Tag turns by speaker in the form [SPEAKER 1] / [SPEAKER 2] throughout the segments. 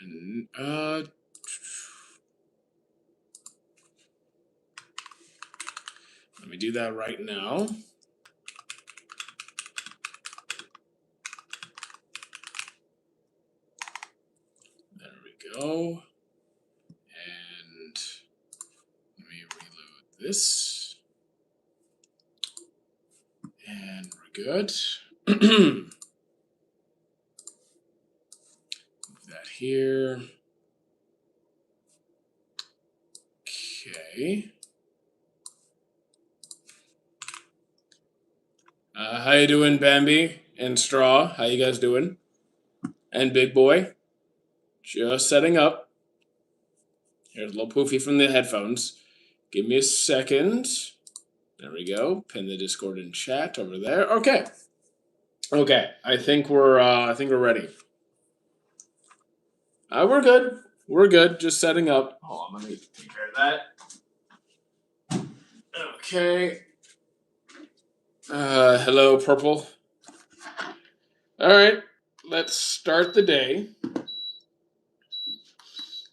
[SPEAKER 1] And, let me do that right now. There we go. And let me reload this. And we're good. Move that here. Okay. How you doing, Bambi and Straw? How you guys doing? And Big Boy? Just setting up. Here's a little poofy from the headphones. Give me a second. There we go. Pin the Discord in chat over there. Okay. Okay. I think we're ready. We're good. We're good. Just setting up. Hold on, let me take care of that. Okay. Hello, Purple. All right. Let's start the day.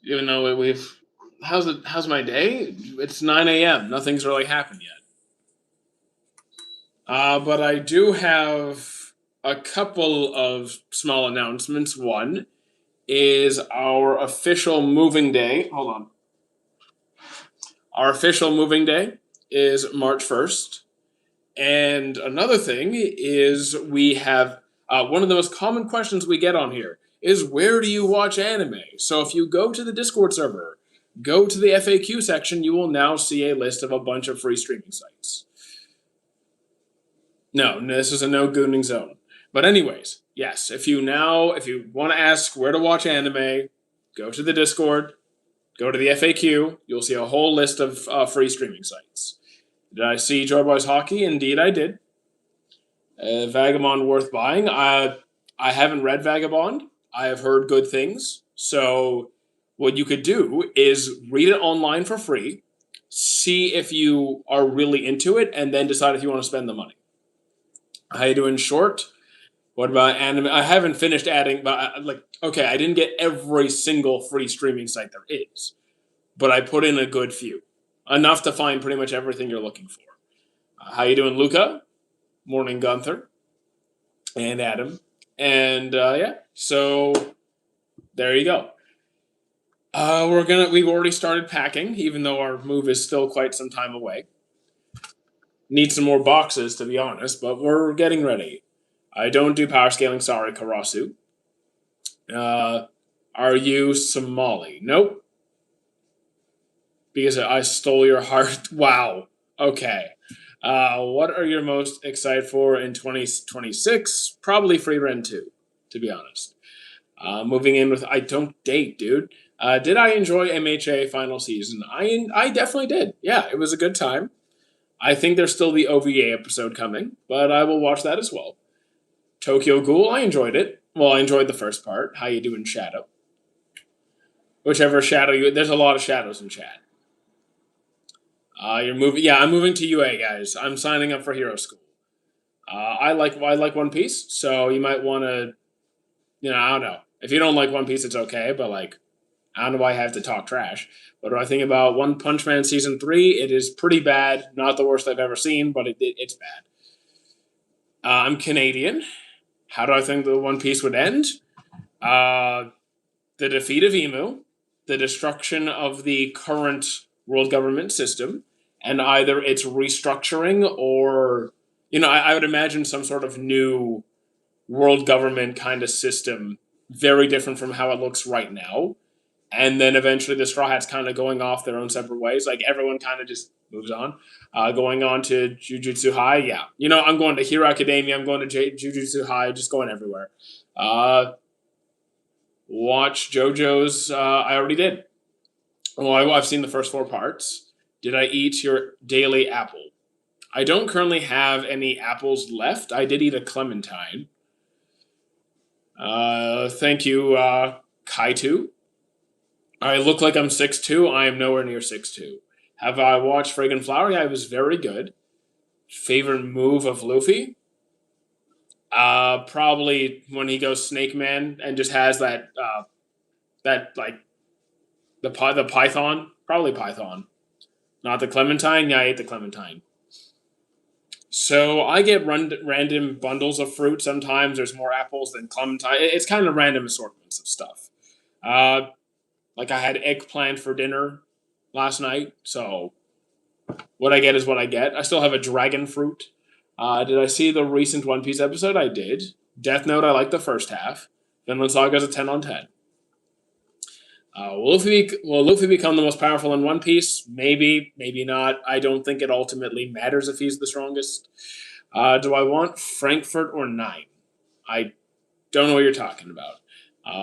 [SPEAKER 1] Even though we've how's my day? It's 9 a.m. Nothing's really happened yet. But I do have a couple of small announcements. One is our official moving day. Hold on. Our official moving day is March 1st. And another thing is we have one of the most common questions we get on here is where do you watch anime? So if you go to the Discord server, go to the FAQ section, you will now see a list of a bunch of free streaming sites. No, this is a no gooning zone. But anyways, yes, if you want to ask where to watch anime, go to the Discord, go to the FAQ, you'll see a whole list of free streaming sites. Did I see Joy Boys Hockey? Indeed, I did. Vagabond worth buying. I haven't read Vagabond. I have heard good things. So what you could do is read it online for free, see if you are really into it, and then decide if you want to spend the money. How you doing, Short? What about anime? I haven't finished adding, but I didn't get every single free streaming site there is, but I put in a good few, enough to find pretty much everything you're looking for. How you doing, Luca? Morning, Gunther, and Adam, and yeah. So there you go. We've already started packing, even though our move is still quite some time away. Need some more boxes, to be honest, but we're getting ready. I don't do power scaling. Sorry, Karasu. Are you Somali? Nope. Because I stole your heart. Wow. Okay. What are you most excited for in 2026? Probably Free Rent 2, to be honest. Moving in with I don't date, dude. Did I enjoy MHA final season? I definitely did. Yeah, it was a good time. I think there's still the OVA episode coming, but I will watch that as well. Tokyo Ghoul, I enjoyed it. Well, I enjoyed the first part. How you doing, Shadow? Whichever shadow you. There's a lot of shadows in chat. You're moving. Yeah, I'm moving to UA, guys. I'm signing up for Hero School. I like One Piece, so you might want to. I don't know. If you don't like One Piece, it's okay. But I don't know why I have to talk trash. What do I think about One Punch Man season 3? It is pretty bad. Not the worst I've ever seen, but it's bad. I'm Canadian. How do I think the One Piece would end? The defeat of Emu, the destruction of the current world government system, and either its restructuring or, I would imagine some sort of new world government kind of system, very different from how it looks right now. And then eventually the Straw Hats kind of going off their own separate ways. Like everyone kind of just moves on. Going on to Jujutsu High, yeah. I'm going to Hero Academia, I'm going to Jujutsu High, just going everywhere. Watch JoJo's. I already did. Well, I've seen the first 4 parts. Did I eat your daily apple? I don't currently have any apples left. I did eat a clementine. Thank you, Kaitu. I look like I'm 6'2". I am nowhere near 6'2". Have I watched Fragrant Flower? Yeah, it was very good. Favorite move of Luffy? Probably when he goes Snake Man and just has that That like the python, probably python, not the clementine. Yeah, I ate the clementine. So I get random bundles of fruit. Sometimes there's more apples than clementine. It's kind of random assortments of stuff. Uh, like I had eggplant for dinner last night, so what I get is what I get. I still have a dragon fruit. Did I see the recent One Piece episode? I did. Death Note, I like the first half. Vinland Saga is a 10 on 10. Will Luffy become the most powerful in One Piece? Maybe, maybe not. I don't think it ultimately matters if he's the strongest. Do I want Frankfurt or Nine? I don't know what you're talking about.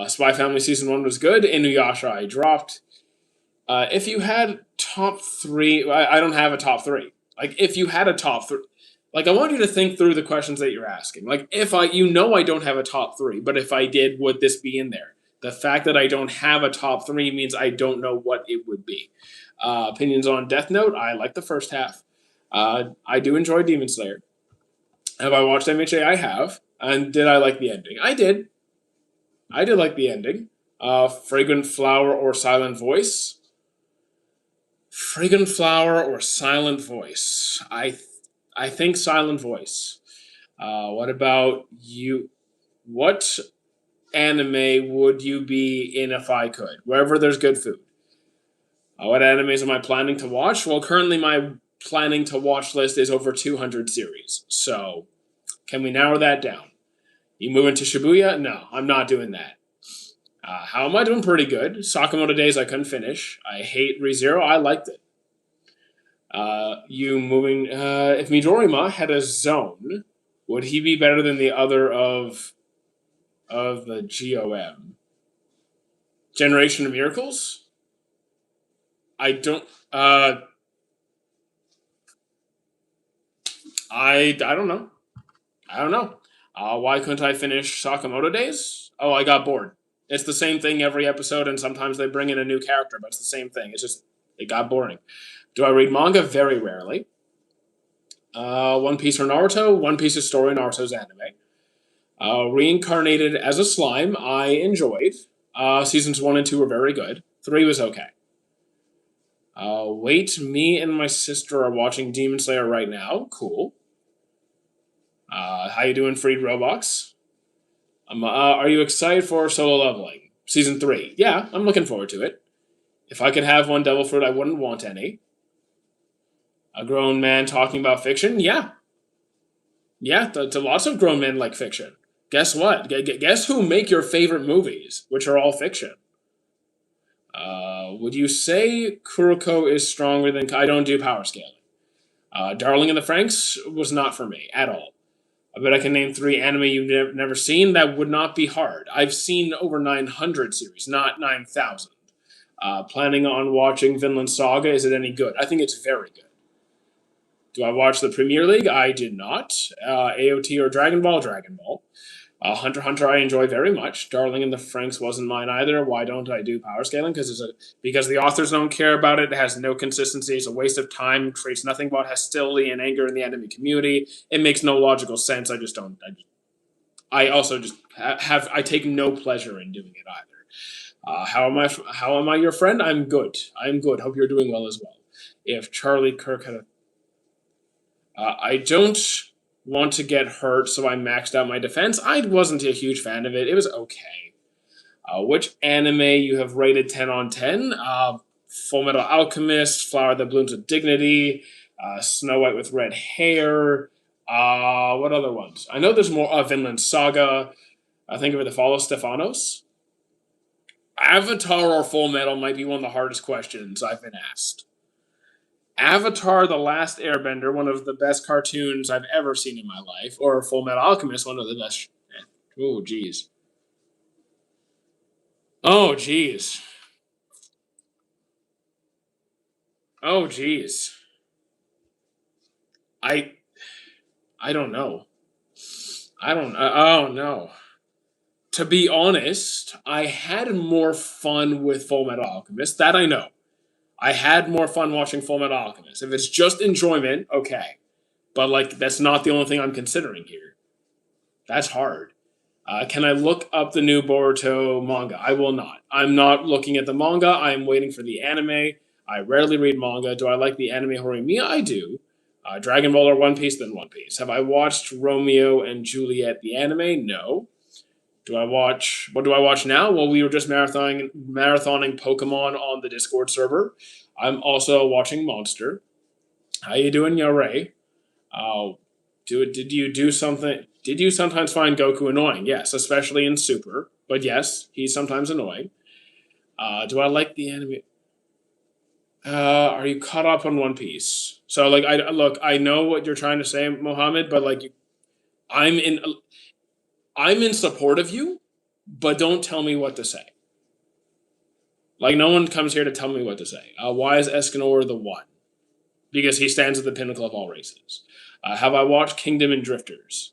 [SPEAKER 1] Spy Family Season 1 was good. Inuyasha I dropped. If you had top three, I don't have a top three. Like, if you had a top three, like, I want you to think through the questions that you're asking. Like, if I, I don't have a top three, but if I did, would this be in there? The fact that I don't have a top three means I don't know what it would be. Opinions on Death Note, I like the first half. I do enjoy Demon Slayer. Have I watched MHA? I have. And did I like the ending? I did. I did like the ending. Fragrant Flower or Silent Voice? Fragrant Flower or Silent Voice? I think Silent Voice. What about you? What anime would you be in if I could? Wherever there's good food. What animes am I planning to watch? Well, currently my planning to watch list is over 200 series. So, can we narrow that down? You moving to Shibuya? No, I'm not doing that. How am I doing? Pretty good. Sakamoto Days I couldn't finish. I hate ReZero. I liked it. You moving? If Midorima had a zone, would he be better than the other of the GOM? Generation of Miracles? I don't. I don't know. I don't know. Why couldn't I finish Sakamoto Days? Oh, I got bored. It's the same thing every episode, and sometimes they bring in a new character, but it's the same thing. It's just it got boring. Do I read manga? Very rarely. One Piece or Naruto? One Piece's story, Naruto's anime. Reincarnated as a slime, I enjoyed. Seasons 1 and 2 were very good. 3 was okay. Wait, me and my sister are watching Demon Slayer right now. Cool. How you doing, Freed Roblox? Are you excited for Solo Leveling? Season 3. Yeah, I'm looking forward to it. If I could have one devil fruit, I wouldn't want any. A grown man talking about fiction? Yeah. Yeah, to lots of grown men like fiction. Guess what? Guess who make your favorite movies, which are all fiction? Would you say Kuroko is stronger than... I don't do power scaling. Darling in the Franxx was not for me at all. I bet I can name 3 anime you've never seen. That would not be hard. I've seen over 900 series, not 9,000. Planning on watching Vinland Saga. Is it any good? I think it's very good. Do I watch the Premier League? I did not. AOT or Dragon Ball? Dragon Ball. Hunter x Hunter I enjoy very much. Darling in the Franxx wasn't mine either. Why don't I do power scaling? Because the authors don't care about it. It has no consistency. It's a waste of time. Creates nothing but hostility and anger in the anime community. It makes no logical sense. I just don't. I also just have. I take no pleasure in doing it either. How am I your friend? I'm good. I'm good. Hope you're doing well as well. If Charlie Kirk had a I don't want to get hurt, so I maxed out my defense. I wasn't a huge fan of it. It was okay. Which anime you have rated 10 on 10? Full Metal Alchemist, Flower That Blooms with Dignity, Snow White with Red Hair. What other ones? I know there's more. Vinland Saga. I think of it, The Fall of Stephanos. Avatar or Full Metal might be one of the hardest questions I've been asked. Avatar: The Last Airbender, one of the best cartoons I've ever seen in my life, or Full Metal Alchemist, one of the best. Oh, jeez. Oh, jeez. Oh, jeez. I I don't know. I don't. Oh no. To be honest, I had more fun with Full Metal Alchemist. That I know. I had more fun watching Full Metal Alchemist. If it's just enjoyment, okay. But like that's not the only thing I'm considering here. That's hard. Can I look up the new Boruto manga? I will not. I'm not looking at the manga. I'm waiting for the anime. I rarely read manga. Do I like the anime Horimiya? I do. Dragon Ball or One Piece? Then One Piece. Have I watched Romeo and Juliet the anime? No. Do I watch? What do I watch now? Well, we were just marathoning Pokemon on the Discord server. I'm also watching Monster. How you doing, Yare? Uh, did you do something? Did you sometimes find Goku annoying? Yes, especially in Super. But yes, he's sometimes annoying. Do I like the anime? Are you caught up on One Piece? So like, I look, I know what you're trying to say, Mohammed, but like, I'm in, I'm in support of you, but don't tell me what to say. Like, no one comes here to tell me what to say. Why is Escanor the one? Because he stands at the pinnacle of all races. Have I watched Kingdom and Drifters?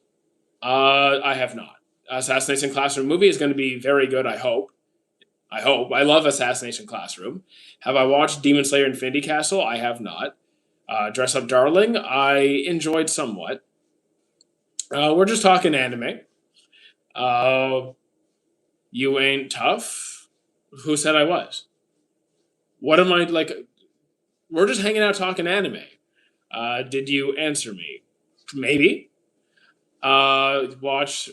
[SPEAKER 1] I have not. Assassination Classroom movie is going to be very good, I hope. I hope. I love Assassination Classroom. Have I watched Demon Slayer Infinity Castle? I have not. Dress Up Darling, I enjoyed somewhat. We're just talking anime. Uh, you ain't tough? Who said I was? What am I like? We're just hanging out talking anime. Did you answer me? Maybe. You watched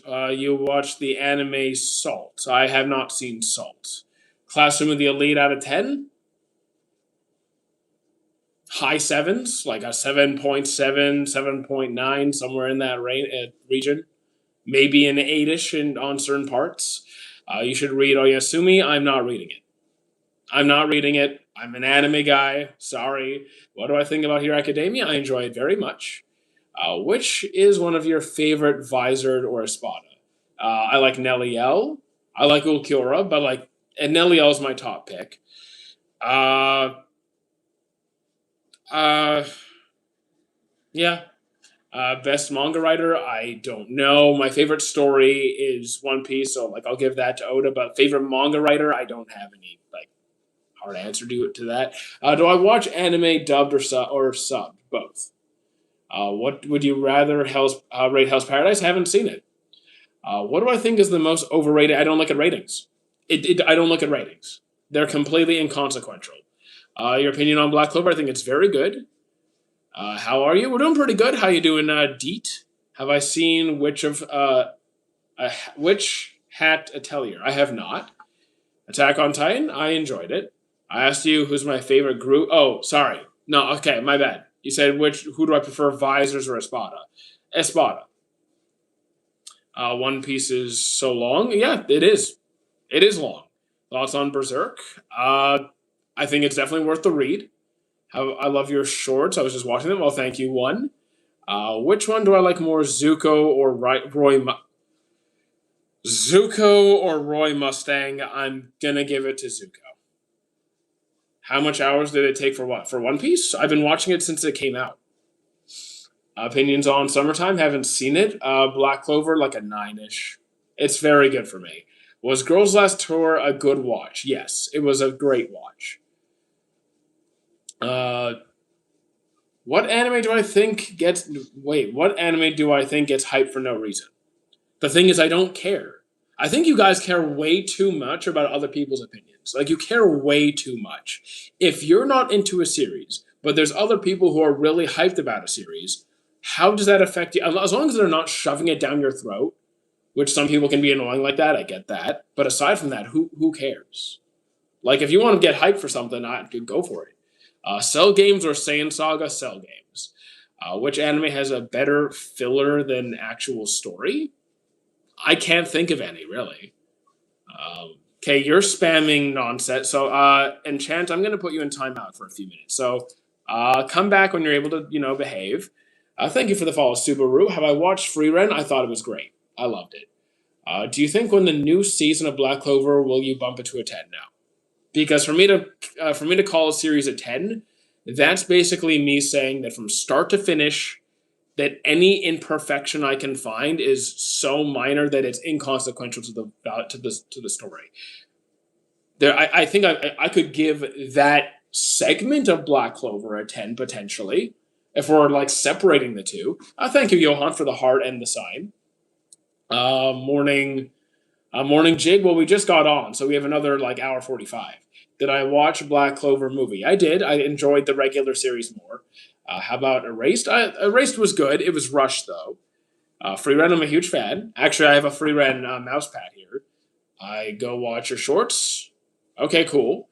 [SPEAKER 1] the anime Salt. I have not seen Salt. Classroom of the Elite out of 10? High sevens, like a 7.7, 7.9, somewhere in that region. Maybe an 8-ish on certain parts. You should read Oyasumi. I'm not reading it. I'm not reading it. I'm an anime guy. Sorry. What do I think about Hero Academia? I enjoy it very much. Which is one of your favorite Visored or Espada? I like Nelly L. I like Ulquiorra, but like, and Nelly L is my top pick. Uh, uh, yeah. Best manga writer, I don't know. My favorite story is One Piece, so like I'll give that to Oda. But favorite manga writer, I don't have any like hard answer to that. Do I watch anime dubbed or subbed? Both. What would you rather rate Hell's Paradise? I haven't seen it. What do I think is the most overrated? I don't look at ratings. I don't look at ratings. They're completely inconsequential. Your opinion on Black Clover? I think it's very good. How are you? We're doing pretty good. How you doing, Deet? Have I seen Witch Hat Atelier? I have not. Attack on Titan? I enjoyed it. I asked you who's my favorite group. Oh, sorry. No, okay, my bad. You said who do I prefer, Visors or Espada? Espada. One Piece is so long. Yeah, it is. It is long. Thoughts on Berserk? I think it's definitely worth the read. I love your shorts. I was just watching them. Well, thank you. One. Which one do I like more, Zuko or Zuko or Roy Mustang? I'm gonna give it to Zuko. How much hours did it take for what? For One Piece? I've been watching it since it came out. Opinions on Summertime? Haven't seen it. Black Clover, like a 9-ish. It's very good for me. Was Girls Last Tour a good watch? Yes, it was a great watch. Uh, what anime do I think gets? Wait, what anime do I think gets hyped for no reason? The thing is, I don't care. I think you guys care way too much about other people's opinions. Like, you care way too much. If you're not into a series, but there's other people who are really hyped about a series, how does that affect you? As long as they're not shoving it down your throat, which some people can be annoying like that, I get that. But aside from that, who cares? Like, if you want to get hyped for something, I could go for it. Cell Games or Saiyan Saga? Cell Games. Which anime has a better filler than actual story? I can't think of any, really. Okay, you're spamming nonsense. So, Enchant, I'm going to put you in timeout for a few minutes. So, come back when you're able to, behave. Thank you for the follow, Subaru. Have I watched Free Ren? I thought it was great. I loved it. Do you think when the new season of Black Clover will you bump it to a 10 now? Because for me to call a series a 10, that's basically me saying that from start to finish, that any imperfection I can find is so minor that it's inconsequential to the story. I think I could give that segment of Black Clover a 10 potentially if we're like separating the two. Thank you, Johan, for the heart and the sign. Morning, morning jig. Well, we just got on, so we have another like hour 45. Did I watch Black Clover movie? I did. I enjoyed the regular series more. How about Erased? Erased was good. It was rushed though. Free Run, I'm a huge fan. Actually, I have a Free Run mouse pad here. I go watch your shorts. Okay, cool.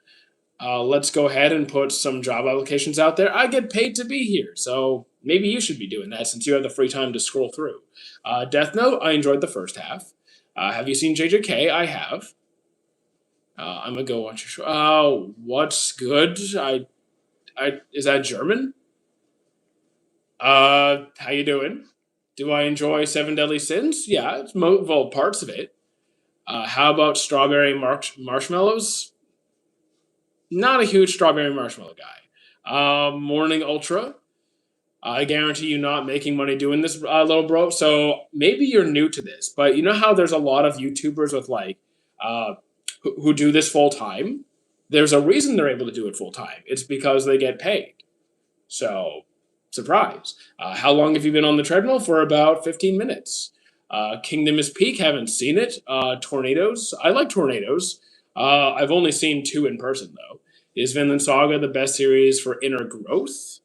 [SPEAKER 1] Let's go ahead and put some job applications out there. I get paid to be here, so maybe you should be doing that since you have the free time to scroll through. Death Note, I enjoyed the first half. Have you seen JJK? I have. I'm gonna go watch your show. What's good? I is that German? How you doing? Do I enjoy Seven Deadly Sins? Yeah, it's well parts of it. How about strawberry marshmallows? Not a huge strawberry marshmallow guy. Morning Ultra. I guarantee you not making money doing this, little bro. So maybe you're new to this, but you know how there's a lot of YouTubers with like, uh, who do this full time. There's a reason they're able to do it full time. It's because they get paid. So, surprise. How long have you been on the treadmill? For about 15 minutes. Kingdom is Peak. Haven't seen it. Tornadoes. I like Tornadoes. I've only seen two in person though. Is Vinland Saga the best series for inner growth?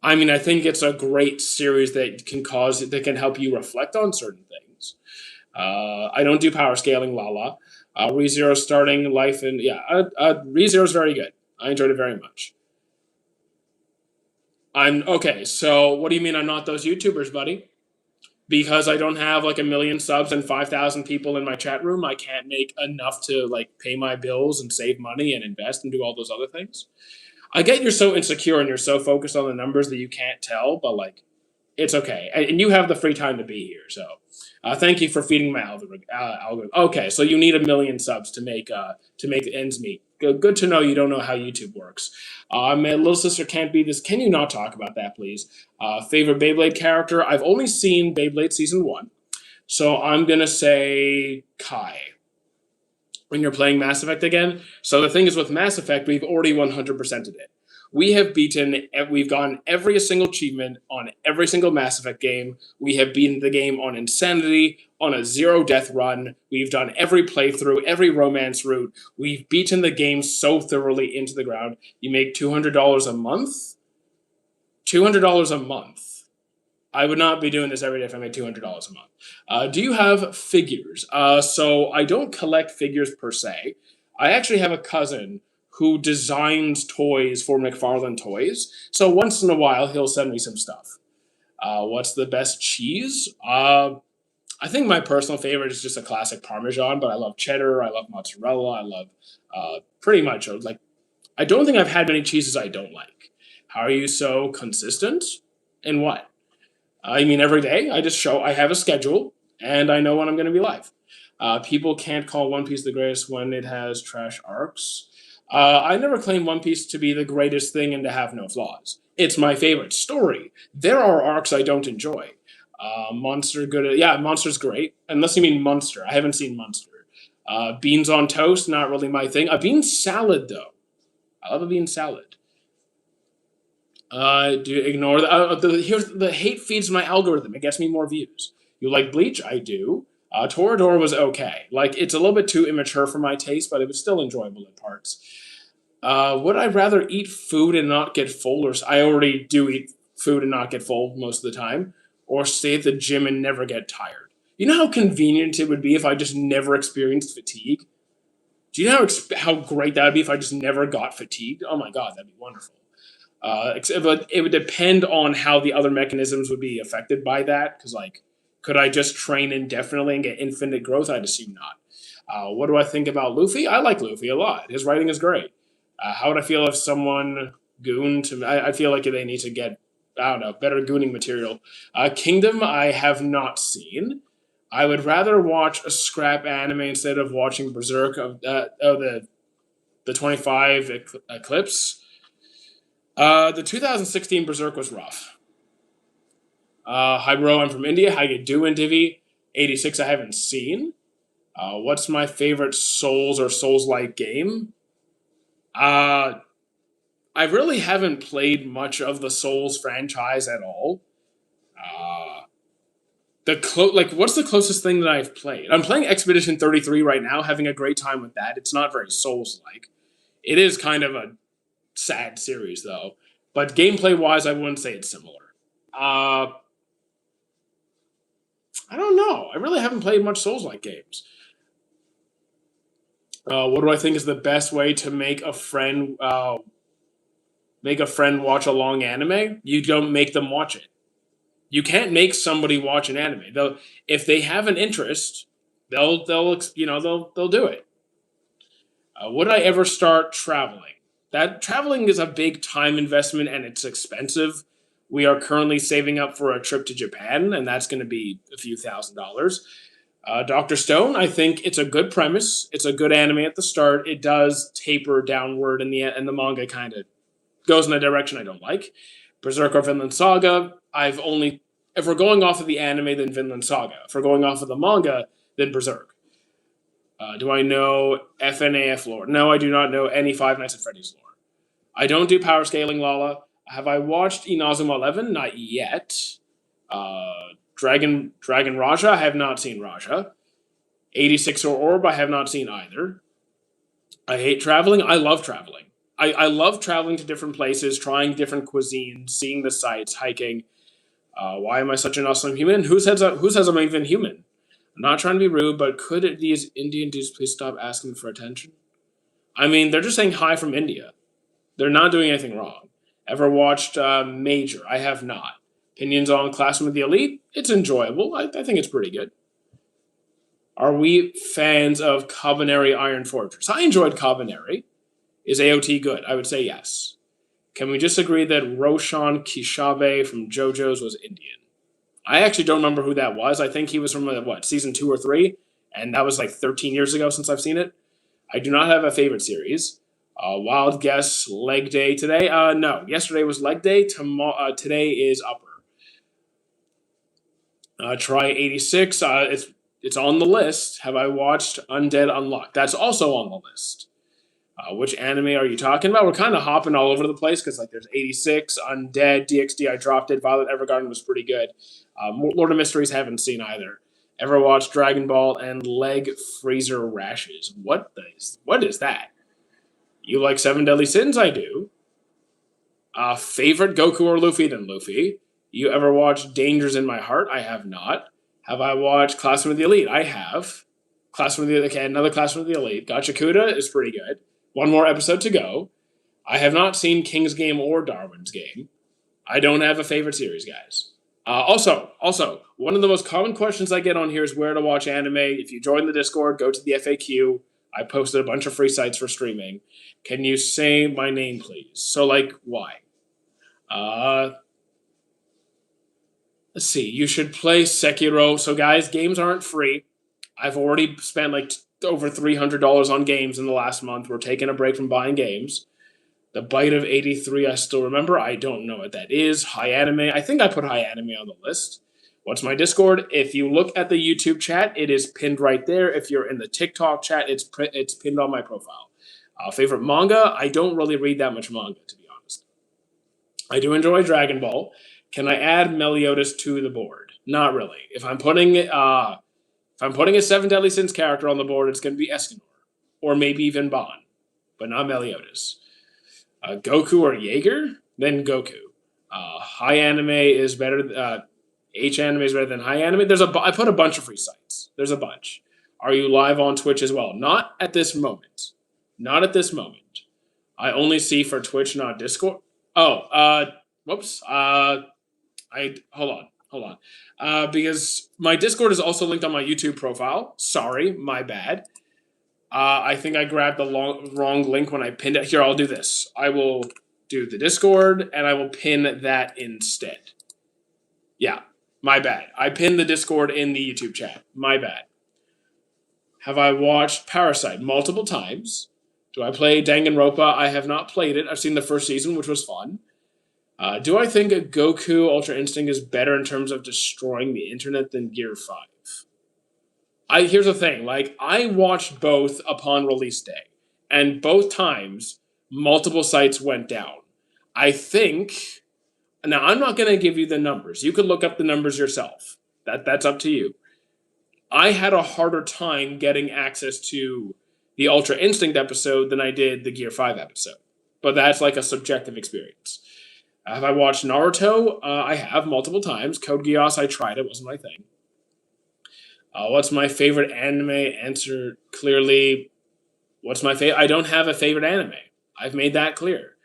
[SPEAKER 1] I mean, I think it's a great series that can help you reflect on certain things. I don't do power scaling, Lala. ReZero starting life and yeah, ReZero is very good. I enjoyed it very much. I'm okay. So what do you mean I'm not those YouTubers, buddy? Because I don't have like a million subs and 5,000 people in my chat room, I can't make enough to like pay my bills and save money and invest and do all those other things. I get you're so insecure and you're so focused on the numbers that you can't tell, but like it's okay, and you have the free time to be here. So, thank you for feeding my algorithm. Okay, so you need a million subs to make ends meet. Good to know you don't know how YouTube works. My little sister can't beat this. Can you not talk about that, please? Favorite Beyblade character? I've only seen Beyblade season one, so I'm gonna say Kai when you're playing Mass Effect again. So the thing is with Mass Effect, we've already 100%ed it. We've gotten every single achievement on every single Mass Effect game. We have beaten the game on Insanity, on a zero death run. We've done every playthrough, every romance route. We've beaten the game so thoroughly into the ground. You make $200 a month? $200 a month. I would not be doing this every day if I made $200 a month. Do you have figures? So I don't collect figures per se. I actually have a cousin who designs toys for McFarlane Toys. So once in a while, he'll send me some stuff. What's the best cheese? I think my personal favorite is just a classic Parmesan, but I love cheddar. I love mozzarella. I love pretty much like. I don't think I've had many cheeses I don't like. How are you so consistent? In what? I mean, every day I have a schedule and I know when I'm going to be live. People can't call One Piece the greatest when it has trash arcs. I never claim One Piece to be the greatest thing and to have no flaws. It's my favorite story. There are arcs I don't enjoy. Monster good. Yeah, Monster's great. Unless you mean Monster. I haven't seen Monster. Beans on toast, not really my thing. A bean salad though. I love a bean salad. Do you ignore here's the hate feeds my algorithm. It gets me more views. You like Bleach? I do. Toradora was okay. Like it's a little bit too immature for my taste, but it was still enjoyable in parts. Would I rather eat food and not get full, or I already do eat food and not get full most of the time, or stay at the gym and never get tired? You know how convenient it would be if I just never experienced fatigue. Do you know how great that would be if I just never got fatigued? Oh my god, that'd be wonderful. But it would depend on how the other mechanisms would be affected by that. Because, like, could I just train indefinitely and get infinite growth? I'd assume not. What do I think about Luffy? I like Luffy a lot. His writing is great. How would I feel if someone gooned to? I feel like they need to get I don't know better gooning material. Kingdom I have not seen. I would rather watch a scrap anime instead of watching Berserk of the 25 Eclipse. The 2016 Berserk was rough. Hi, bro. I'm from India. How you doing, Divi? 86. I haven't seen. What's my favorite Souls or Souls-like game? Uh, I really haven't played much of the Souls franchise at all. Uh, what's the closest thing that I've played? I'm playing Expedition 33 right now, having a great time with that. It's not very Souls-like. It is kind of a sad series though, but gameplay-wise, I wouldn't say it's similar. Uh, I don't know. I really haven't played much Souls-like games. What do I think is the best way to make a friend watch a long anime? You don't make them watch it. You can't make somebody watch an anime. They'll if they have an interest, they'll do it. Would I ever start traveling? That traveling is a big time investment and it's expensive. We are currently saving up for a trip to Japan, and that's going to be a few $1,000s. Doctor Stone, I think it's a good premise. It's a good anime at the start. It does taper downward, and the manga kind of goes in a direction I don't like. Berserk or Vinland Saga, if we're going off of the anime, then Vinland Saga. If we're going off of the manga, then Berserk. Do I know FNAF lore? No, I do not know any Five Nights at Freddy's lore. I don't do power scaling, Lala. Have I watched Inazuma 11? Not yet. Dragon Raja, I have not seen Raja. 86 or Orb, I have not seen either. I hate traveling. I love traveling. I love traveling to different places, trying different cuisines, seeing the sights, hiking. Why am I such an awesome human? Who says I'm even human? I'm not trying to be rude, but could these Indian dudes please stop asking for attention? I mean, they're just saying hi from India. They're not doing anything wrong. Ever watched Major? I have not. Opinions on Classroom with the Elite? It's enjoyable. I think it's pretty good. Are we fans of Kabaneri Iron Fortress? I enjoyed Kabaneri. Is AOT good? I would say yes. Can we just agree that Roshan Kishabe from JoJo's was Indian? I actually don't remember who that was. I think he was from, season 2 or 3? And that was like 13 years ago since I've seen it. I do not have a favorite series. Wild guess, leg day today? No. Yesterday was leg day. Today is upper. Try 86. It's on the list. Have I watched Undead Unlocked? That's also on the list. Which anime are you talking about? We're kind of hopping all over the place because there's 86, Undead, DxD. I dropped it. Violet Evergarden was pretty good. Lord of Mysteries haven't seen either. Ever watched Dragon Ball and Leg Freezer Rashes? What is that? You like Seven Deadly Sins? I do. Favorite Goku or Luffy? Then Luffy. You ever watched Dangers in My Heart? I have not. Have I watched Classroom of the Elite? I have. Another Classroom of the Elite. Gachakuda is pretty good. One more episode to go. I have not seen King's Game or Darwin's Game. I don't have a favorite series, guys. Also, one of the most common questions I get on here is where to watch anime. If you join the Discord, go to the FAQ. I posted a bunch of free sites for streaming. Can you say my name, please? So, why? Let's see. You should play Sekiro. So, guys, games aren't free. I've already spent over $300 on games in the last month. We're taking a break from buying games. The Bite of 83, I still remember. I don't know what that is. High Anime. I think I put High Anime on the list. What's my Discord? If you look at the YouTube chat, it is pinned right there. If you're in the TikTok chat, it's pinned on my profile. Favorite manga? I don't really read that much manga, to be honest. I do enjoy Dragon Ball. Can I add Meliodas to the board? Not really. If I'm putting a Seven Deadly Sins character on the board, it's going to be Escanor. Or maybe even Ban. But not Meliodas. Goku or Jaeger? Then Goku. High Anime is better. H Anime is better than High Anime. I put a bunch of free sites. There's a bunch. Are you live on Twitch as well? Not at this moment. Not at this moment. I only see for Twitch, not Discord. Whoops. Hold on. Because my Discord is also linked on my YouTube profile. Sorry, my bad. I think I grabbed the wrong link when I pinned it. Here, I'll do this. I will do the Discord, and I will pin that instead. Yeah, my bad. I pinned the Discord in the YouTube chat. My bad. Have I watched Parasite multiple times? Do I play Danganronpa? I have not played it. I've seen the first season, which was fun. Do I think a Goku Ultra Instinct is better in terms of destroying the internet than Gear 5? Here's the thing, I watched both upon release day, and both times, multiple sites went down. I think, now I'm not going to give you the numbers. You could look up the numbers yourself. That's up to you. I had a harder time getting access to the Ultra Instinct episode than I did the Gear 5 episode. But that's like a subjective experience. Have I watched Naruto? I have multiple times. Code Geass, I tried. It wasn't my thing. What's my favorite anime? Answer clearly. What's my favorite? I don't have a favorite anime. I've made that clear.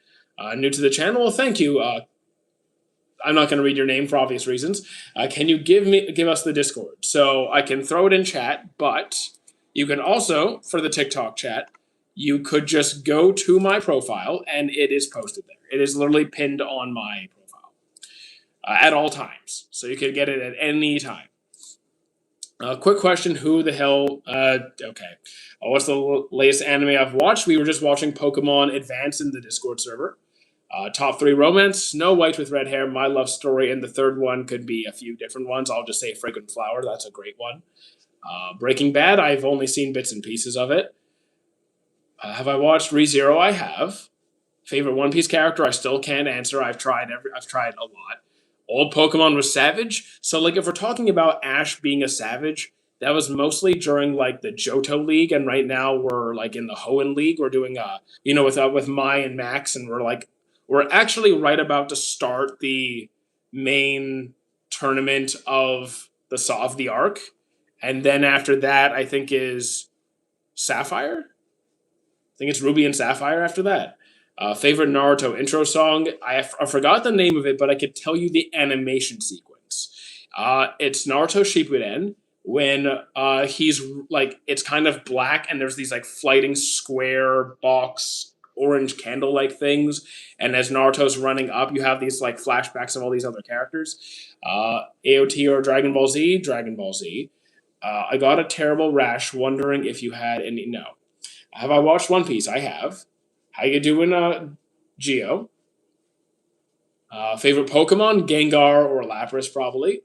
[SPEAKER 1] New to the channel? Well, thank you. I'm not going to read your name for obvious reasons. Can you give us the Discord? So I can throw it in chat, but you can also, for the TikTok chat, you could just go to my profile and it is posted there. It is literally pinned on my profile at all times. So you could get it at any time. Quick question, who the hell... okay. What's the latest anime I've watched? We were just watching Pokemon Advance in the Discord server. Top 3 romance, Snow White with red hair, My Love Story, and the third one could be a few different ones. I'll just say Fragrant Flower, that's a great one. Breaking Bad, I've only seen bits and pieces of it. Have I watched ReZero? I have. Favorite One Piece character? I still can't answer. I've tried a lot. Old Pokemon was Savage. So like if we're talking about Ash being a Savage, that was mostly during like the Johto League, and right now we're like in the Hoenn League. We're doing with Mai and Max, and we're actually right about to start the main tournament of the arc, and then after that I think is Sapphire. I think it's Ruby and Sapphire after that. Favorite Naruto intro song? I forgot the name of it, but I could tell you the animation sequence. It's Naruto Shippuden when he's like, it's kind of black and there's these like flighting square box orange candle-like things, and as Naruto's running up, you have these like flashbacks of all these other characters. AOT or Dragon Ball Z? Dragon Ball Z. I got a terrible rash, wondering if you had any... No. Have I watched One Piece? I have. How you doing, Geo? Favorite Pokemon? Gengar or Lapras, probably.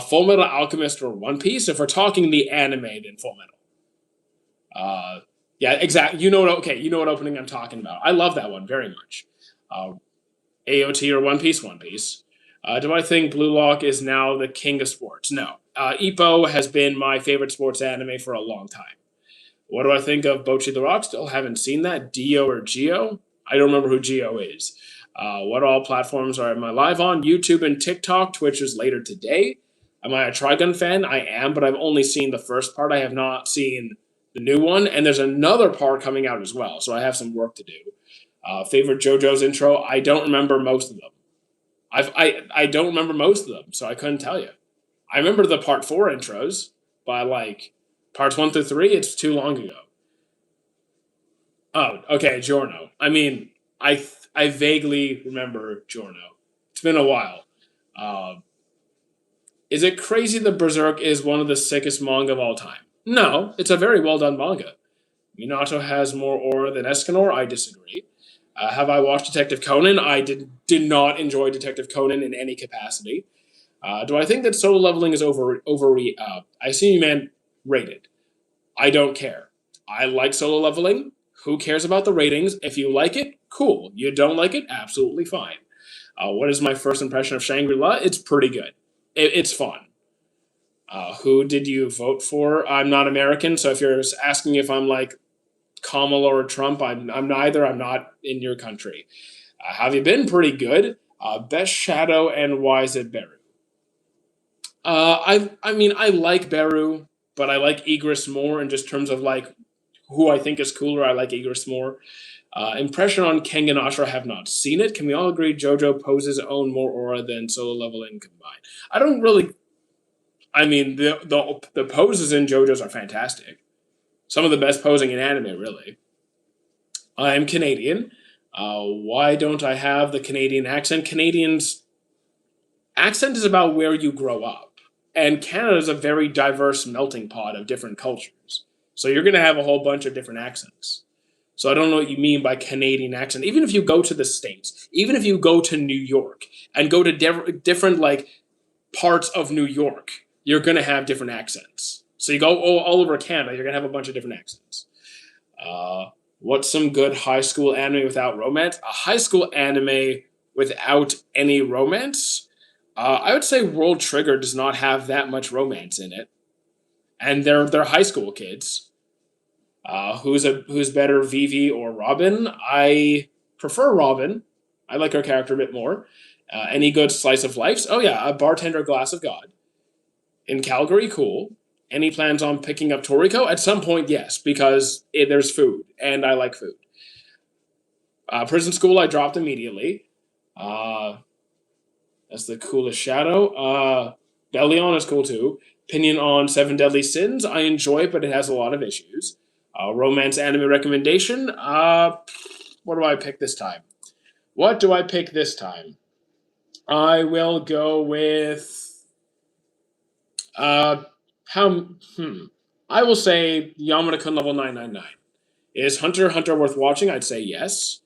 [SPEAKER 1] Full Metal Alchemist or One Piece? If we're talking the anime, then Full Metal. Yeah, exactly. You know what opening I'm talking about. I love that one very much. AOT or One Piece? One Piece. Do I think Blue Lock is now the king of sports? No. Ippo has been my favorite sports anime for a long time. What do I think of Bocchi the Rock? Still haven't seen that. Dio or Geo? I don't remember who Geo is. What all platforms am I live on? YouTube and TikTok. Twitch is later today. Am I a Trigun fan? I am, but I've only seen the first part. I have not seen the new one, and there's another part coming out as well, so I have some work to do. Favorite JoJo's intro? I don't remember most of them. I don't remember most of them, so I couldn't tell you. I remember the part 4 intros, but like parts 1 through 3, it's too long ago. Oh, okay, Giorno. I mean, I vaguely remember Giorno. It's been a while. Is it crazy that Berserk is one of the sickest manga of all time? No, it's a very well done manga. Minato has more aura than Escanor? I disagree. Have I watched Detective Conan? I did not enjoy Detective Conan in any capacity. Do I think that solo leveling is I see you, man, rated? I don't care. I like solo leveling. Who cares about the ratings? If you like it, cool. You don't like it, absolutely fine. What is my first impression of Shangri-La? It's pretty good. It's fun. Who did you vote for? I'm not American, so if you're asking if I'm like Kamala or Trump, I'm neither. I'm not in your country. Have you been? Pretty good. Best Shadow, and why is it Beru? I mean, I like Beru, but I like Igris more in just terms of like who I think is cooler. I like Igris more. Impression on Kengan Ashura, have not seen it. Can we all agree JoJo poses own more aura than solo leveling combined? I don't really... I mean, the poses in JoJo's are fantastic. Some of the best posing in anime, really. I'm Canadian. Why don't I have the Canadian accent? Canadians... Accent is about where you grow up. And Canada is a very diverse melting pot of different cultures. So you're going to have a whole bunch of different accents. So I don't know what you mean by Canadian accent. Even if you go to the States, even if you go to New York and go to different like parts of New York, you're going to have different accents. So you go all over Canada, you're going to have a bunch of different accents. What's some good high school anime without romance? A high school anime without any romance? I would say World Trigger does not have that much romance in it, and they're high school kids. Who's better, Vivi or Robin? I prefer Robin. I like her character a bit more. Any good slice of life? Oh yeah, a bartender glass of God in Calgary. Cool. Any plans on picking up Toriko at some point? Yes, because there's food and I like food. Prison School, I dropped immediately. Uh, that's the coolest shadow. Bellion is cool too. Opinion on Seven Deadly Sins, I enjoy it, but it has a lot of issues. Romance anime recommendation. What do I pick this time? What do I pick this time? I will go with how I will say Yamada-kun level 999. Is Hunter x Hunter worth watching? I'd say yes.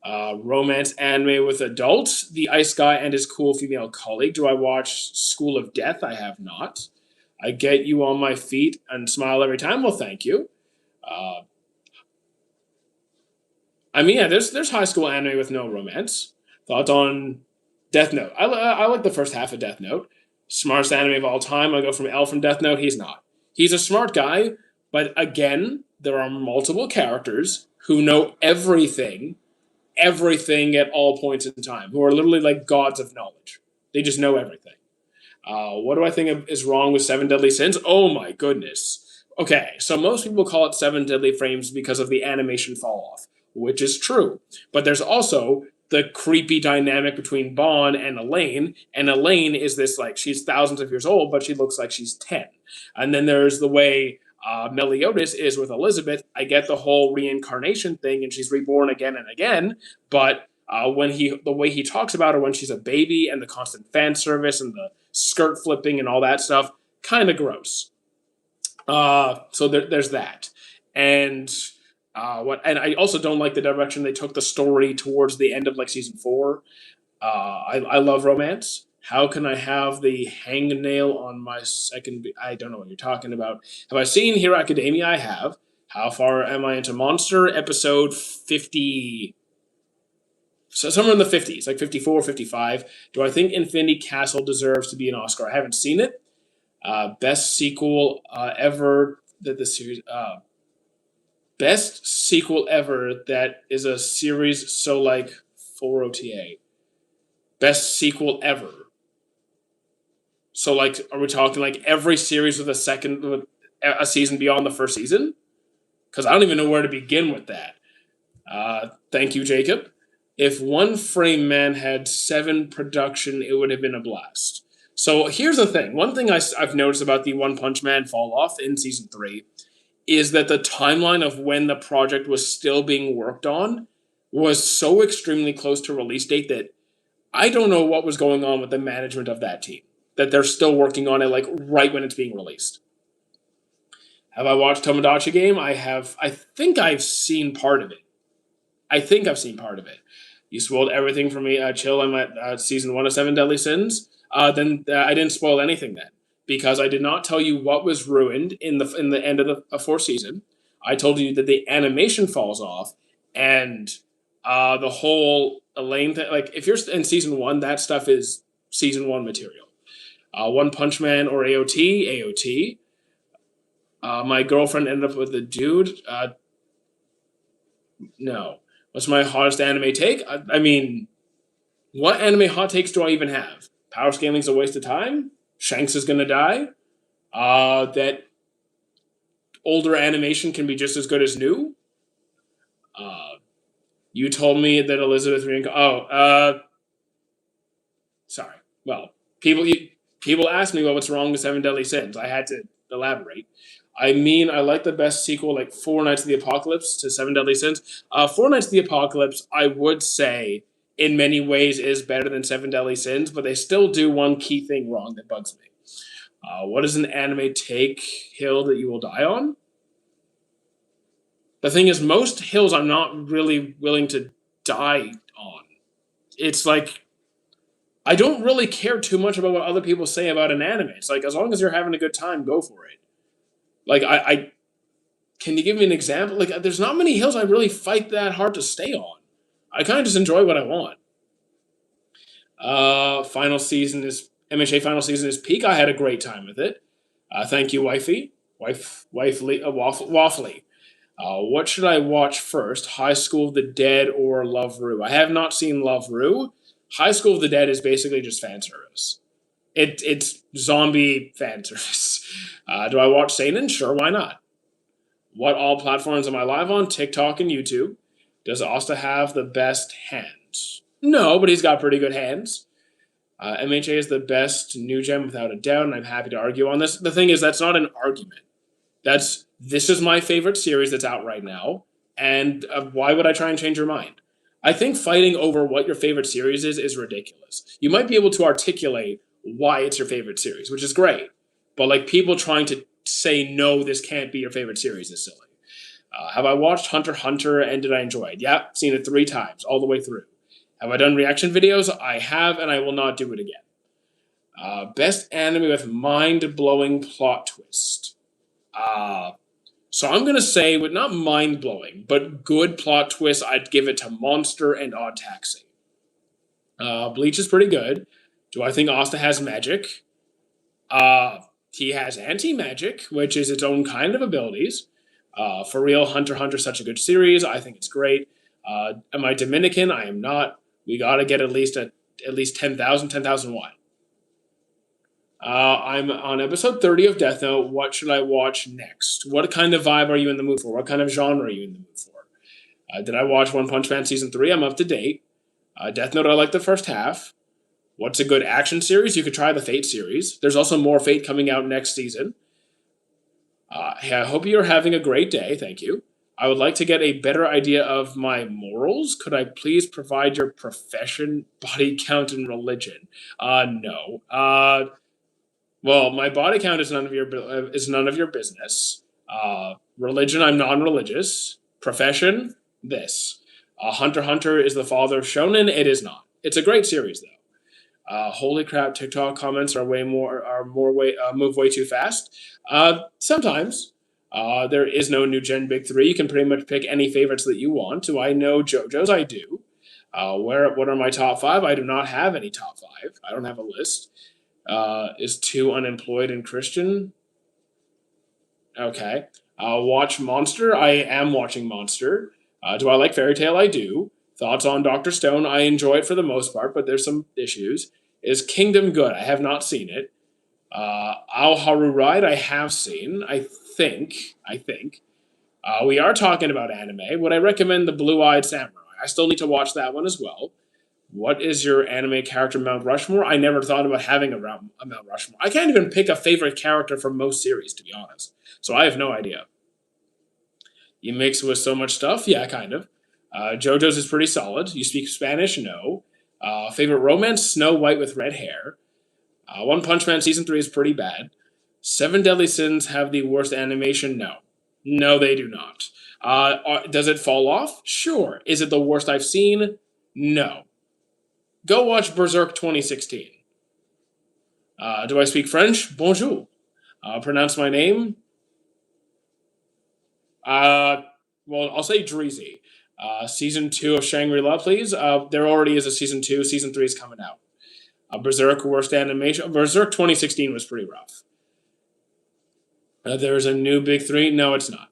[SPEAKER 1] Romance anime with adults. The Ice Guy and his cool female colleague. Do I watch School of Death? I have not. I get you on my feet and smile every time. Well, thank you. Uh, I mean, yeah, there's high school anime with no romance. Thoughts on Death Note? I like the first half of Death Note. Smartest anime of all time. I go from L from Death Note. He's not. He's a smart guy, but again, there are multiple characters who know everything at all points in time, who are literally like gods of knowledge. They just know everything. What do I think is wrong with Seven Deadly Sins? Oh my goodness. Okay, so most people call it Seven Deadly Frames because of the animation fall off, which is true. But there's also the creepy dynamic between Bond and Elaine is this like she's thousands of years old, but she looks like she's 10. And then there's the way Meliodas is with Elizabeth. I get the whole reincarnation thing, and she's reborn again and again, but the way he talks about her when she's a baby and the constant fan service and the skirt flipping and all that stuff, kind of gross. So there's that, and and I also don't like the direction they took the story towards the end of like season 4. I love romance. How can I have the hangnail on my second? I don't know what you're talking about. Have I seen Hero Academia? I have. How far am I into Monster? Episode 50. So somewhere in the 50s, like 54, 55. Do I think Infinity Castle deserves to be an Oscar? I haven't seen it. Best sequel ever that the series. Best sequel ever that is a series so like 4 OTA. Best sequel ever. So like, are we talking like every series with a season beyond the first season? Because I don't even know where to begin with that. Thank you, Jacob. If One Frame Man had 7 production, it would have been a blast. So here's the thing. One thing I've noticed about the One Punch Man fall off in season 3 is that the timeline of when the project was still being worked on was so extremely close to release date that I don't know what was going on with the management of that team. That they're still working on it like right when it's being released. Have I watched Tomodachi Game? I have. I think I've seen part of it. You spoiled everything for me. Chill. I'm at season 1 of Seven Deadly Sins. Then I didn't spoil anything then because I did not tell you what was ruined in the end of the 4th season. I told you that the animation falls off and the whole Elaine thing. Like if you're in season 1, that stuff is season 1 material. One Punch Man or AOT, AOT. My girlfriend ended up with a dude. No. What's my hottest anime take? I mean, what anime hot takes do I even have? Power scaling's a waste of time. Shanks is gonna die. That older animation can be just as good as new. You told me that Elizabeth sorry. Well, people asked me what's wrong with Seven Deadly Sins. I had to elaborate. I mean, I like the best sequel, like Four Nights of the Apocalypse to Seven Deadly Sins. Four Nights of the Apocalypse, I would say, in many ways, is better than Seven Deadly Sins, but they still do one key thing wrong that bugs me. What is an anime take hill that you will die on? The thing is, most hills I'm not really willing to die on. It's like I don't really care too much about what other people say about an anime. It's like as long as you're having a good time, go for it. Like I can you give me an example? Like there's not many hills I really fight that hard to stay on. I kind of just enjoy what I want. Final season is MHA final season is peak. I had a great time with it. Thank you, wifey, wifely, waffly. What should I watch first? High School of the Dead or Love Rue? I have not seen Love Rue. High School of the Dead is basically just fan service. It's zombie fan service. Do I watch Satan? Sure, why not? What all platforms am I live on? TikTok and YouTube. Does Asta have the best hands? No, but he's got pretty good hands. MHA is the best new gem without a doubt, and I'm happy to argue on this. The thing is, that's not an argument. This is my favorite series that's out right now, and why would I try and change your mind? I think fighting over what your favorite series is ridiculous. You might be able to articulate why it's your favorite series, which is great, but like people trying to say no, this can't be your favorite series is silly. Have I watched Hunter x Hunter and did I enjoy it? Yeah, seen it 3 times all the way through. Have I done reaction videos? I have, and I will not do it again. Best anime with mind-blowing plot twist. So I'm gonna say, with not mind-blowing, but good plot twist, I'd give it to Monster and Odd Taxi. Bleach is pretty good. Do I think Asta has magic? He has anti-magic, which is its own kind of abilities. For real, Hunter x Hunter is such a good series. I think it's great. Am I Dominican? I am not. We gotta get at least 10,000. 10,000 what? I'm on episode 30 of Death Note. What should I watch next? What kind of vibe are you in the mood for? What kind of genre are you in the mood for? Did I watch One Punch Man season 3? I'm up to date. Death Note, I like the first half. What's a good action series? You could try the Fate series. There's also more Fate coming out next season. Hey, I hope you're having a great day. Thank you. I would like to get a better idea of my morals. Could I please provide your profession, body count, and religion? No. Well, my body count is none of your business. Religion, I'm non-religious. Profession, this. Hunter x Hunter is the father of shonen. It is not. It's a great series though. Holy crap! TikTok comments move way too fast. Sometimes. There is no new gen big 3. You can pretty much pick any favorites that you want. Do I know JoJo's? I do. What are my top 5? I do not have any top 5. I don't have a list. Is 2 unemployed and Christian? Okay. Watch Monster? I am watching Monster. Do I like Fairy Tail? I do. Thoughts on Dr. Stone? I enjoy it for the most part, but there's some issues. Is Kingdom good? I have not seen it. Ao Haru Ride? I have seen. I think. We are talking about anime. Would I recommend The Blue-Eyed Samurai? I still need to watch that one as well. What is your anime character Mount Rushmore? I never thought about having a Mount Rushmore. I can't even pick a favorite character from most series, to be honest. So I have no idea. You mix with so much stuff? Yeah, kind of. JoJo's is pretty solid. You speak Spanish? No. Favorite romance? Snow White with red hair. One Punch Man Season 3 is pretty bad. 7 Deadly Sins have the worst animation? No. No, they do not. Does it fall off? Sure. Is it the worst I've seen? No. Go watch Berserk 2016. Do I speak French? Bonjour. Pronounce my name? Well, I'll say Dreezy. Season 2 of Shangri-La, please. There already is a Season 2. Season 3 is coming out. Berserk worst animation. Berserk 2016 was pretty rough. There's a new big 3. No, it's not.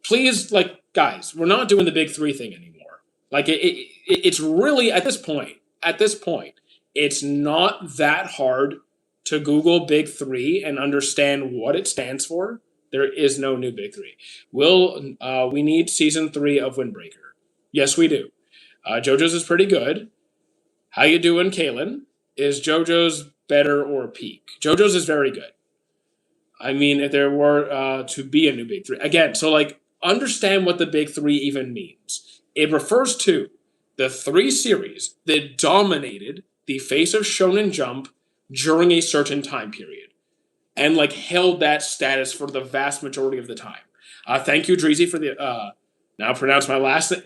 [SPEAKER 1] Please, guys, we're not doing the big 3 thing anymore. It's really at this point, it's not that hard to Google Big 3 and understand what it stands for. There is no new Big 3. We need Season 3 of Windbreaker? Yes, we do. JoJo's is pretty good. How you doing, Kaylin? Is JoJo's better or peak? JoJo's is very good. I mean, if there were to be a new Big 3. Again, understand what the Big 3 even means. It refers to the 3 series that dominated the face of Shonen Jump during a certain time period and held that status for the vast majority of the time. Thank you, Dreezy, for the now pronounce my last name.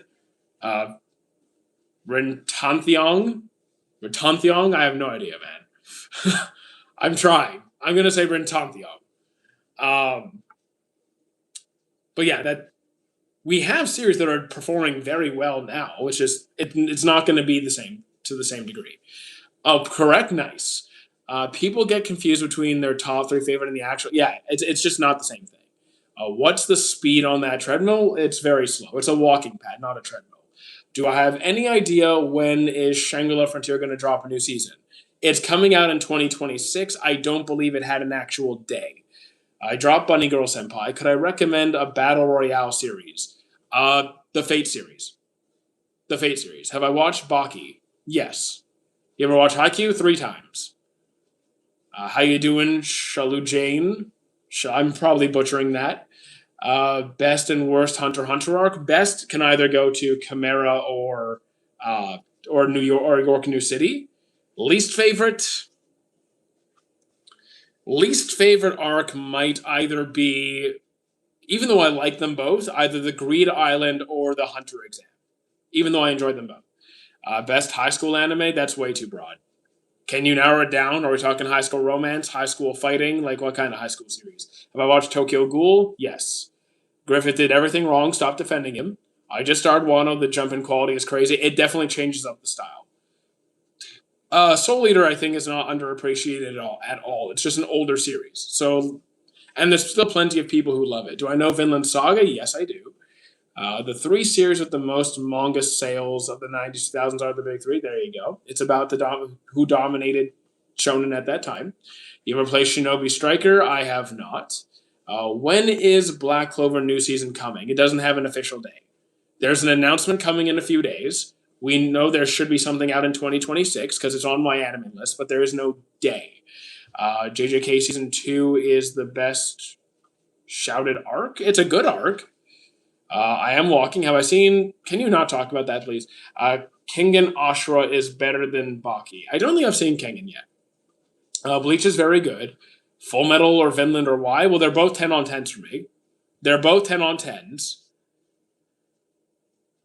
[SPEAKER 1] Rintantheong? I have no idea, man. I'm trying. I'm gonna say Rintantheong. But yeah, we have series that are performing very well now. It's just it's not going to be the same to the same degree. Oh, correct. Nice. People get confused between their top three favorite and the actual. Yeah, it's just not the same thing. What's the speed on that treadmill? It's very slow. It's a walking pad, not a treadmill. Do I have any idea when is Shangri-La Frontier going to drop a new season? It's coming out in 2026. I don't believe it had an actual day. I dropped Bunny Girl Senpai. Could I recommend a Battle Royale series? The Fate series. The Fate series. Have I watched Baki? Yes. You ever watch Haikyuu? 3 times. How you doing, Shalu Jane? I'm probably butchering that. Best and worst Hunter x Hunter arc. Best can either go to Chimera or New York or York New City. Least favorite. Least favorite arc might either be, even though I like them both, either the Greed Island or the Hunter exam. Even though I enjoyed them both. Best high school anime. That's way too broad. Can you narrow it down? Are we talking high school romance, high school fighting? Like, what kind of high school series? Have I watched Tokyo Ghoul? Yes. Griffith did everything wrong. Stop defending him. I just started Wano. The jump in quality is crazy. It definitely changes up the style. Soul Eater, I think, is not underappreciated at all. It's just an older series. So, and there's still plenty of people who love it. Do I know Vinland Saga? Yes, I do. The 3 series with the most manga sales of the 90s, 2000s are the big three. There you go. It's about who dominated shonen at that time. You ever play Shinobi Striker? I have not. When is Black Clover new season coming? It doesn't have an official day. There's an announcement coming in a few days. We know there should be something out in 2026 because it's on my anime list, but there is no day. JJK Season 2 is the best shouted arc. It's a good arc. I am walking. Have I seen? Can you not talk about that, please? Kengan Ashura is better than Baki. I don't think I've seen Kengan yet. Bleach is very good. Full Metal or Vinland or Y? Well, they're both 10 on 10s for me. They're both 10 on 10s.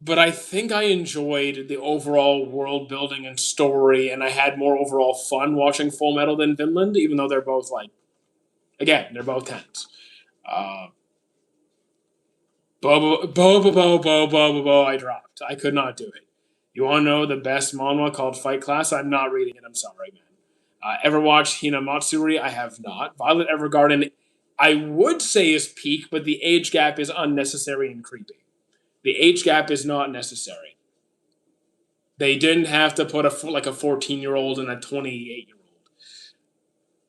[SPEAKER 1] But I think I enjoyed the overall world building and story, and I had more overall fun watching Full Metal than Vinland, even though they're both again, they're both 10s. I dropped. I could not do it. You want to know the best manhwa called Fight Class? I'm not reading it. I'm sorry, man. Ever watched Hinamatsuri? I have not. Violet Evergarden, I would say is peak, but the age gap is unnecessary and creepy. The age gap is not necessary. They didn't have to put a 14-year-old and a 28-year-old.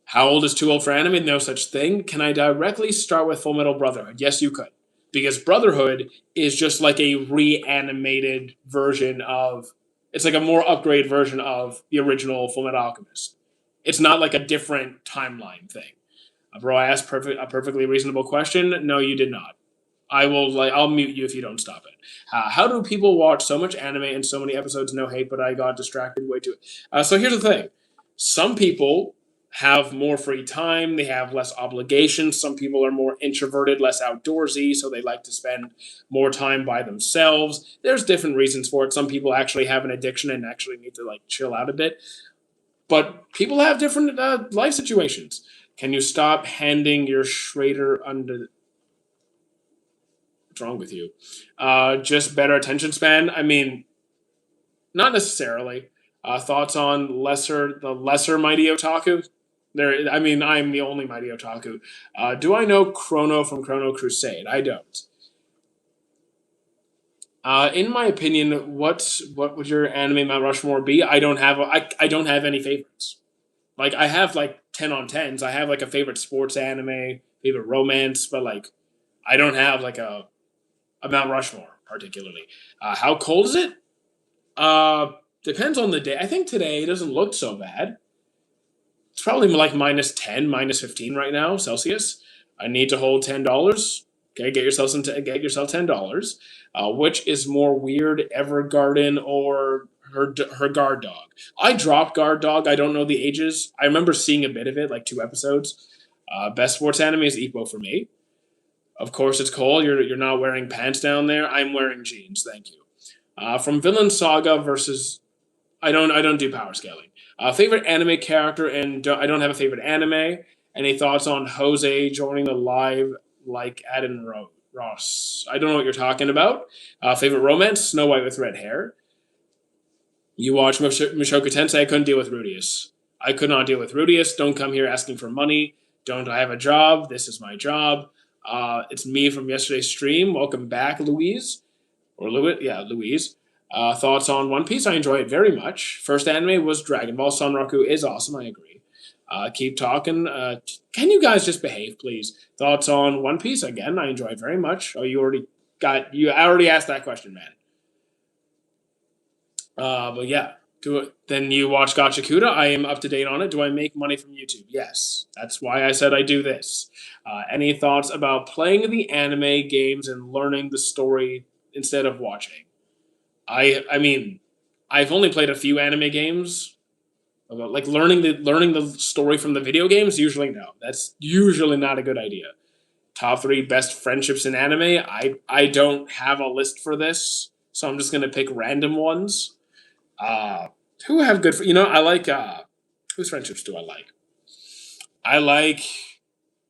[SPEAKER 1] How old is too old for anime? No such thing. Can I directly start with Full Metal Brotherhood? Yes, you could. Because Brotherhood is just like a reanimated version of... It's like a more upgrade version of the original Full Metal Alchemist. It's not like a different timeline thing. Bro, I asked a perfectly reasonable question. No, you did not. I'll mute you if you don't stop it. How do people watch so much anime and so many episodes? No hate, but I got distracted way too. So here's the thing. Some people have more free time. They have less obligations. Some people are more introverted, less outdoorsy, so they like to spend more time by themselves. There's different reasons for it. Some people actually have an addiction and actually need to chill out a bit. But people have different life situations. Can you stop handing your Schrader under... What's wrong with you? Just better attention span? I mean, not necessarily. Thoughts on the lesser Mighty Otaku? I'm the only Mighty Otaku. Do I know Chrono from Chrono Crusade? I don't. In my opinion, what would your anime Mount Rushmore be? I don't have any favorites. I have 10 on 10s. I have a favorite sports anime, favorite romance, but I don't have a Mount Rushmore particularly. How cold is it? Depends on the day. I think today doesn't look so bad. It's probably -10, -15 right now Celsius. I need to hold $10. Okay, get yourself $10. Which is more weird, Evergarden or her guard dog? I dropped guard dog. I don't know the ages. I remember seeing a bit of it, 2 episodes. Best sports anime is Ippo for me. Of course, it's cold. You're not wearing pants down there. I'm wearing jeans. Thank you. From Vinland Saga versus, I don't do power scaling. Favorite anime character, and I don't have a favorite anime. Any thoughts on Jose joining the live like Adam Ross? I don't know what you're talking about. Favorite romance, Snow White with red hair. You watch Mushoku Tensei. I couldn't deal with Rudius. I could not deal with Rudius. Don't come here asking for money. Don't I have a job? This is my job. It's me from yesterday's stream. Welcome back, Louise. Or Louis. Yeah, Louise. Thoughts on One Piece? I enjoy it very much. First anime was Dragon Ball. Sonraku is awesome. I agree. Keep talking. Can you guys just behave, please? Thoughts on One Piece? Again, I enjoy it very much. Oh, I already asked that question, man. But yeah, do it. Then you watch Gachakuda. I am up to date on it. Do I make money from YouTube? Yes. That's why I said I do this. Any thoughts about playing the anime games and learning the story instead of watching? I mean, I've only played a few anime games. About like learning the story from the video games. Usually no. That's usually not a good idea. Top three best friendships in anime. I don't have a list for this, so I'm just gonna pick random ones. Uh, who have good? I like. Whose friendships do I like? I like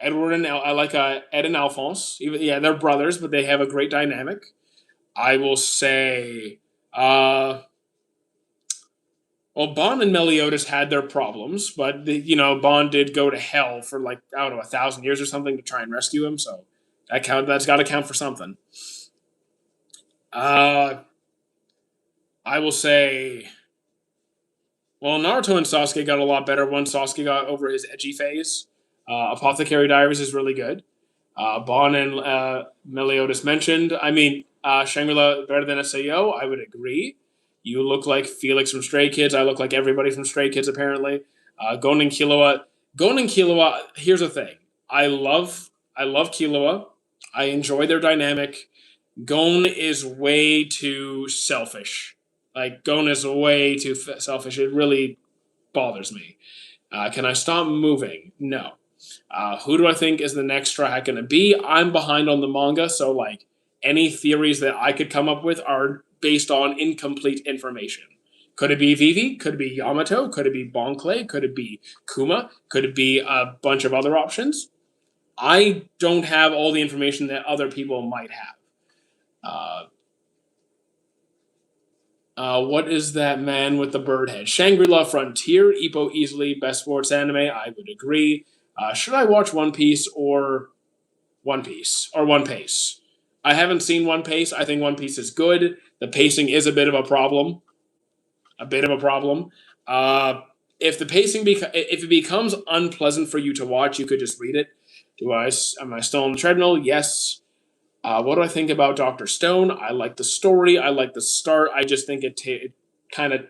[SPEAKER 1] I like Ed and Alphonse. Even yeah, they're brothers, but they have a great dynamic. I will say. Well, Bond and Meliodas had their problems, but Bond did go to hell for like I don't know 1,000 years or something to try and rescue him. So that's got to count for something. Uh, I will say, well, Naruto and Sasuke got a lot better once Sasuke got over his edgy phase. Apothecary Diaries is really good. Bon and Meliodas mentioned. I mean, Shangri-La better than SAO. I would agree. You look like Felix from Stray Kids. I look like everybody from Stray Kids, apparently. Gon and Killua. Gon and Killua, here's the thing. I love Killua. I enjoy their dynamic. Gon is way too selfish. Like, Gon is way too selfish. It really bothers me. Can I stop moving? No. Who do I think is the next Straw Hat going to be? I'm behind on the manga, so like any theories that I could come up with are based on incomplete information. Could it be Vivi? Could it be Yamato? Could it be Bon Clay? Could it be Kuma? Could it be a bunch of other options? I don't have all the information that other people might have. What is that man with the bird head? Shangri-La Frontier, Ippo easily best sports anime. I would agree. Should I watch One Piece or One Piece or One Piece? I haven't seen One Piece. I think One Piece is good. The pacing is a bit of a problem. A bit of a problem. If the pacing if it becomes unpleasant for you to watch, you could just read it. Am I still on the treadmill? Yes. What do I think about Doctor Stone? I like the story. I like the start. I just think it kind of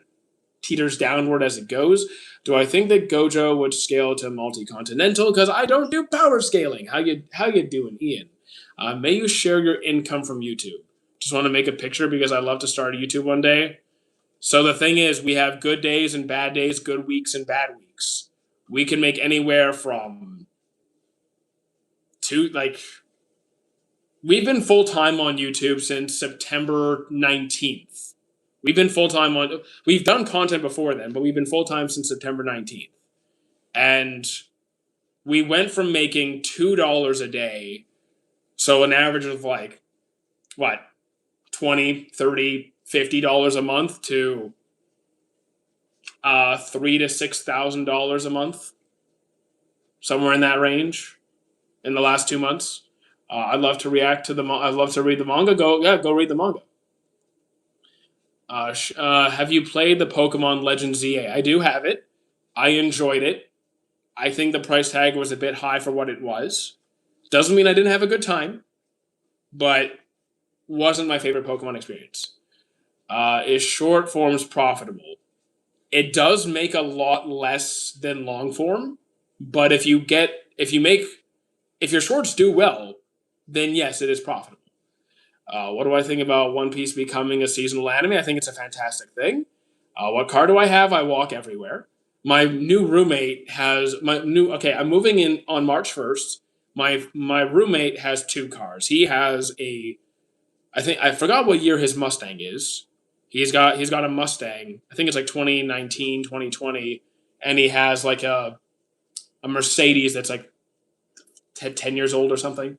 [SPEAKER 1] teeters downward as it goes. Do I think that Gojo would scale to multi-continental? Because I don't do power scaling. How you doing, Ian? May you share your income from YouTube? Just want to make a picture because I love to start a YouTube one day. So the thing is, we have good days and bad days, good weeks and bad weeks. We can make anywhere from we've been full time on YouTube since September 19th. We've been full time we've done content before then, but we've been full time since September 19th. And we went from making $2 a day, so an average of like, what, $20, $30, $50 a month to $3,000 to $6,000 a month, somewhere in that range, in the last 2 months. I'd love to react to I'd love to read the manga. Go read the manga. Have you played the Pokemon Legends ZA? I do have it. I enjoyed it. I think the price tag was a bit high for what it was. Doesn't mean I didn't have a good time, but wasn't my favorite Pokemon experience. Is short forms profitable? It does make a lot less than long form, but if your shorts do well, then yes, it is profitable. What do I think about One Piece becoming a seasonal anime? I think it's a fantastic thing. What car do I have? I walk everywhere. My new roommate has I'm moving in on March 1st. My roommate has 2 cars. He has I forgot what year his Mustang is. He's got a Mustang. I think it's like 2019, 2020, and he has like a Mercedes that's like 10 years old or something.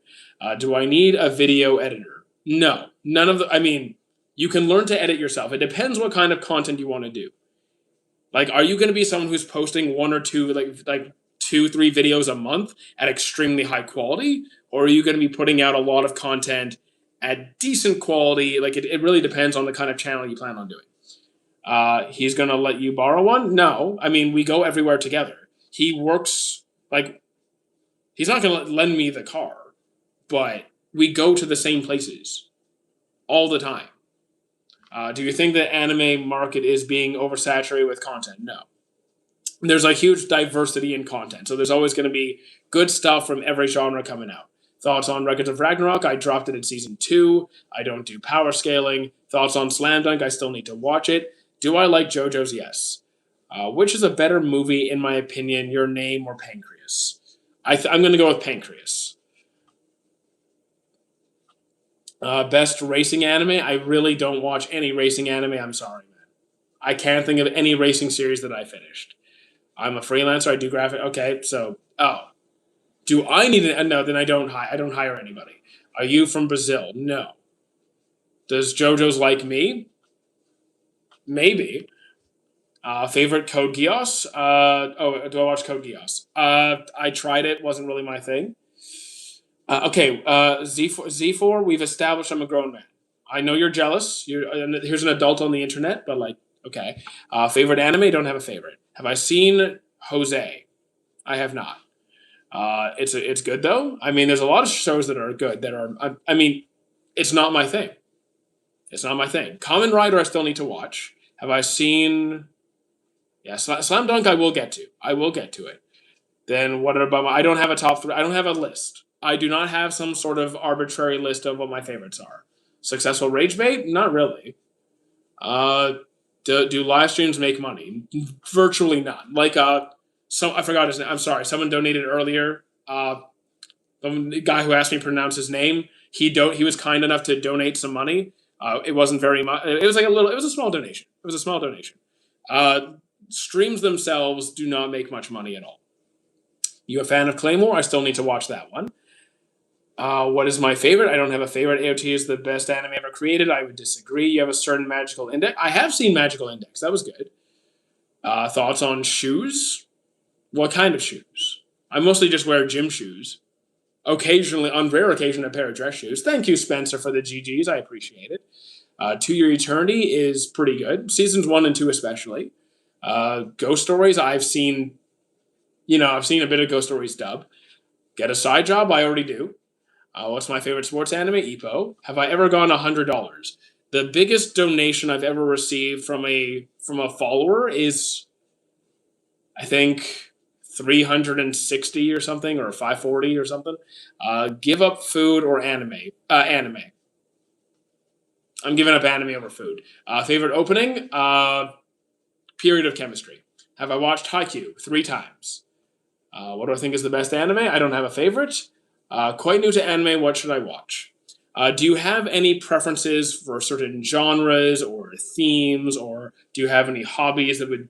[SPEAKER 1] Do I need a video editor? No. None of the. I mean, You can learn to edit yourself. It depends what kind of content you want to do. Like, are you going to be someone who's posting one or two, like 2, 3 videos a month at extremely high quality, or are you going to be putting out a lot of content at decent quality? Like, it really depends on the kind of channel you plan on doing. He's going to let you borrow one? No. I mean, we go everywhere together. He works like he's not going to lend me the car, but we go to the same places all the time. Do you think the anime market is being oversaturated with content? No. There's a huge diversity in content, so there's always going to be good stuff from every genre coming out. Thoughts on Records of Ragnarok? I dropped it in season 2. I don't do power scaling. Thoughts on Slam Dunk? I still need to watch it. Do I like JoJo's? Yes. Which is a better movie, in my opinion, Your Name or Pancreas? I'm going to go with Pancreas. Best racing anime? I really don't watch any racing anime. I'm sorry, man. I can't think of any racing series that I finished. I'm a freelancer. I do graphic. Okay, so do I need it? No, then I don't hire. I don't hire anybody. Are you from Brazil? No. Does JoJo's like me? Maybe. Favorite Code Geass? Do I watch Code Geass? I tried it. Wasn't really my thing. Okay, Z4. We've established I'm a grown man. I know you're jealous. Here's an adult on the internet, but like, okay. Favorite anime? Don't have a favorite. Have I seen Jose? I have not. It's good though. I mean, there's a lot of shows that are good that are. I mean, it's not my thing. It's not my thing. Kamen Rider, I still need to watch. Have I seen? Yeah, Slam Dunk. I will get to. I will get to it. Then what about I don't have a top 3. I don't have a list. I do not have some sort of arbitrary list of what my favorites are. Successful rage bait? Not really. Do live streams make money? Virtually none. Like I forgot his name. I'm sorry. Someone donated earlier. The guy who asked me to pronounce his name. He was kind enough to donate some money. It wasn't very much. It was like a little. It was a small donation. It was a small donation. Streams themselves do not make much money at all. You a fan of Claymore? I still need to watch that one. What is my favorite? I don't have a favorite. AOT is the best anime ever created. I would disagree. You have a certain Magical Index. I have seen Magical Index. That was good. Thoughts on shoes? What kind of shoes? I mostly just wear gym shoes. Occasionally, on rare occasion, a pair of dress shoes. Thank you, Spencer, for the GGs. I appreciate it. To Your Eternity is pretty good. Seasons 1 and 2 especially. Ghost Stories, I've seen a bit of Ghost Stories dub. Get a Side Job? I already do. What's my favorite sports anime? Ippo. Have I ever gone $100? The biggest donation I've ever received from a follower is, I think, 360 or something, or 540 or something. Give up food or anime? Anime. I'm giving up anime over food. Favorite opening? Period of Chemistry. Have I watched Haikyuu 3 times? What do I think is the best anime? I don't have a favorite. Quite new to anime. What should I watch? Do you have any preferences for certain genres or themes, or do you have any hobbies that would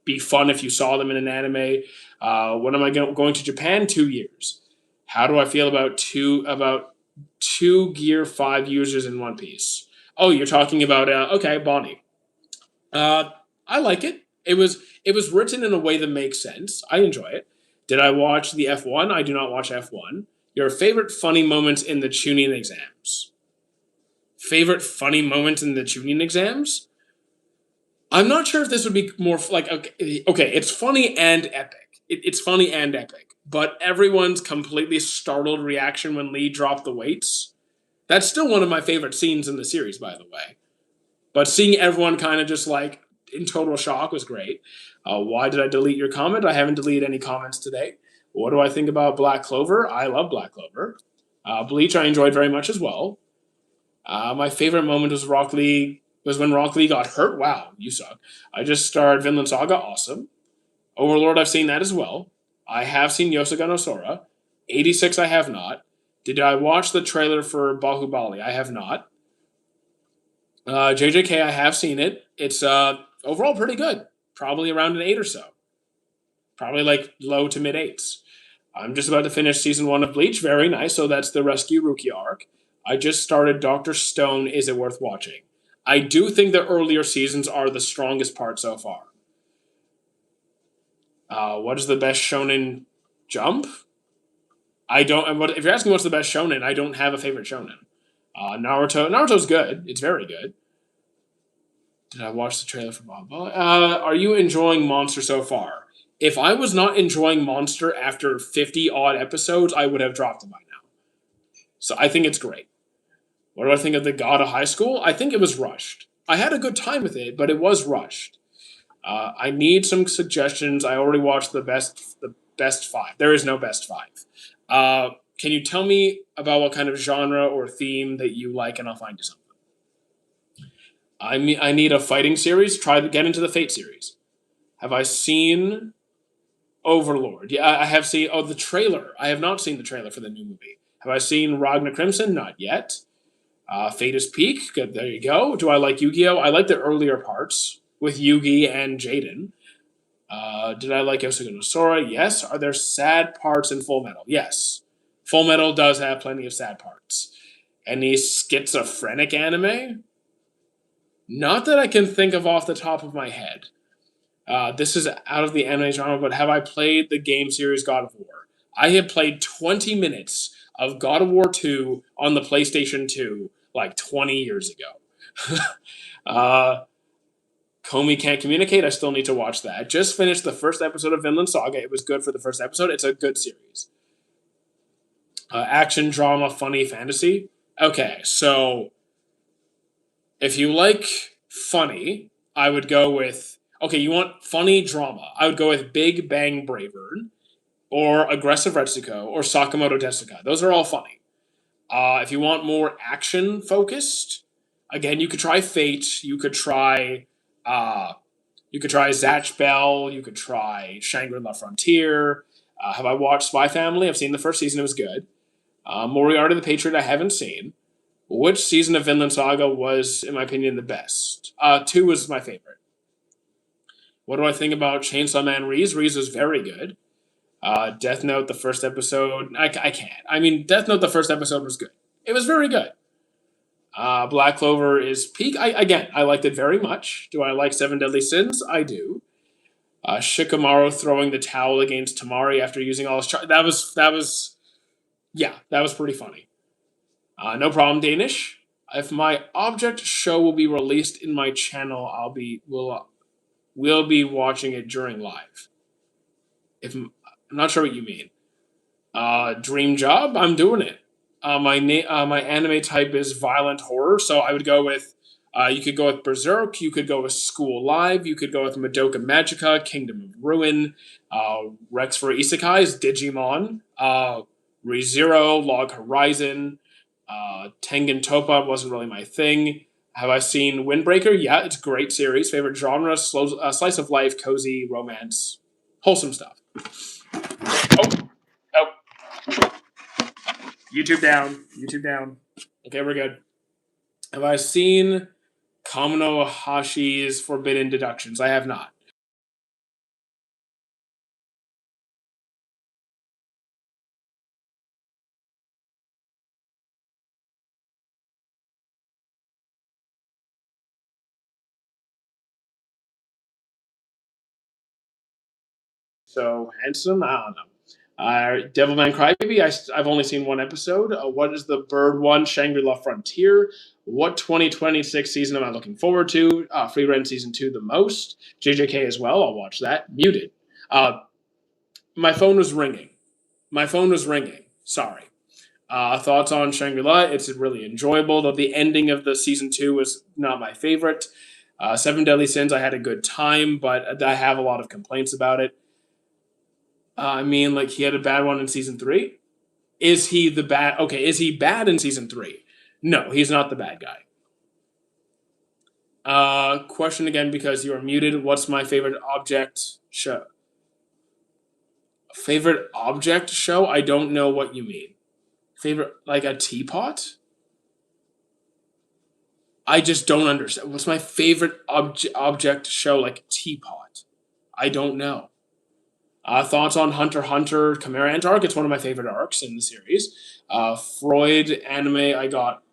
[SPEAKER 1] be fun if you saw them in an anime? When am I going to Japan? 2 years. How do I feel about two Gear 5 users in One Piece? Oh, you're talking about okay, Bonnie. I like it. It was written in a way that makes sense. I enjoy it. Did I watch the F1? I do not watch F1. Your favorite funny moments in the Chunin exams? Favorite funny moments in the Chunin exams? I'm not sure if this would be more like okay, it's funny and epic. It's funny and epic, but everyone's completely startled reaction when Lee dropped the weights. That's still one of my favorite scenes in the series, by the way. But seeing everyone kind of just like in total shock was great. Why did I delete your comment? I haven't deleted any comments today. What do I think about Black Clover? I love Black Clover. Bleach I enjoyed very much as well. My favorite moment was when Rock Lee got hurt. Wow, you suck. I just started Vinland Saga. Awesome. Overlord, I've seen that as well. I have seen Yosuga no Sora. 86, I have not. Did I watch the trailer for Bahubali? I have not. JJK, I have seen it. It's overall pretty good. Probably around an 8 or so. Probably like low to mid 8s. I'm just about to finish season 1 of Bleach. Very nice. So that's the Rescue Rukia arc. I just started Dr. Stone. Is it worth watching? I do think the earlier seasons are the strongest part so far. What is the best shonen jump? I don't. If you're asking what's the best shonen, I don't have a favorite shonen. Naruto. Naruto's good. It's very good. Did I watch the trailer for Bob? Are you enjoying Monster so far? If I was not enjoying Monster after 50 odd episodes, I would have dropped it by now. So I think it's great. What do I think of the God of High School? I think it was rushed. I had a good time with it, but it was rushed. I need some suggestions. I already watched the best five. There is no best five. Can you tell me about what kind of genre or theme that you like, and I'll find you something. I need a fighting series. Try to get into the Fate series. Have I seen Overlord? Yeah, I have seen. Oh, the trailer. I have not seen the trailer for the new movie. Have I seen Ragnar Crimson? Not yet. Fate is Peak. Good. There you go. Do I like Yu-Gi-Oh? I like the earlier parts with Yugi and Jaden. Did I like Yosuke no Sora? Yes. Are there sad parts in Full Metal? Yes. Full Metal does have plenty of sad parts. Any schizophrenic anime? Not that I can think of off the top of my head. This is out of the anime genre, but have I played the game series God of War? I have played 20 minutes of God of War 2 on the PlayStation 2 like 20 years ago. uh, Comey Can't Communicate. I still need to watch that. Just finished the first episode of Vinland Saga. It was good for the first episode. It's a good series. Action, drama, funny, fantasy. Okay, so if you like funny, I would go with. Okay, you want funny drama. I would go with Big Bang Bravern or Aggressive Retsuko or Sakamoto Desuka. Those are all funny. If you want more action focused, again, you could try Fate. You could try Zatch Bell. You could try Shangri-La Frontier. Have I watched Spy Family? I've seen the first season. It was good. Moriarty the Patriot. I haven't seen. Which season of Vinland Saga was, in my opinion, the best? 2 was my favorite. What do I think about Chainsaw Man Reese? Reese was very good. Death Note, the first episode, I can't. I mean, Death Note, the first episode was good. It was very good. Black Clover is peak. I liked it very much. Do I like Seven Deadly Sins? I do. Shikamaru throwing the towel against Tamari after using all his that was pretty funny. No problem, Danish. If my object show will be released in my channel, we'll be watching it during live. If I'm not sure what you mean. Dream job, I'm doing it. My anime type is violent horror, so I would go with. You could go with Berserk. You could go with School Live. You could go with Madoka Magica, Kingdom of Ruin, Rex for Isekais, Digimon, ReZero, Log Horizon, Tengen Toppa wasn't really my thing. Have I seen Windbreaker? Yeah, it's a great series. Favorite genre: slice of life, cozy, romance, wholesome stuff. Oh, oh. YouTube down. YouTube down. Okay, we're good. Have I seen Kamino Hashi's Forbidden Deductions? I have not. So handsome? I don't know. Devilman Crybaby, I've only seen one episode. What is the Bird One Shangri-La Frontier? What 2026 season am I looking forward to? Free Rent Season 2 the most. JJK as well, I'll watch that. Muted. Uh, my phone was ringing. My phone was ringing. Sorry. Thoughts on Shangri-La? It's really enjoyable, though the ending of the season 2 was not my favorite. Seven Deadly Sins, I had a good time, but I have a lot of complaints about it. I mean, like he had a bad one in season 3. Is he the bad? Okay, is he bad in season 3? No, he's not the bad guy. Question again because you are muted. What's my favorite object show? Favorite object show? I don't know what you mean. Favorite, like a teapot? I just don't understand. What's my favorite object show? Like teapot? I don't know. Thoughts on Hunter x Hunter Chimera Ant arc? It's one of my favorite arcs in the series. Freud anime. I got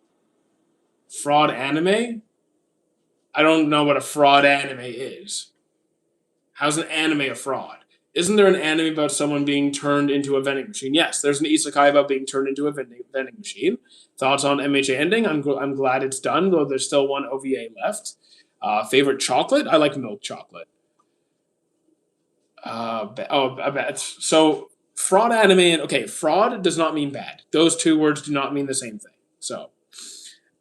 [SPEAKER 1] Fraud anime. I don't know what a fraud anime is. How's an anime a fraud? Isn't there an anime about someone being turned into a vending machine? Yes, there's an isekai about being turned into a vending machine. Thoughts on MHA ending? I'm glad it's done, though there's still one OVA left. Favorite chocolate? I like milk chocolate. I bet. So, fraud anime, okay, fraud does not mean bad. Those two words do not mean the same thing. So,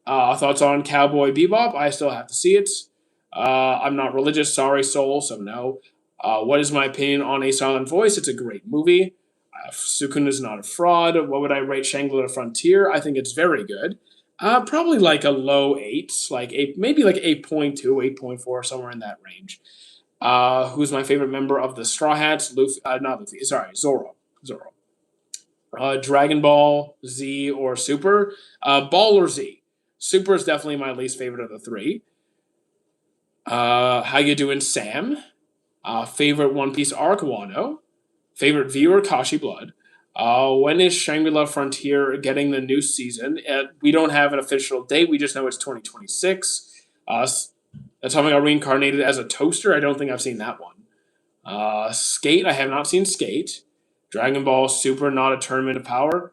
[SPEAKER 1] thoughts on Cowboy Bebop? I still have to see it. I'm not religious, sorry, soul, so no. What is my opinion on A Silent Voice? It's a great movie. Sukun is not a fraud. What would I rate Shangri-La Frontier? I think it's very good. Probably like a low 8, like 8, maybe like 8.2, 8.4, somewhere in that range. Who's my favorite member of the Straw Hats? Luffy, not Luffy, sorry, Zoro. Zoro. Dragon Ball, Z, or Super? Ball or Z. Super is definitely my least favorite of the three. How you doing, Sam? Favorite One Piece arc, Wano. Favorite viewer, Kashi Blood. When is Shangri-La Frontier getting the new season? We don't have an official date. We just know it's 2026. That's how I got reincarnated as a toaster. I don't think I've seen that one. Skate. I have not seen Skate. Dragon Ball Super, not a Tournament of Power.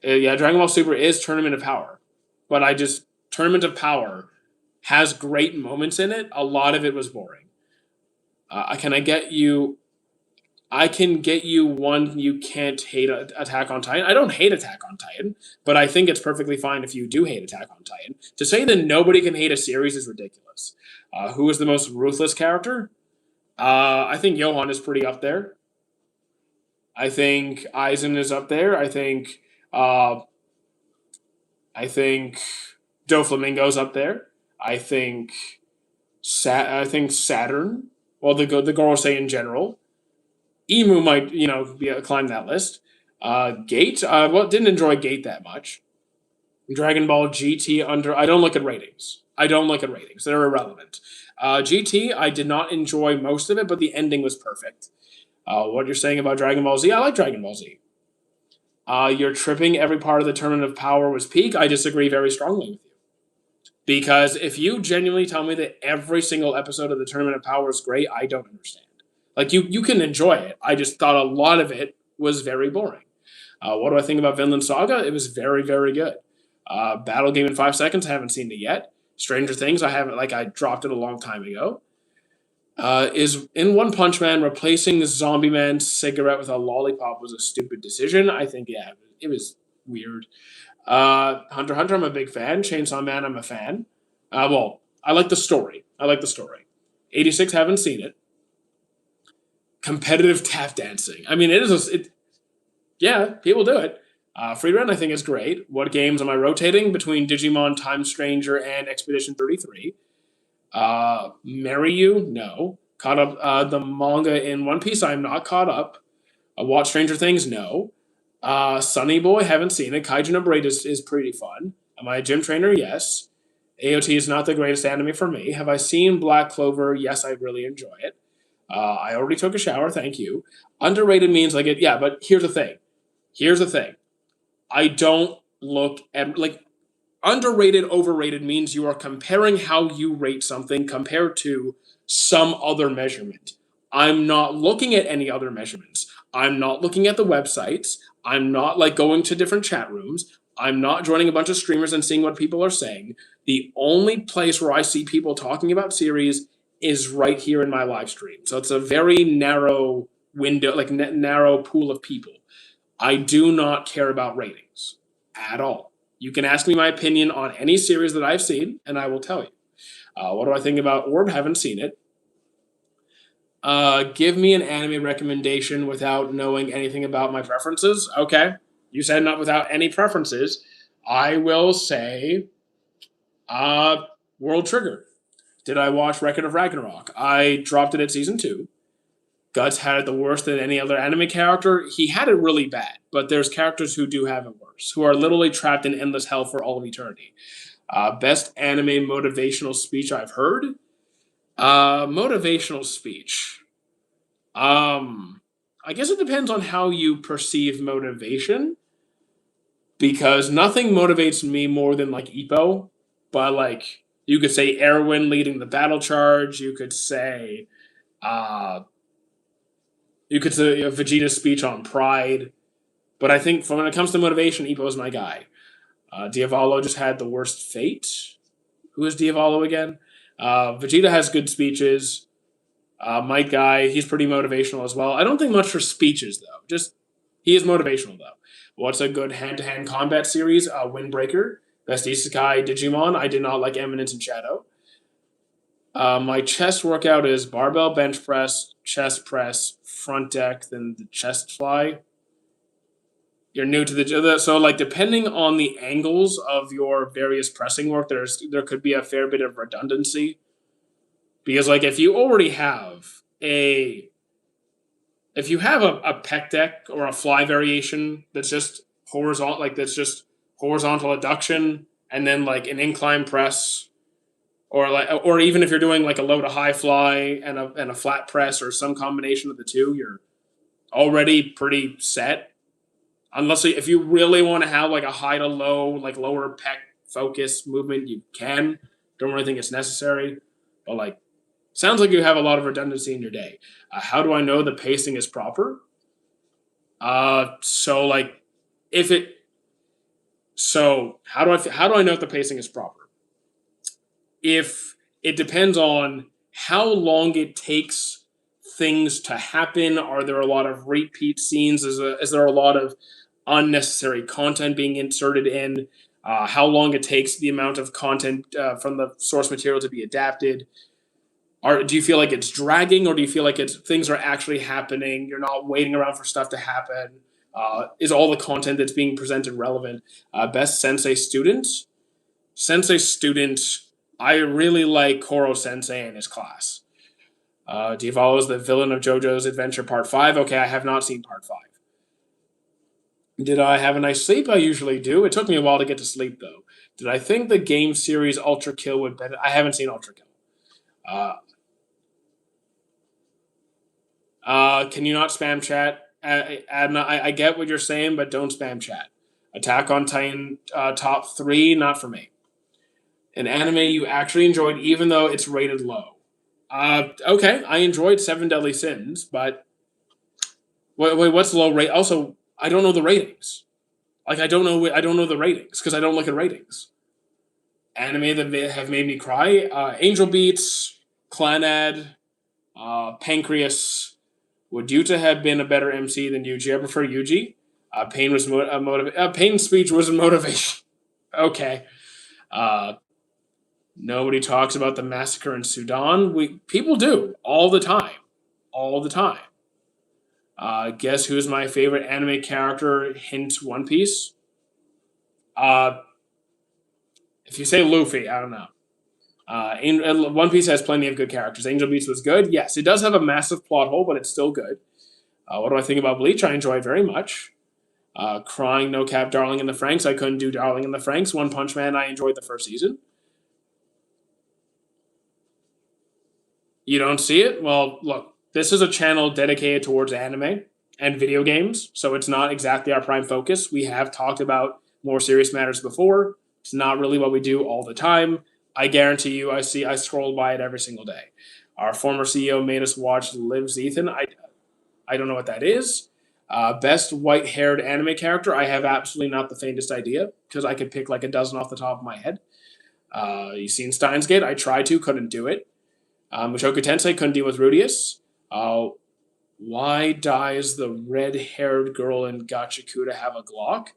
[SPEAKER 1] Yeah, Dragon Ball Super is Tournament of Power, but Tournament of Power has great moments in it. A lot of it was boring. Can I get you? I can get you one. You can't hate Attack on Titan. I don't hate Attack on Titan, but I think it's perfectly fine if you do hate Attack on Titan. To say that nobody can hate a series is ridiculous. Who is the most ruthless character? I think Johan is pretty up there. I think Aizen is up there. Uh, I think Doflamingo's up there. I think I think Saturn. Well, the Gorosei in general. Emu might climb that list. Gate. Well, didn't enjoy Gate that much. Dragon Ball GT under. I don't look at ratings. I don't look at ratings. They're irrelevant. GT. I did not enjoy most of it, but the ending was perfect. What you're saying about Dragon Ball Z? I like Dragon Ball Z. You're tripping. Every part of the Tournament of Power was peak. I disagree very strongly with you. Because if you genuinely tell me that every single episode of the Tournament of Power is great, I don't understand. Like you can enjoy it. I just thought a lot of it was very boring. What do I think about Vinland Saga? It was very, very good. Battle Game in 5 seconds. I haven't seen it yet. Stranger Things. I haven't. Like I dropped it a long time ago. Is in One Punch Man replacing Zombie Man's cigarette with a lollipop was a stupid decision. I think it was weird. Hunter x Hunter, I'm a big fan. Chainsaw Man, I'm a fan. Well, I like the story. 86, haven't seen it. Competitive tap dancing. I mean, yeah, people do it. Free Run, I think, is great. What games am I rotating between Digimon, Time Stranger, and Expedition 33? Marry You? No. Caught up the manga in One Piece? I am not caught up. Watch Stranger Things? No. Sunny Boy? Haven't seen it. Kaiju Number 8 is pretty fun. Am I a gym trainer? Yes. AOT is not the greatest anime for me. Have I seen Black Clover? Yes, I really enjoy it. I already took a shower, thank you. Underrated means like it, yeah, but here's the thing. I don't look at, like, underrated, overrated means you are comparing how you rate something compared to some other measurement. I'm not looking at any other measurements. I'm not looking at the websites. I'm not like going to different chat rooms. I'm not joining a bunch of streamers and seeing what people are saying. The only place where I see people talking about series is right here in my live stream. So it's a very narrow window, like narrow pool of people. I do not care about ratings at all. You can ask me my opinion on any series that I've seen, and I will tell you. What do I think about Orb? Haven't seen it. Give me an anime recommendation without knowing anything about my preferences. Okay. You said not without any preferences. I will say World Trigger. Did I watch Record of Ragnarok? I dropped it at season 2. Guts had it the worst than any other anime character. He had it really bad, but there's characters who do have it worse, who are literally trapped in endless hell for all of eternity. Best anime motivational speech I've heard? Motivational speech. I guess it depends on how you perceive motivation, because nothing motivates me more than like Ippo, but like You could say Erwin leading the battle charge. You could say uh, Vegeta's speech on pride. But I think when it comes to motivation, Ippo's my guy. Diavolo just had the worst fate. Who is Diavolo again? Vegeta has good speeches. Might Guy, he's pretty motivational as well. I don't think much for speeches though. Just he is motivational though. What's a good hand-to-hand combat series? Windbreaker, Best Isekai, Digimon. I did not like Eminence and Shadow. My chest workout is barbell bench press, chest press, front deck, then the chest fly. You're new to the so like depending on the angles of your various pressing work, there could be a fair bit of redundancy. Because like if you already have a pec deck or a fly variation that's just horizontal adduction and then like an incline press, or even if you're doing like a low to high fly and a flat press or some combination of the two, you're already pretty set. Unless if you really want to have like a high to low, like lower pec focus movement, you can. Don't really think it's necessary, but like sounds like you have a lot of redundancy in your day. How do I know the pacing is proper? So like if it, so how do I know if the pacing is proper? If it depends on how long it takes things to happen. Are there a lot of repeat scenes? Is there a lot of unnecessary content being inserted in? How long it takes the amount of content from the source material to be adapted? Do you feel like it's dragging, or do you feel like things are actually happening? You're not waiting around for stuff to happen. Is all the content that's being presented relevant? Best sensei student. Sensei student. I really like Koro Sensei and his class. Diavolo is the villain of JoJo's Adventure Part 5. Okay, I have not seen Part 5. Did I have a nice sleep? I usually do. It took me a while to get to sleep, though. Did I think the game series Ultra Kill would benefit? I haven't seen Ultra Kill. Can you not spam chat? Adna, I get what you're saying, but don't spam chat. Attack on Titan top 3, not for me. An anime you actually enjoyed, even though it's rated low. Okay, I enjoyed Seven Deadly Sins, but wait, what's low rate? Also, I don't know the ratings. Like I don't know the ratings because I don't look at ratings. Anime that have made me cry: Angel Beats, Clannad, Pancreas. Would Yuta have been a better MC than Yuji? I prefer Yuji. Pain's speech was a motivation. Okay. Nobody talks about the massacre in Sudan. People do all the time, all the time. Guess who's my favorite anime character? Hint: One Piece. If you say Luffy, I don't know. One Piece has plenty of good characters. Angel Beats was good. Yes, it does have a massive plot hole, but it's still good. What do I think about Bleach? I enjoy it very much. Crying, no cap, Darling in the Franxx. I couldn't do Darling in the Franxx. One Punch Man, I enjoyed the first season. You don't see it? Well, look, this is a channel dedicated towards anime and video games, so it's not exactly our prime focus. We have talked about more serious matters before. It's not really what we do all the time. I guarantee you, I scroll by it every single day. Our former CEO made us watch Lives Ethan. I don't know what that is. Best white-haired anime character. I have absolutely not the faintest idea because I could pick like a dozen off the top of my head. You seen Steins Gate? I tried to, couldn't do it. Mushoku Tensei couldn't deal with Rudius. Why does the red-haired girl in Gachakuta have a Glock?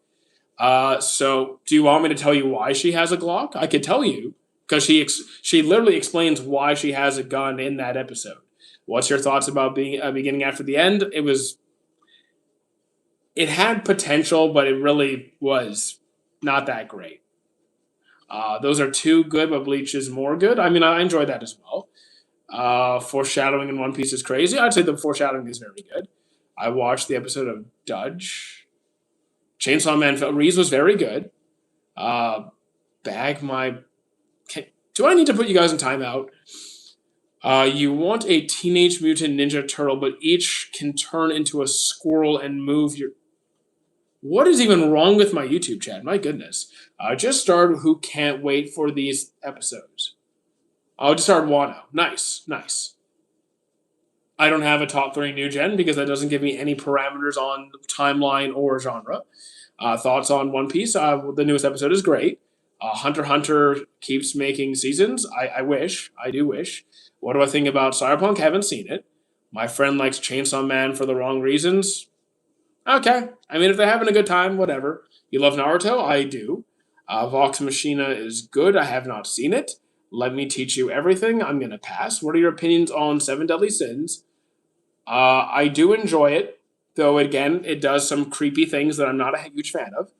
[SPEAKER 1] So do you want me to tell you why she has a Glock? I could tell you because she literally explains why she has a gun in that episode. What's your thoughts about being beginning after the end? It had potential, but it really was not that great. Those are two good, but Bleach is more good. I mean, I enjoyed that as well. Foreshadowing in One Piece is crazy. I'd say the foreshadowing is very good. I watched the episode of Dudge. Chainsaw Man Reese was very good. Do I need to put you guys in timeout? You want a Teenage Mutant Ninja Turtle, but each can turn into a squirrel and move your... What is even wrong with my YouTube chat? My goodness. Just started Who Can't Wait for these episodes. I'll just start Wano. Nice, nice. I don't have a top three new gen because that doesn't give me any parameters on timeline or genre. Thoughts on One Piece? The newest episode is great. Hunter x Hunter keeps making seasons. I wish. I do wish. What do I think about Cyberpunk? Haven't seen it. My friend likes Chainsaw Man for the wrong reasons. Okay. I mean, if they're having a good time, whatever. You love Naruto? I do. Vox Machina is good. I have not seen it. Let me teach you everything. I'm going to pass. What are your opinions on Seven Deadly Sins? I do enjoy it, though, again, it does some creepy things that I'm not a huge fan of.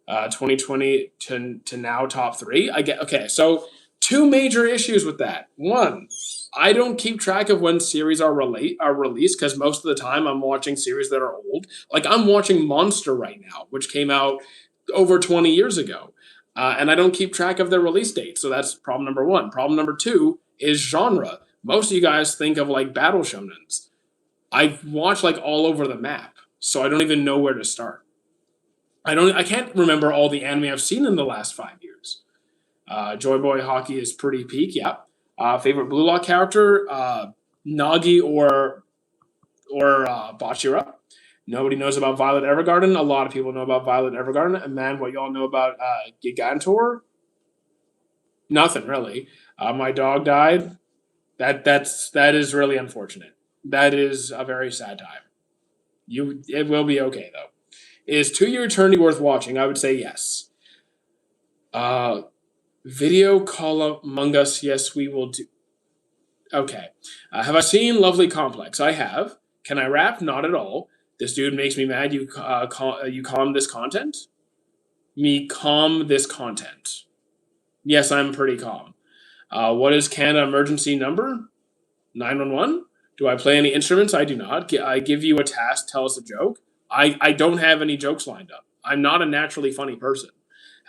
[SPEAKER 1] 2020 to now top three. I get okay. So two major issues with that. One, I don't keep track of when series are released because most of the time I'm watching series that are old. Like I'm watching Monster right now, which came out over 20 years ago, and I don't keep track of their release date. So that's problem number one. Problem number two is genre. Most of you guys think of like battle shonens. I've watched like all over the map, so I don't even know where to start. I can't remember all the anime I've seen in the last 5 years. Joy Boy Hockey is pretty peak, yeah. Favorite Blue Lock character, Nagi or Bachira. Nobody knows about Violet Evergarden. A lot of people know about Violet Evergarden. And man, what y'all know about Gigantor? Nothing really. My dog died. That is really unfortunate. That is a very sad time. It will be okay though. Is 2 Year Eternity worth watching? I would say yes. Uh, Video call Among Us. Yes, we will do. Okay. Have I seen Lovely Complex? I have. Can I rap? Not at all. This dude makes me mad. You calm this content? Me calm this content. Yes, I'm pretty calm. What is Canada emergency number? 911? Do I play any instruments? I do not. I give you a task, tell us a joke. I don't have any jokes lined up. I'm not a naturally funny person.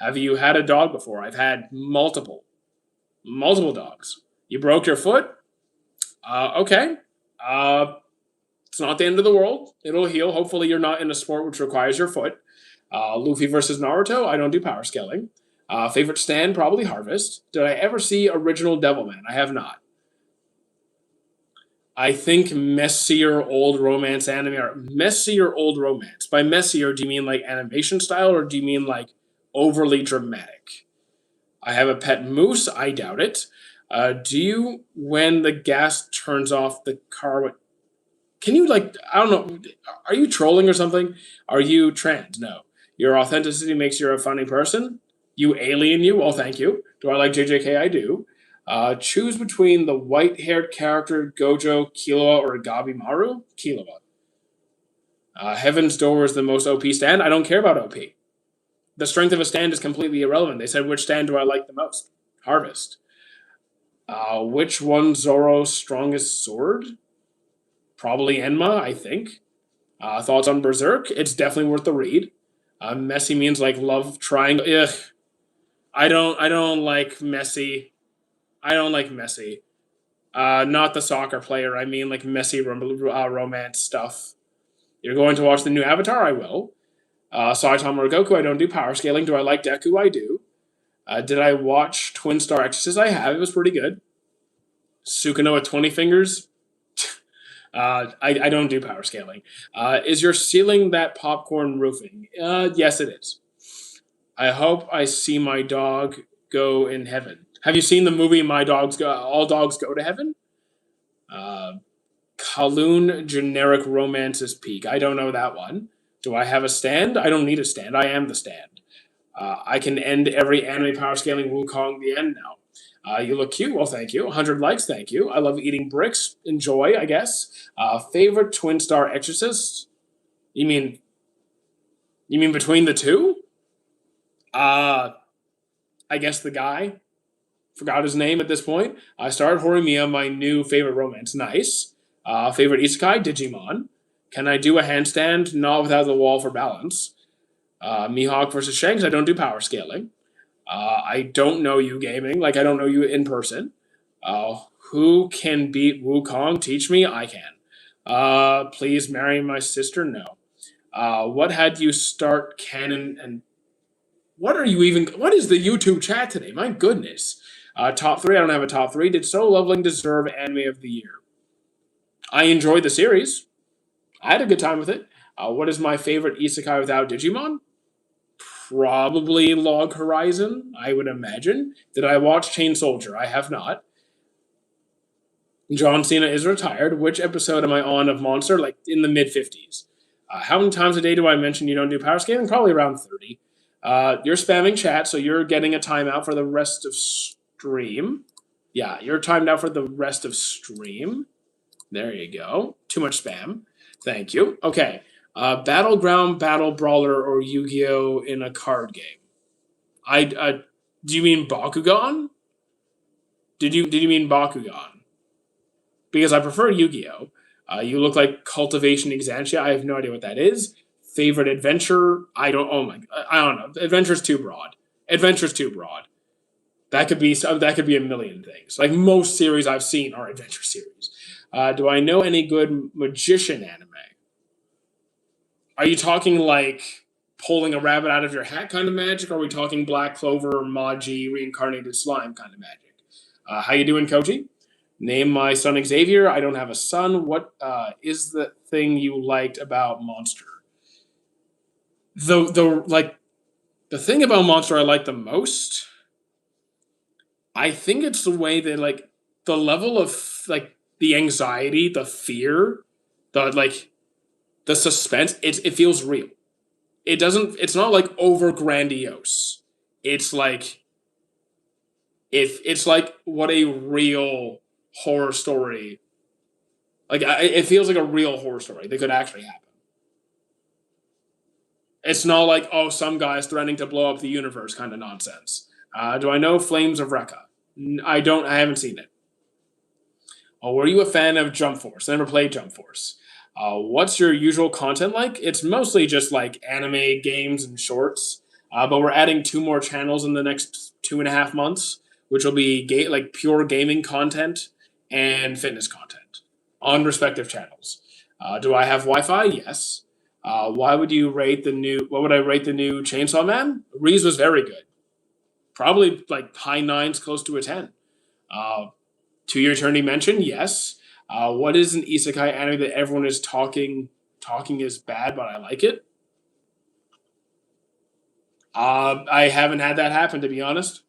[SPEAKER 1] Have you had a dog before? I've had multiple dogs. You broke your foot? Okay. Uh, it's not the end of the world. It'll heal. Hopefully, you're not in a sport which requires your foot. Luffy versus Naruto? I don't do power scaling. Favorite stand? Probably Harvest. Did I ever see Original Devilman? I have not. I think messier old romance anime are messier old romance. By messier, do you mean like animation style or do you mean like overly dramatic? I have a pet moose. I doubt it. Do you, when the gas turns off the car, can you like, I don't know, are you trolling or something? Are you trans? No. Your authenticity makes you a funny person? You alien you? Well, thank you. Do I like JJK? I do. Choose between the white-haired character Gojo, Killua, or Gabimaru. Killua. Heaven's Door is the most OP stand. I don't care about OP. The strength of a stand is completely irrelevant. They said, which stand do I like the most? Harvest. Which one Zoro's strongest sword? Probably Enma, I think. Thoughts on Berserk? It's definitely worth the read. Messy means like love triangle. Ugh. I don't like messy. I don't like messy. Not the soccer player. I mean like messy romance stuff. You're going to watch the new Avatar? I will. Saitama or Goku? I don't do power scaling. Do I like Deku? I do. Did I watch Twin Star Exorcist? I have. It was pretty good. Sukino with 20 fingers? I don't do power scaling. Is your ceiling that popcorn roofing? Yes, it is. I hope I see my dog go in heaven. Have you seen the movie My Dogs Go? All Dogs Go to Heaven? Uh, Kowloon generic romances peak. I don't know that one. Do I have a stand? I don't need a stand. I am the stand. I can end every anime power scaling Wukong the end now. You look cute. Well, thank you. 100 likes. Thank you. I love eating bricks. Enjoy, I guess. Favorite twin star exorcist? You mean between the two? Uh, I guess the guy. Forgot his name at this point. I started Horimiya, my new favorite romance. Nice. Favorite isekai? Digimon. Can I do a handstand? Not without the wall for balance. Mihawk versus Shanks. I don't do power scaling. I don't know you gaming. Like, I don't know you in person. Who can beat Wukong? Teach me. I can. Please marry my sister? No. What had you start canon and what are you even? What is the YouTube chat today? My goodness. Top three, I don't have a top three. Did Solo Leveling deserve Anime of the Year? I enjoyed the series. I had a good time with it. What is my favorite isekai without Digimon? Probably Log Horizon, I would imagine. Did I watch Chain Soldier? I have not. John Cena is retired. Which episode am I on of Monster? Like in the mid 50s. How many times a day do I mention you don't do power scaling? Probably around 30. You're spamming chat, so you're getting a timeout for the rest of stream. Yeah, you're timed out for the rest of stream. There you go. Too much spam. Thank you. Okay. Battleground, Battle Brawler, or Yu-Gi-Oh! In a card game? Do you mean Bakugan? Did you mean Bakugan? Because I prefer Yu-Gi-Oh! You look like Cultivation Exantia. I have no idea what that is. Favorite adventure? I don't. Oh my! I don't know. Adventure's too broad. Adventure's too broad. That could be a million things. Like most series I've seen are adventure series. Do I know any good magician anime? Are you talking like pulling a rabbit out of your hat kind of magic? Or are we talking Black Clover, Maji, reincarnated slime kind of magic? How you doing, Koji? Name my son Xavier. I don't have a son. What is the thing you liked about Monster? The thing about Monster I like the most, I think it's the way that like the level of like the anxiety, the fear, the suspense. It feels real. It doesn't. It's not like over grandiose. It's like it's like what a real horror story. It feels like a real horror story that could actually happen. It's not like, oh, some guy's threatening to blow up the universe kind of nonsense. Do I know Flames of Recca? I don't. I haven't seen it. Oh, were you a fan of Jump Force? Never played Jump Force. What's your usual content like? It's mostly just like anime, games, and shorts. But we're adding 2 more channels in the next 2.5 months, which will be like pure gaming content and fitness content on respective channels. Do I have Wi-Fi? Yes. Why would you rate the new? What would I rate the new Chainsaw Man? Reese was very good. Probably like high nines, close to a 10. To Your Eternity mention, yes. What is an isekai anime that everyone is talking is bad, but I like it? I haven't had that happen, to be honest.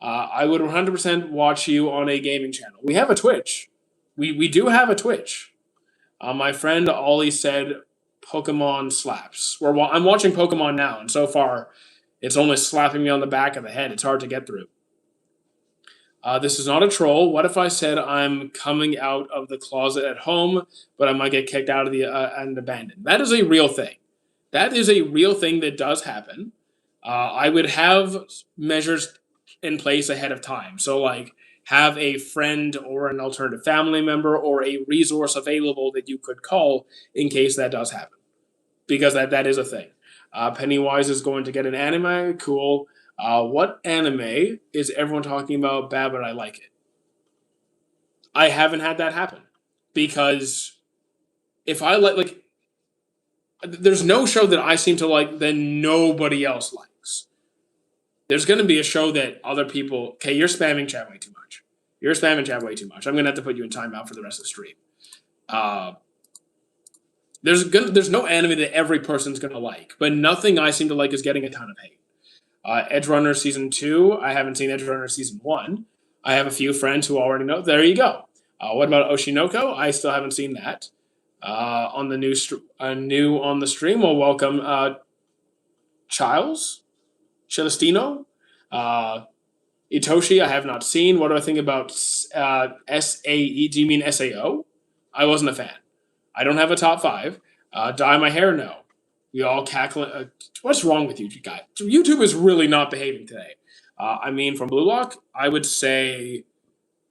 [SPEAKER 1] I would 100% watch you on a gaming channel. We have a Twitch. We do have a Twitch. My friend Ollie said Pokemon slaps. I'm watching Pokemon now, and so far, it's only slapping me on the back of the head. It's hard to get through. This is not a troll. What if I said I'm coming out of the closet at home, but I might get kicked out of the and abandoned? That is a real thing. That is a real thing that does happen. I would have measures in place ahead of time. So, like, have a friend or an alternative family member or a resource available that you could call in case that does happen. Because that is a thing. Pennywise is going to get an anime. Cool. What anime is everyone talking about bad, but I like it? I haven't had that happen. Because if I like, there's no show that I seem to like that nobody else likes. There's going to be a show that other people. Okay, you're spamming chat way too much. You're spamming chat way too much. I'm going to have to put you in timeout for the rest of the stream. There's no anime that every person's going to like, but nothing I seem to like is getting a ton of hate. Edge Runner Season 2, I haven't seen Edge Runner Season 1. I have a few friends who already know. There you go. What about Oshinoko? I still haven't seen that. On the new on the stream, well, welcome Childs, Celestino, Itoshi. I have not seen. What do I think about SAE? Do you mean SAO? I wasn't a fan. I don't have a top 5. Dye my hair? No. We all cackling. What's wrong with you guys? YouTube is really not behaving today. From Blue Lock, I would say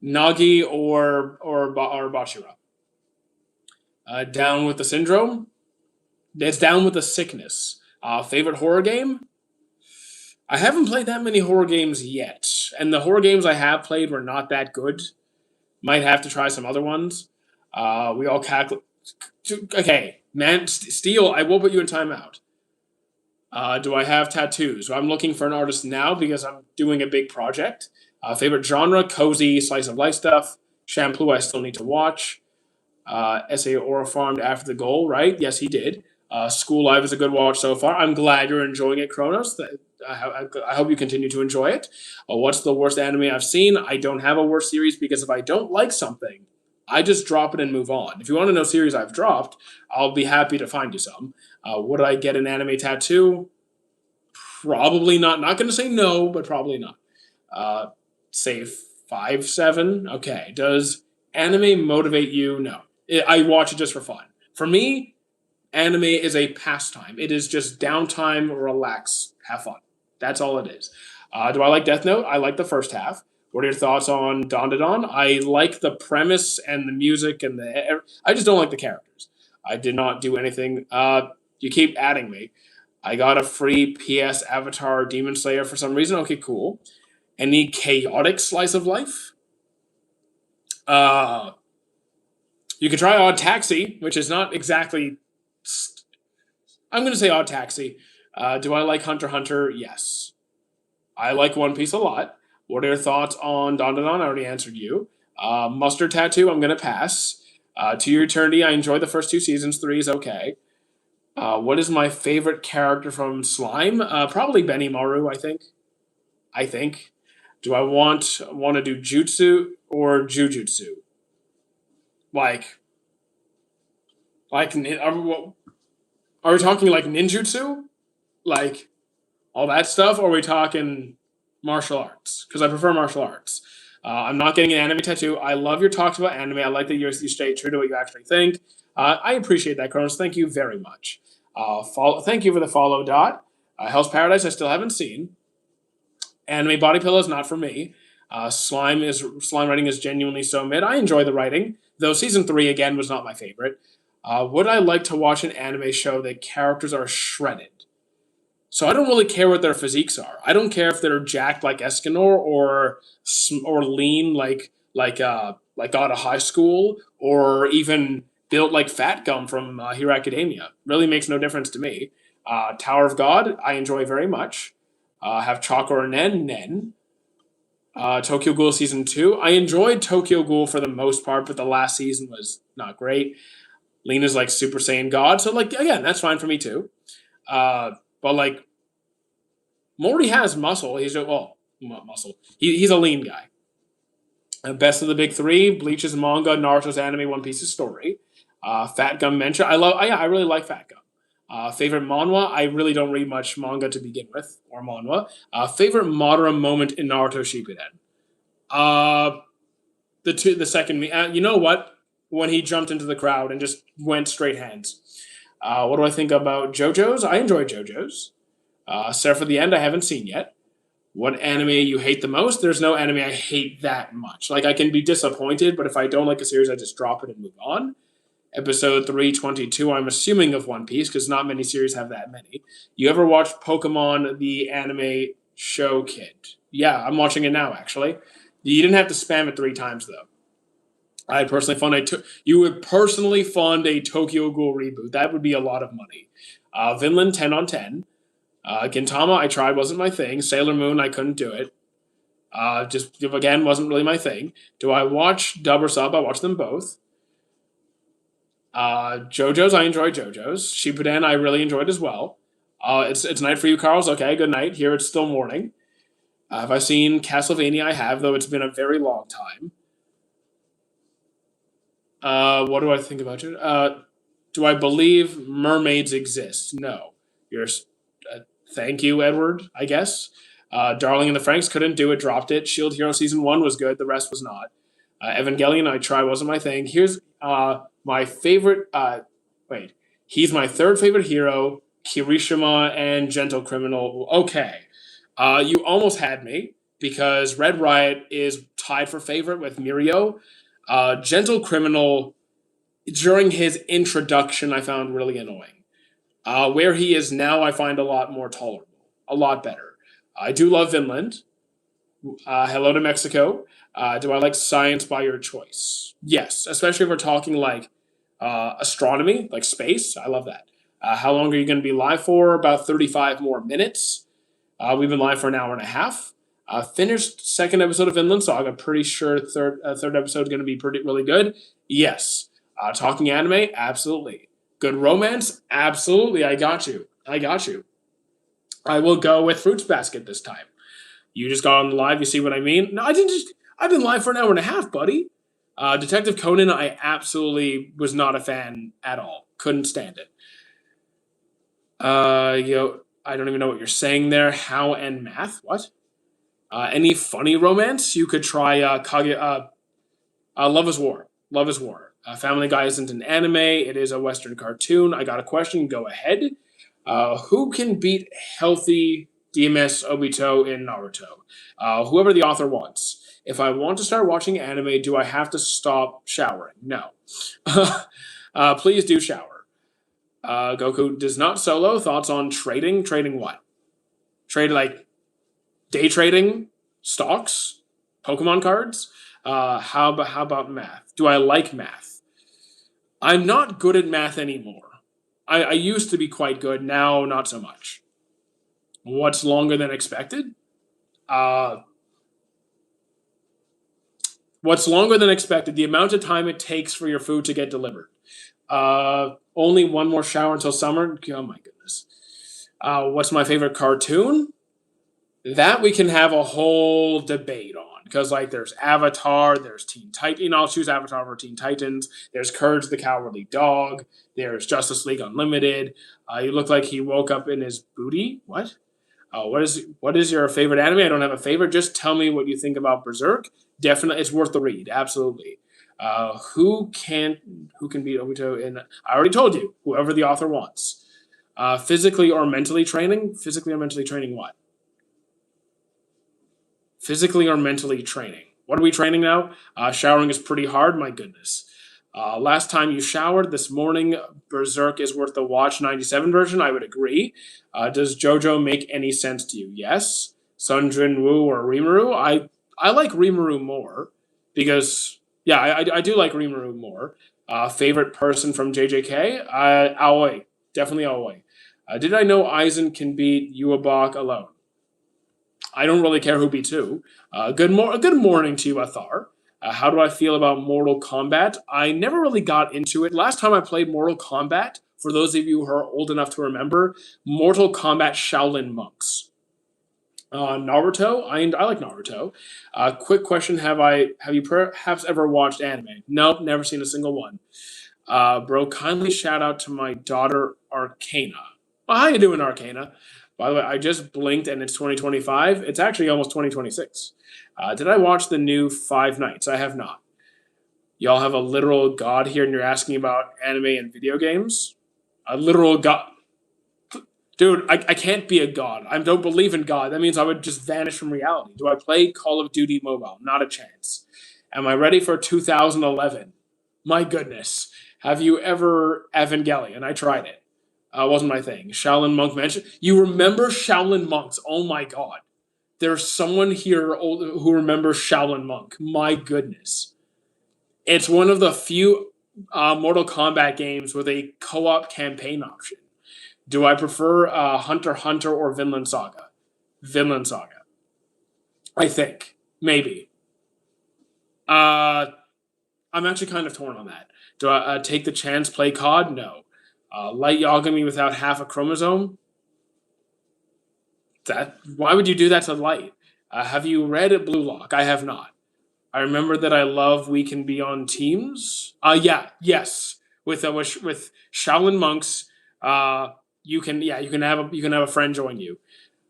[SPEAKER 1] Nagi or Bachira. Down with the Syndrome. It's Down with the Sickness. Favorite horror game? I haven't played that many horror games yet, and the horror games I have played were not that good. Might have to try some other ones. We all cackle. Okay, man, Steel, I will put you in timeout. Do I have tattoos? So I'm looking for an artist now because I'm doing a big project. Favorite genre, cozy, slice of life stuff. Shampoo, I still need to watch. SA Aura farmed after the goal, right? Yes, he did. School Live is a good watch so far. I'm glad you're enjoying it, Kronos. I hope you continue to enjoy it. What's the worst anime I've seen? I don't have a worst series because if I don't like something, I just drop it and move on. If you want to know series I've dropped, I'll be happy to find you some. Would I get an anime tattoo? Probably not. Not going to say no, but probably not. Uh, say 5, 7. Okay. Does anime motivate you? No. I watch it just for fun. For me, anime is a pastime. It is just downtime, relax, have fun. That's all it is. Do I like Death Note? I like the first half. What are your thoughts on Don to Don? I like the premise and the music and I just don't like the characters. I did not do anything. You keep adding me. I got a free PS Avatar Demon Slayer for some reason. Okay, cool. Any chaotic slice of life? Uh, you could try Odd Taxi, which is not exactly. I'm going to say Odd Taxi. Do I like Hunter x Hunter? Yes. I like One Piece a lot. What are your thoughts on Don Don? I already answered you. Mustard Tattoo, I'm going to pass. To Your Eternity, I enjoyed the first 2 seasons. 3 is okay. What is my favorite character from Slime? Probably Benny Maru, I think. Do I want to do Jutsu or Jujutsu? Like, are we talking like ninjutsu? Like all that stuff? Or are we talking martial arts? Because I prefer martial arts. I'm not getting an anime tattoo. I love your talks about anime. I like that you stay true to what you actually think. I appreciate that, Kronos. Thank you very much. Thank you for the follow, Dot. Hell's Paradise, I still haven't seen. Anime Body Pillow is not for me. Slime writing is genuinely so mid. I enjoy the writing, though season 3 again was not my favorite. Would I like to watch an anime show that characters are shredded? So I don't really care what their physiques are. I don't care if they're jacked like Escanor or lean like out of high school or even built like Fat Gum from Hero Academia. Really makes no difference to me. Tower of God I enjoy very much. Have Chakra Nen. Tokyo Ghoul season 2. I enjoyed Tokyo Ghoul for the most part, but the last season was not great. Lena's like Super Saiyan God, so like again, that's fine for me too. But like Morty has muscle. Muscle. He's a lean guy. Best of the big three: Bleach's manga, Naruto's anime, One Piece's story. Fat Gum Mencha. I really like Fat Gum. Favorite manhwa? I really don't read much manga to begin with, or manhwa. Favorite Madara moment in Naruto Shippuden? Uh, the second me. You know what? When he jumped into the crowd and just went straight hands. What do I think about JoJo's? I enjoy JoJo's. Except for the end, I haven't seen yet. What anime you hate the most? There's no anime I hate that much. Like I can be disappointed, but if I don't like a series, I just drop it and move on. Episode 322, I'm assuming of One Piece, because not many series have that many. You ever watched Pokemon the anime show, Kid? Yeah, I'm watching it now, actually. You didn't have to spam it 3 times, though. I personally you would personally fund a Tokyo Ghoul reboot. That would be a lot of money. Vinland 10 on 10. Gintama, I tried, wasn't my thing. Sailor Moon, I couldn't do it. Just again, wasn't really my thing. Do I watch dub or sub? I watch them both. JoJo's, I enjoy JoJo's. Shippuden, I really enjoyed as well. It's night for you, Carls. Okay, good night. Here it's still morning. Have I seen Castlevania? I have, though it's been a very long time. What do I think about it? Do I believe mermaids exist? No. Thank you, Edward, I guess. Darling in the Franxx couldn't do it, dropped it. Shield Hero Season 1 was good, the rest was not. Evangelion, I tried, wasn't my thing. Here's my favorite. He's my third favorite hero, Kirishima and Gentle Criminal. Okay. You almost had me because Red Riot is tied for favorite with Mirio. Gentle Criminal, during his introduction, I found really annoying. Where he is now, I find a lot more tolerable, a lot better. I do love Vinland. Hello to Mexico. Do I like science by your choice? Yes, especially if we're talking like astronomy, like space. I love that. How long are you going to be live for? About 35 more minutes. We've been live for an hour and a half. Finished second episode of Vinland Saga. Pretty sure third episode going to be really good. Yes. Talking anime, absolutely. Good romance, absolutely. I got you. I got you. I will go with Fruits Basket this time. You just got on the live. You see what I mean? No, I didn't just. I've been live for an hour and a half, buddy. Detective Conan, I absolutely was not a fan at all. Couldn't stand it. I don't even know what you're saying there. How and math? What? Any funny romance? You could try Love is War. Love is War. Family Guy isn't an anime. It is a Western cartoon. I got a question. Go ahead. Who can beat healthy DMS Obito in Naruto? Whoever the author wants. If I want to start watching anime, do I have to stop showering? No. Please do shower. Goku does not solo. Thoughts on trading? Trading what? Trade like day trading? Stocks? Pokemon cards? How about math? Do I like math? I'm not good at math anymore. I used to be quite good. Now, not so much. What's longer than expected? What's longer than expected? The amount of time it takes for your food to get delivered. Only one more shower until summer. Oh my goodness. What's my favorite cartoon? That we can have a whole debate on. Because like there's Avatar, there's Teen Titan. I'll choose Avatar over Teen Titans. There's Courage the Cowardly Dog. There's Justice League Unlimited. You look like he woke up in his booty. What? What is your favorite anime? I don't have a favorite. Just tell me what you think about Berserk. Definitely, it's worth the read. Absolutely. Who can beat Obito in? I already told you. Whoever the author wants. Physically or mentally training. Physically or mentally training what? Physically or mentally training. What are we training now? Showering is pretty hard. My goodness. Last time you showered this morning, Berserk is worth the watch 97 version. I would agree. Does JoJo make any sense to you? Yes. Sun Jin Woo or Rimuru? I like Rimuru more because, yeah, I do like Rimuru more. Favorite person from JJK? Aoi. Definitely Aoi. Did I know Aizen can beat Yuabak alone? I don't really care who beats who. Good morning to you, Athar. How do I feel about Mortal Kombat? I never really got into it. Last time I played Mortal Kombat, for those of you who are old enough to remember, Mortal Kombat Shaolin Monks. Naruto, I like Naruto. Quick question: Have you perhaps ever watched anime? Nope, never seen a single one. Bro, kindly shout out to my daughter Arcana. Well, how you doing, Arcana? By the way, I just blinked and it's 2025. It's actually almost 2026. Did I watch the new Five Nights? I have not. Y'all have a literal god here and you're asking about anime and video games? A literal god. Dude, I can't be a god. I don't believe in God. That means I would just vanish from reality. Do I play Call of Duty Mobile? Not a chance. Am I ready for 2011? My goodness. Have you ever Evangelion? I tried it. Wasn't my thing. Shaolin Monk mentioned. You remember Shaolin Monks? Oh my god. There's someone here who remembers Shaolin Monk. My goodness. It's one of the few Mortal Kombat games with a co-op campaign option. Do I prefer Hunter x Hunter or Vinland Saga? Vinland Saga. I think. Maybe. I'm actually kind of torn on that. Do I take the chance, play COD? No. Light Yagami without half a chromosome? Why would you do that to Light? Have you read Blue Lock? I have not. I remember that I love We Can Be on Teams. Yes. With Shaolin Monks, you can have a friend join you.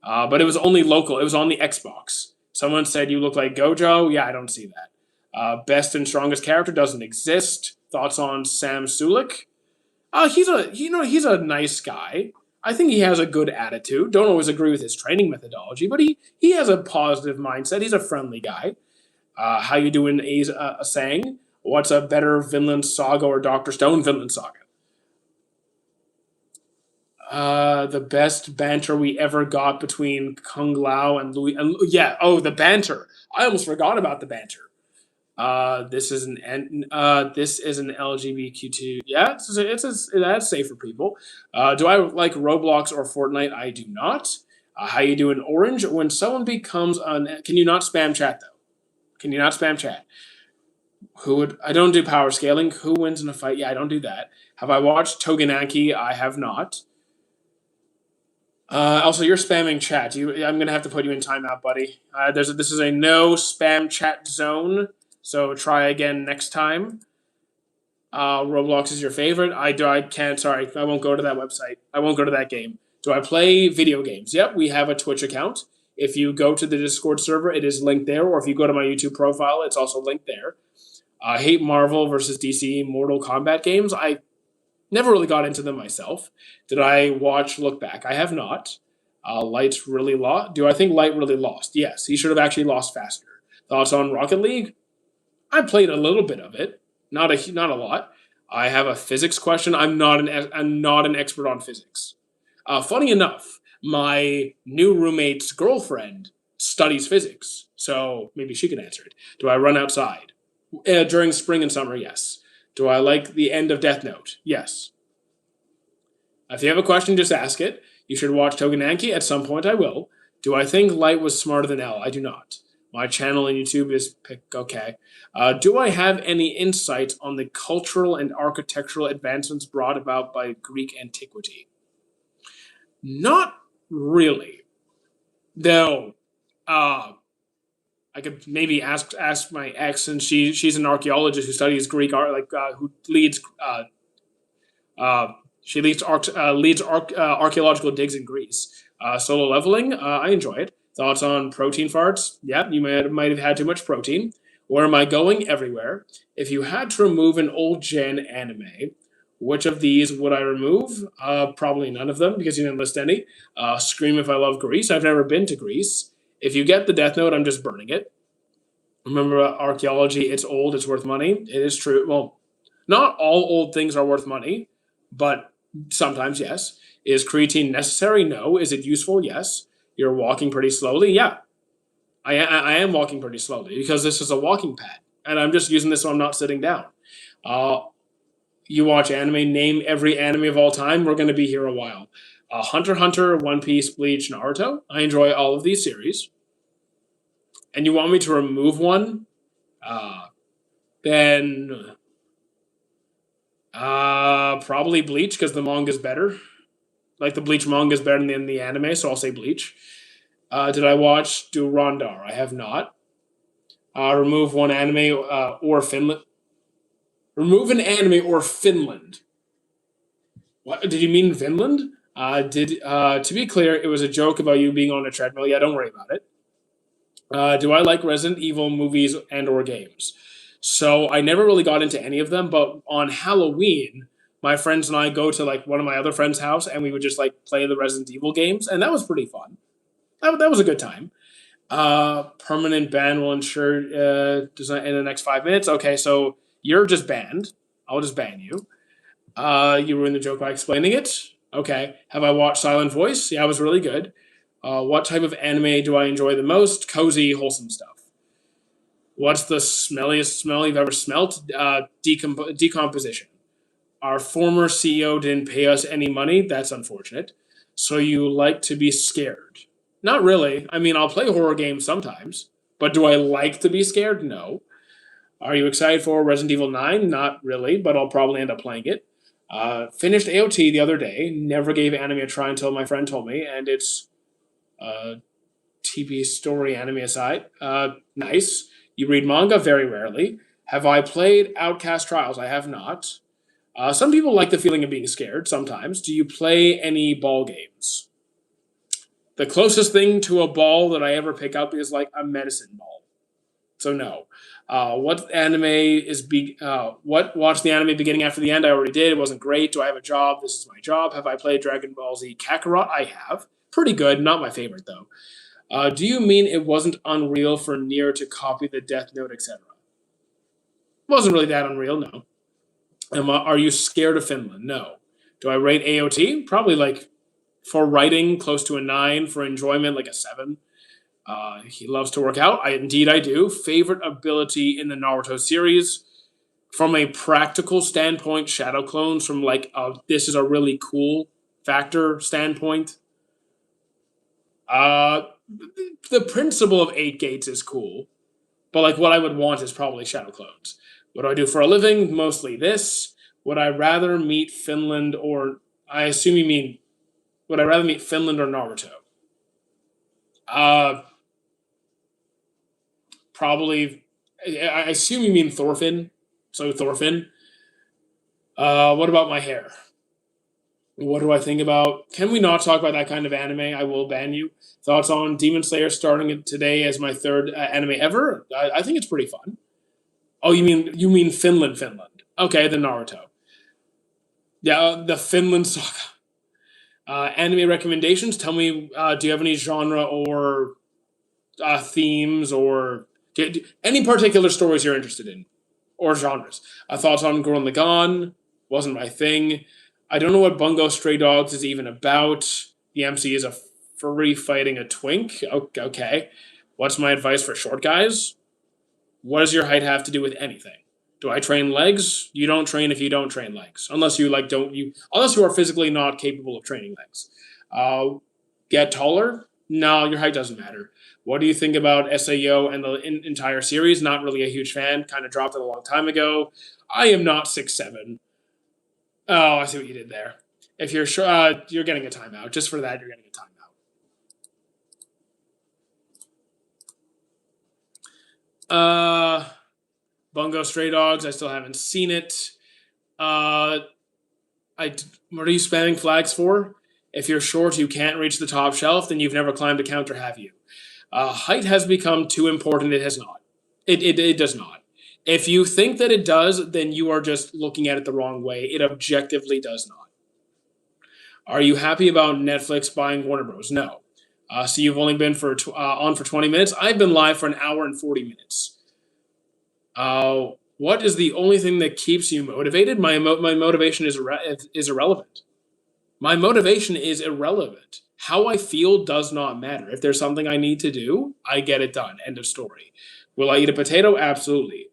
[SPEAKER 1] But it was only local. It was on the Xbox. Someone said you look like Gojo. Yeah, I don't see that. Best and strongest character doesn't exist. Thoughts on Sam Sulik? He's a nice guy. I think he has a good attitude. Don't always agree with his training methodology, but he has a positive mindset. He's a friendly guy. How you doing, Sang? What's a better Vinland Saga or Doctor Stone? Vinland Saga. The best banter we ever got between Kung Lao and Louis. And yeah, the banter. I almost forgot about the banter. This is an LGBTQ2. Yeah, that's safe for people. Do I like Roblox or Fortnite? I do not. How you doing, Orange? When someone becomes on, can you not spam chat though? Can you not spam chat? Who would? I don't do power scaling. Who wins in a fight? Yeah, I don't do that. Have I watched Togenaki? I have not. Also, you're spamming chat. I'm gonna have to put you in timeout, buddy. This is a no spam chat zone, so try again next time. Roblox is your favorite. I can't. Sorry, I won't go to that website. I won't go to that game. Do I play video games? Yep, we have a Twitch account. If you go to the Discord server, it is linked there, or if you go to my YouTube profile, it's also linked there. I hate Marvel versus DC Mortal Kombat games. I never really got into them myself. Did I watch Look Back? I have not. Light's really lost. Do I think Light really lost? Yes, he should have actually lost faster. Thoughts on Rocket League? I played a little bit of it, not a lot. I have a physics question. I'm not an expert on physics. Funny enough, my new roommate's girlfriend studies physics, so maybe she can answer it. Do I run outside during spring and summer? Yes. Do I like the end of Death Note? Yes. If you have a question, just ask it. You should watch Togenaki. At some point, I will. Do I think Light was smarter than L? I do not. My channel on YouTube is okay. Do I have any insights on the cultural and architectural advancements brought about by Greek antiquity? Not really. Though, I could maybe ask my ex, and she's an archaeologist who studies Greek art, who leads she leads archaeological digs in Greece. Solo leveling, I enjoy it. Thoughts on protein farts? Yeah, you might have had too much protein. Where am I going? Everywhere. If you had to remove an old gen anime, which of these would I remove? Probably none of them because you didn't list any. Scream if I love Greece. I've never been to Greece. If you get the Death Note, I'm just burning it. Remember archaeology, it's old, it's worth money. It is true. Well, not all old things are worth money, but sometimes, yes. Is creatine necessary? No. Is it useful? Yes. You're walking pretty slowly? Yeah. I am walking pretty slowly because this is a walking pad, and I'm just using this so I'm not sitting down. You watch anime, name every anime of all time, we're going to be here a while. Hunter x Hunter, One Piece, Bleach, Naruto. I enjoy all of these series. And you want me to remove one? Then probably Bleach because the manga is better. Like the Bleach manga is better than the anime, so I'll say Bleach. Did I watch Durandar? I have not. Remove one anime or Finland. Remove an anime or Finland. What did you mean, Finland? To be clear, it was a joke about you being on a treadmill. Yeah, don't worry about it. Do I like Resident Evil movies and or games? So I never really got into any of them, but on Halloween, my friends and I go to like one of my other friends' house, and we would just like play the Resident Evil games, and that was pretty fun. That was a good time. Permanent ban will ensure design in the next 5 minutes. Okay, so you're just banned. I'll just ban you. You ruined the joke by explaining it. Okay. Have I watched Silent Voice? Yeah, it was really good. What type of anime do I enjoy the most? Cozy, wholesome stuff. What's the smelliest smell you've ever smelt? Decomposition. Our former CEO didn't pay us any money. That's unfortunate. So you like to be scared? Not really. I mean, I'll play horror games sometimes. But do I like to be scared? No. Are you excited for Resident Evil 9? Not really, but I'll probably end up playing it. Finished AOT the other day. Never gave anime a try until my friend told me, and it's TB story anime aside. Nice. You read manga? Very rarely. Have I played Outcast Trials? I have not. Some people like the feeling of being scared sometimes. Do you play any ball games? The closest thing to a ball that I ever pick up is like a medicine ball. So no. What anime is what watched the anime beginning after the end? I already did. It wasn't great. Do I have a job? This is my job. Have I played Dragon Ball Z Kakarot? I have. Pretty good. Not my favorite though. Do you mean it wasn't unreal for Nier to copy the Death Note, etc.? Wasn't really that unreal, no. Are you scared of Finland? No. Do I rate AOT? Probably like for writing, close to a 9. For enjoyment, like a 7. He loves to work out. Indeed I do. Favorite ability in the Naruto series? From a practical standpoint, Shadow Clones. From like, this is a really cool factor standpoint. Uh, the principle of 8 gates is cool, but like what I would want is probably Shadow Clones. What do I do for a living? Mostly this. Would I rather meet Finland or I assume you mean would I rather meet Finland or Naruto? Uh, probably. I assume you mean Thorfinn. So Thorfinn. What about my hair? What do I think about? Can we not talk about that kind of anime? I will ban you. Thoughts on Demon Slayer starting it today as my third anime ever? I think it's pretty fun. Oh, you mean Finland, Finland? Okay, the Naruto. Yeah, the Finland saga. Anime recommendations. Tell me, do you have any genre or themes or any particular stories you're interested in or genres? Thoughts on Gurren Lagann wasn't my thing. I don't know what Bungo Stray Dogs is even about. The MC is a furry fighting a twink. Okay. What's my advice for short guys? What does your height have to do with anything? Do I train legs? You don't train if you don't train legs, unless you like don't you unless you are physically not capable of training legs. Get taller? No, your height doesn't matter. What do you think about Sao and the entire series? Not really a huge fan. Kind of dropped it a long time ago. I am not 6'7". Oh, I see what you did there. If you're sure, you're getting a timeout. Just for that, you're getting a timeout. Bungo Stray Dogs. I still haven't seen it. Uh, what are you spamming flags for? If you're short, you can't reach the top shelf, then you've never climbed a counter, have you? Height has become too important. It has not. It does not. If you think that it does, then you are just looking at it the wrong way. It objectively does not. Are you happy about Netflix buying Warner Bros? No. So you've only been on for 20 minutes. I've been live for an hour and 40 minutes. What is the only thing that keeps you motivated? My motivation is irrelevant. My motivation is irrelevant. How I feel does not matter. If there's something I need to do, I get it done. End of story. Will I eat a potato? Absolutely.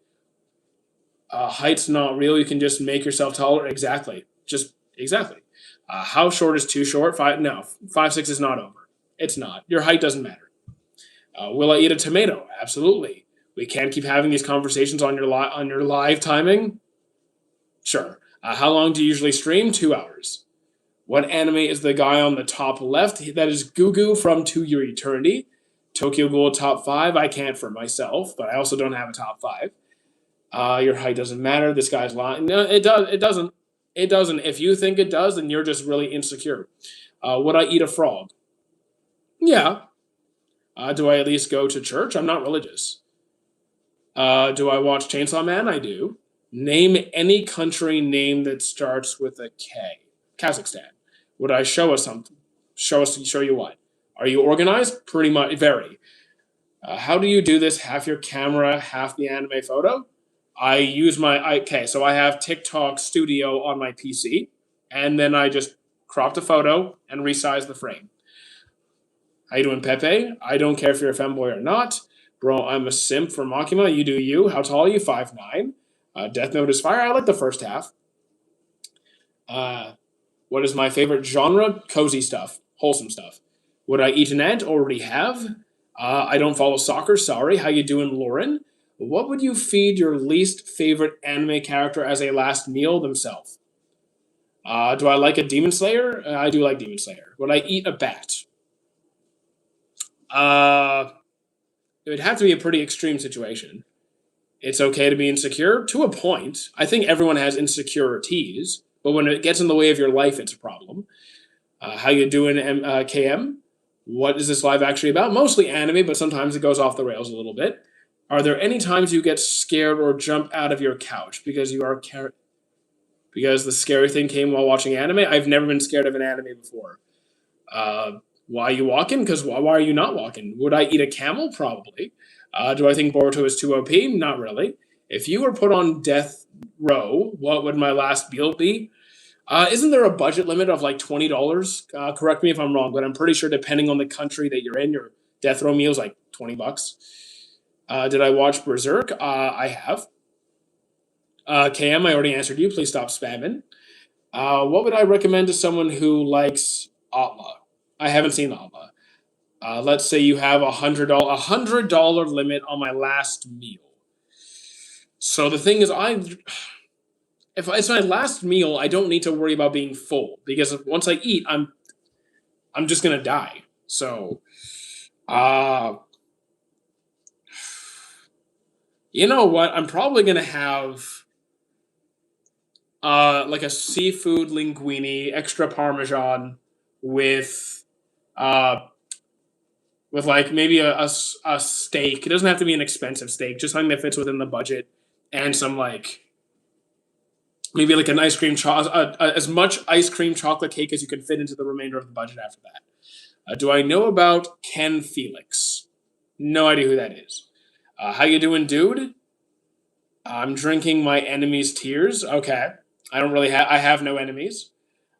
[SPEAKER 1] Height's not real. You can just make yourself taller. Exactly. Just exactly. How short is too short? Five? No. 5'6" is not over. It's not. Your height doesn't matter. Will I eat a tomato? Absolutely. We can't keep having these conversations on your live timing. Sure. How long do you usually stream? 2 hours. What anime is the guy on the top left? That is Gugu from To Your Eternity. Tokyo Ghoul top 5. I can't for myself, but I also don't have a top 5. Your height doesn't matter. This guy's lying. No, it does. It doesn't. It doesn't. If you think it does, then you're just really insecure. Would I eat a frog? Yeah. Do I at least go to church? I'm not religious. Do I watch Chainsaw Man? I do. Name any country name that starts with a K. Kazakhstan. Would I show us something? Show you what? Are you organized? Pretty much. Very. How do you do this? Half your camera, half the anime photo? I use okay, so I have TikTok Studio on my PC, and then I just crop the photo and resize the frame. How you doing, Pepe? I don't care if you're a femboy or not. Bro, I'm a simp for Makima. You do you. How tall are you? 5'9". Death Note is fire. I like the first half. What is my favorite genre? Cozy stuff. Wholesome stuff. Would I eat an ant? Already have. I don't follow soccer. Sorry. How you doing, Lauren? What would you feed your least favorite anime character as a last meal themselves? Do I like a Demon Slayer? I do like Demon Slayer. Would I eat a bat? Uh, it would have to be a pretty extreme situation. It's okay to be insecure to a point. I think everyone has insecurities, but when it gets in the way of your life, it's a problem. How you doing, KM? What is this live actually about? Mostly anime, but sometimes it goes off the rails a little bit. Are there any times you get scared or jump out of your couch because because the scary thing came while watching anime? I've never been scared of an anime before. Why are you walking? Because why are you not walking? Would I eat a camel? Probably. Do I think Boruto is too OP? Not really. If you were put on death row, what would my last meal be? Isn't there a budget limit of like $20? Correct me if I'm wrong, but I'm pretty sure depending on the country that you're in, your death row meal is like $20. Did I watch Berserk? I have. KM, I already answered you. Please stop spamming. What would I recommend to someone who likes Atla? I haven't seen Atla. Let's say you have $100 limit on my last meal. So the thing is, if it's my last meal, I don't need to worry about being full because once I eat, I'm just gonna die. So, uh, you know what? I'm probably gonna have like a seafood linguine, extra parmesan, with uh like maybe a steak. It doesn't have to be an expensive steak, just something that fits within the budget, and some like maybe like an ice cream as much ice cream chocolate cake as you can fit into the remainder of the budget after that. Do I know about Ken Felix? No idea who that is. How you doing, dude? I'm drinking my enemy's tears. Okay, I don't really have. I have no enemies.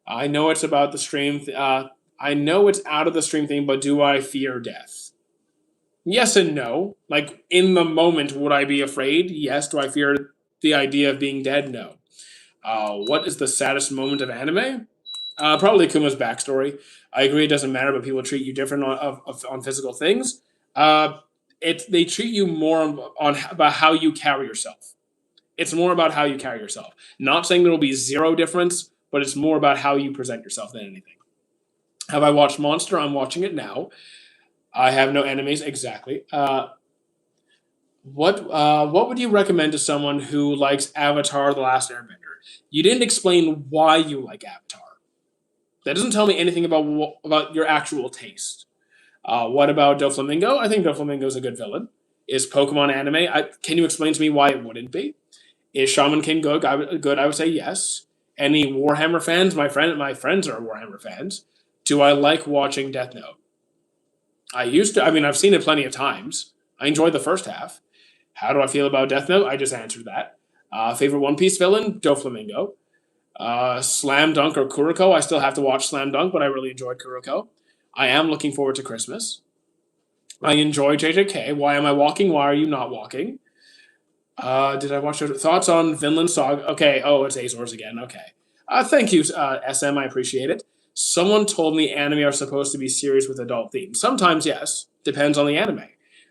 [SPEAKER 1] I know it's about the stream. I know it's out of the stream thing, but do I fear death? Yes and no. Like in the moment, would I be afraid? Yes. Do I fear the idea of being dead? No. What is the saddest moment of anime? Probably Kuma's backstory. I agree it doesn't matter, but people treat you different on physical things. Uh, they treat you more on about how you carry yourself. It's more about how you carry yourself. Not saying there will be zero difference, but it's more about how you present yourself than anything. Have I watched Monster? I'm watching it now. I have no enemies. Exactly. What would you recommend to someone who likes Avatar: The Last Airbender? You didn't explain why you like Avatar. That doesn't tell me anything about about your actual taste. What about Doflamingo? I think Doflamingo is a good villain. Is Pokemon anime? Can you explain to me why it wouldn't be? Is Shaman King good? Good, I would say yes. Any Warhammer fans? My friends are Warhammer fans. Do I like watching Death Note? I used to. I mean, I've seen it plenty of times. I enjoyed the first half. How do I feel about Death Note? I just answered that. Favorite One Piece villain? Doflamingo. Slam Dunk or Kuroko? I still have to watch Slam Dunk, but I really enjoyed Kuroko. I am looking forward to Christmas. I enjoy JJK. Why am I walking? Why are you not walking? Did I watch your thoughts on Vinland Saga? Okay. Oh, it's Azores again. Okay. Thank you, SM. I appreciate it. Someone told me anime are supposed to be serious with adult themes. Sometimes, yes. Depends on the anime.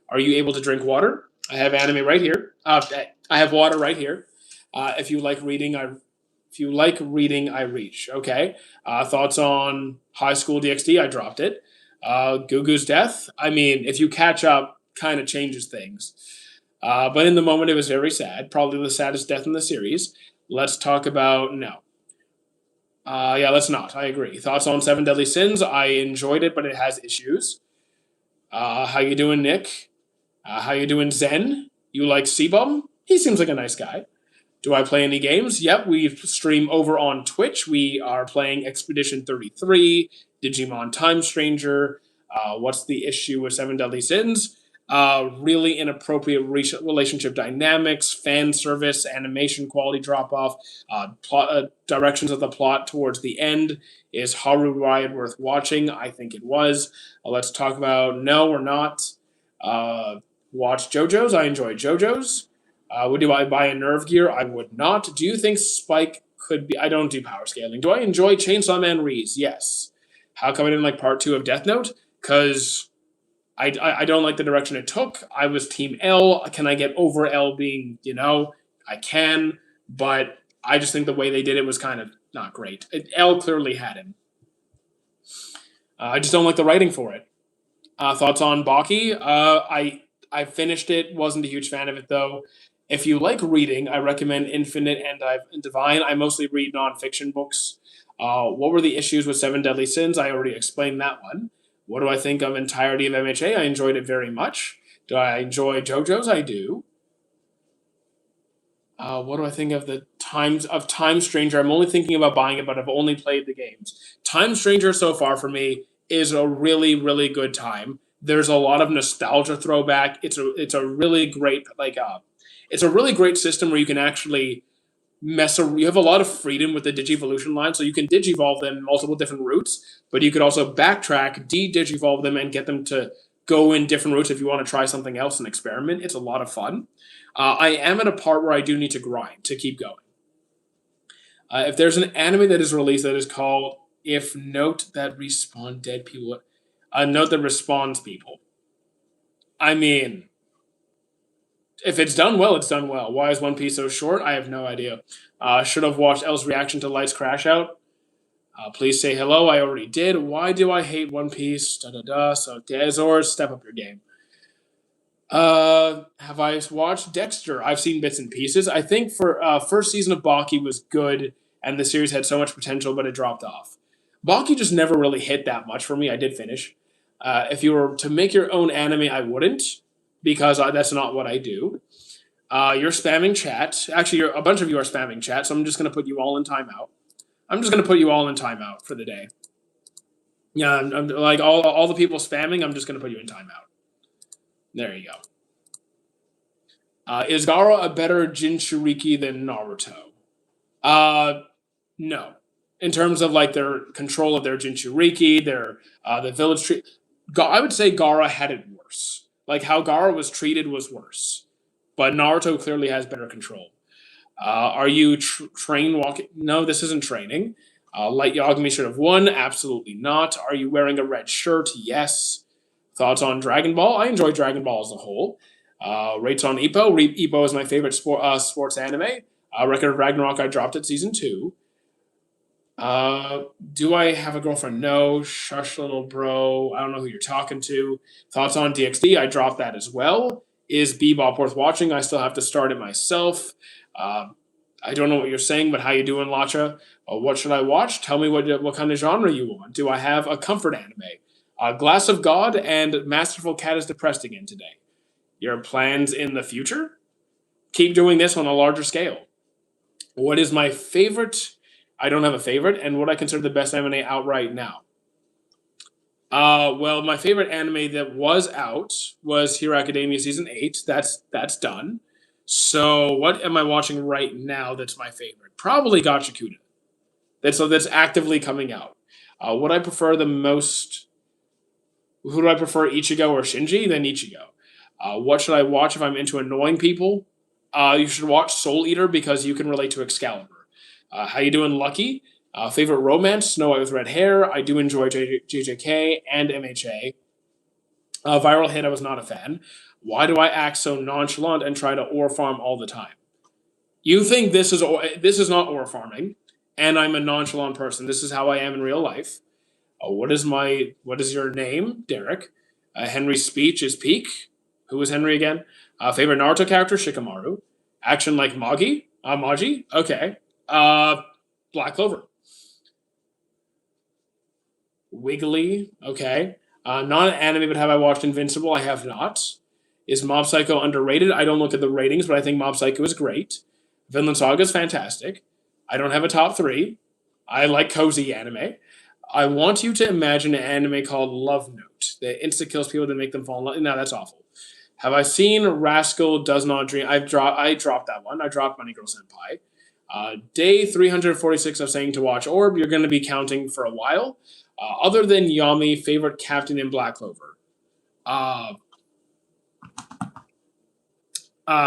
[SPEAKER 1] Are you able to drink water? I have anime right here. I have water right here. If you like reading, I reach. Okay. Thoughts on High School DxD? I dropped it. Gugu's death. I mean, if you catch up, kind of changes things. But in the moment, it was very sad. Probably the saddest death in the series. Let's talk about no. Yeah, let's not. I agree. Thoughts on Seven Deadly Sins? I enjoyed it, but it has issues. How you doing, Nick? How you doing, Zen? You like Sebum? He seems like a nice guy. Do I play any games? Yep, we stream over on Twitch. We are playing Expedition 33, Digimon Time Stranger. What's the issue with Seven Deadly Sins? Really inappropriate relationship dynamics, fan service, animation quality drop off, directions of the plot towards the end. Is Haru Riot worth watching? I think it was. Let's talk about no or not. Watch JoJo's. I enjoy JoJo's. Would I buy a Nerve Gear? I would not. Do you think Spike could be? I don't do power scaling. Do I enjoy Chainsaw Man Reese? Yes. How come I didn't like part 2 of Death Note? Because I don't like the direction it took. I was Team L. Can I get over L being, I can, but I just think the way they did it was kind of not great. L clearly had him. I just don't like the writing for it. Thoughts on Baki? I finished it. Wasn't a huge fan of it though. If you like reading, I recommend Infinite and Divine. I mostly read nonfiction books. What were the issues with Seven Deadly Sins? I already explained that one. What do I think of entirety of MHA? I enjoyed it very much. Do I enjoy JoJo's? I do. What do I think of the times of Time Stranger? I'm only thinking about buying it, but I've only played the games. Time Stranger so far for me is a really, really good time. There's a lot of nostalgia throwback. It's a really great it's a really great system where you can actually you have a lot of freedom with the Digivolution line, so you can Digivolve them multiple different routes, but you could also backtrack, de-Digivolve them, and get them to go in different routes if you want to try something else and experiment. It's a lot of fun. I am at a part where I do need to grind to keep going. If there's an anime that is released that is called If Note That Respawn Dead People, A note that responds people. I mean, if it's done well, it's done well. Why is One Piece so short? I have no idea. Should have watched L's reaction to Light's crash out. Please say hello. I already did. Why do I hate One Piece? Da da da. So Azor, step up your game. Have I watched Dexter? I've seen bits and pieces. I think for first season of Baki was good, and the series had so much potential, but it dropped off. Baki just never really hit that much for me. I did finish. If you were to make your own anime, I wouldn't, because that's not what I do. You're spamming chat. Actually, a bunch of you are spamming chat, so I'm just going to put you all in timeout. I'm just going to put you all in timeout for the day. Yeah, I'm like all the people spamming, I'm just going to put you in timeout. There you go. Is Gaara a better Jinchuriki than Naruto? No. In terms of like their control of their Jinchuriki, their the village tree, I would say Gaara had it worse. Like how Gaara was treated was worse, but Naruto clearly has better control. Are you train walking? No, this isn't training. Light Yagami should have won. Absolutely not. Are you wearing a red shirt? Yes. Thoughts on Dragon Ball? I enjoy Dragon Ball as a whole. Rates on Ippo. Ippo is my favorite sports anime. Record of Ragnarok, I dropped at season 2. Do I have a girlfriend? No. Shush, little bro. I don't know who you're talking to. Thoughts on DxD? I dropped that as well. Is Bebop worth watching? I still have to start it myself. I don't know what you're saying, but how you doing, Lacha? What should I watch? Tell me what kind of genre you want. Do I have a comfort anime? Glass of God and Masterful Cat is depressed again today. Your plans in the future? Keep doing this on a larger scale. What is my favorite? I don't have a favorite, and what I consider the best anime out right now. Well, my favorite anime that was out was Hero Academia season 8. That's done. So what am I watching right now that's my favorite? Probably Gachakuda. That's actively coming out. Would I prefer the most? Who do I prefer, Ichigo or Shinji? Then Ichigo. What should I watch if I'm into annoying people? You should watch Soul Eater because you can relate to Excalibur. How you doing, Lucky? Favorite romance? Snow White with Red Hair. I do enjoy JJK and MHA. Viral Hit, I was not a fan. Why do I act so nonchalant and try to ore farm all the time? You think this is not ore farming, and I'm a nonchalant person. This is how I am in real life. What is your name, Derek? Henry's speech is peak. Who is Henry again? Favorite Naruto character, Shikamaru. Action like Magi? Magi? Okay. Black Clover. Wiggly. Okay. Not an anime, but have I watched Invincible? I have not. Is Mob Psycho underrated? I don't look at the ratings, but I think Mob Psycho is great. Vinland Saga is fantastic. I don't have a top 3. I like cozy anime. I want you to imagine an anime called Love Note that insta kills people to make them fall in love. No, that's awful. Have I seen Rascal Does Not Dream? I dropped that one. I dropped Money Girl Senpai. Day 346 of saying to watch Orb. You're going to be counting for a while. Other than Yami, favorite captain in Black Clover.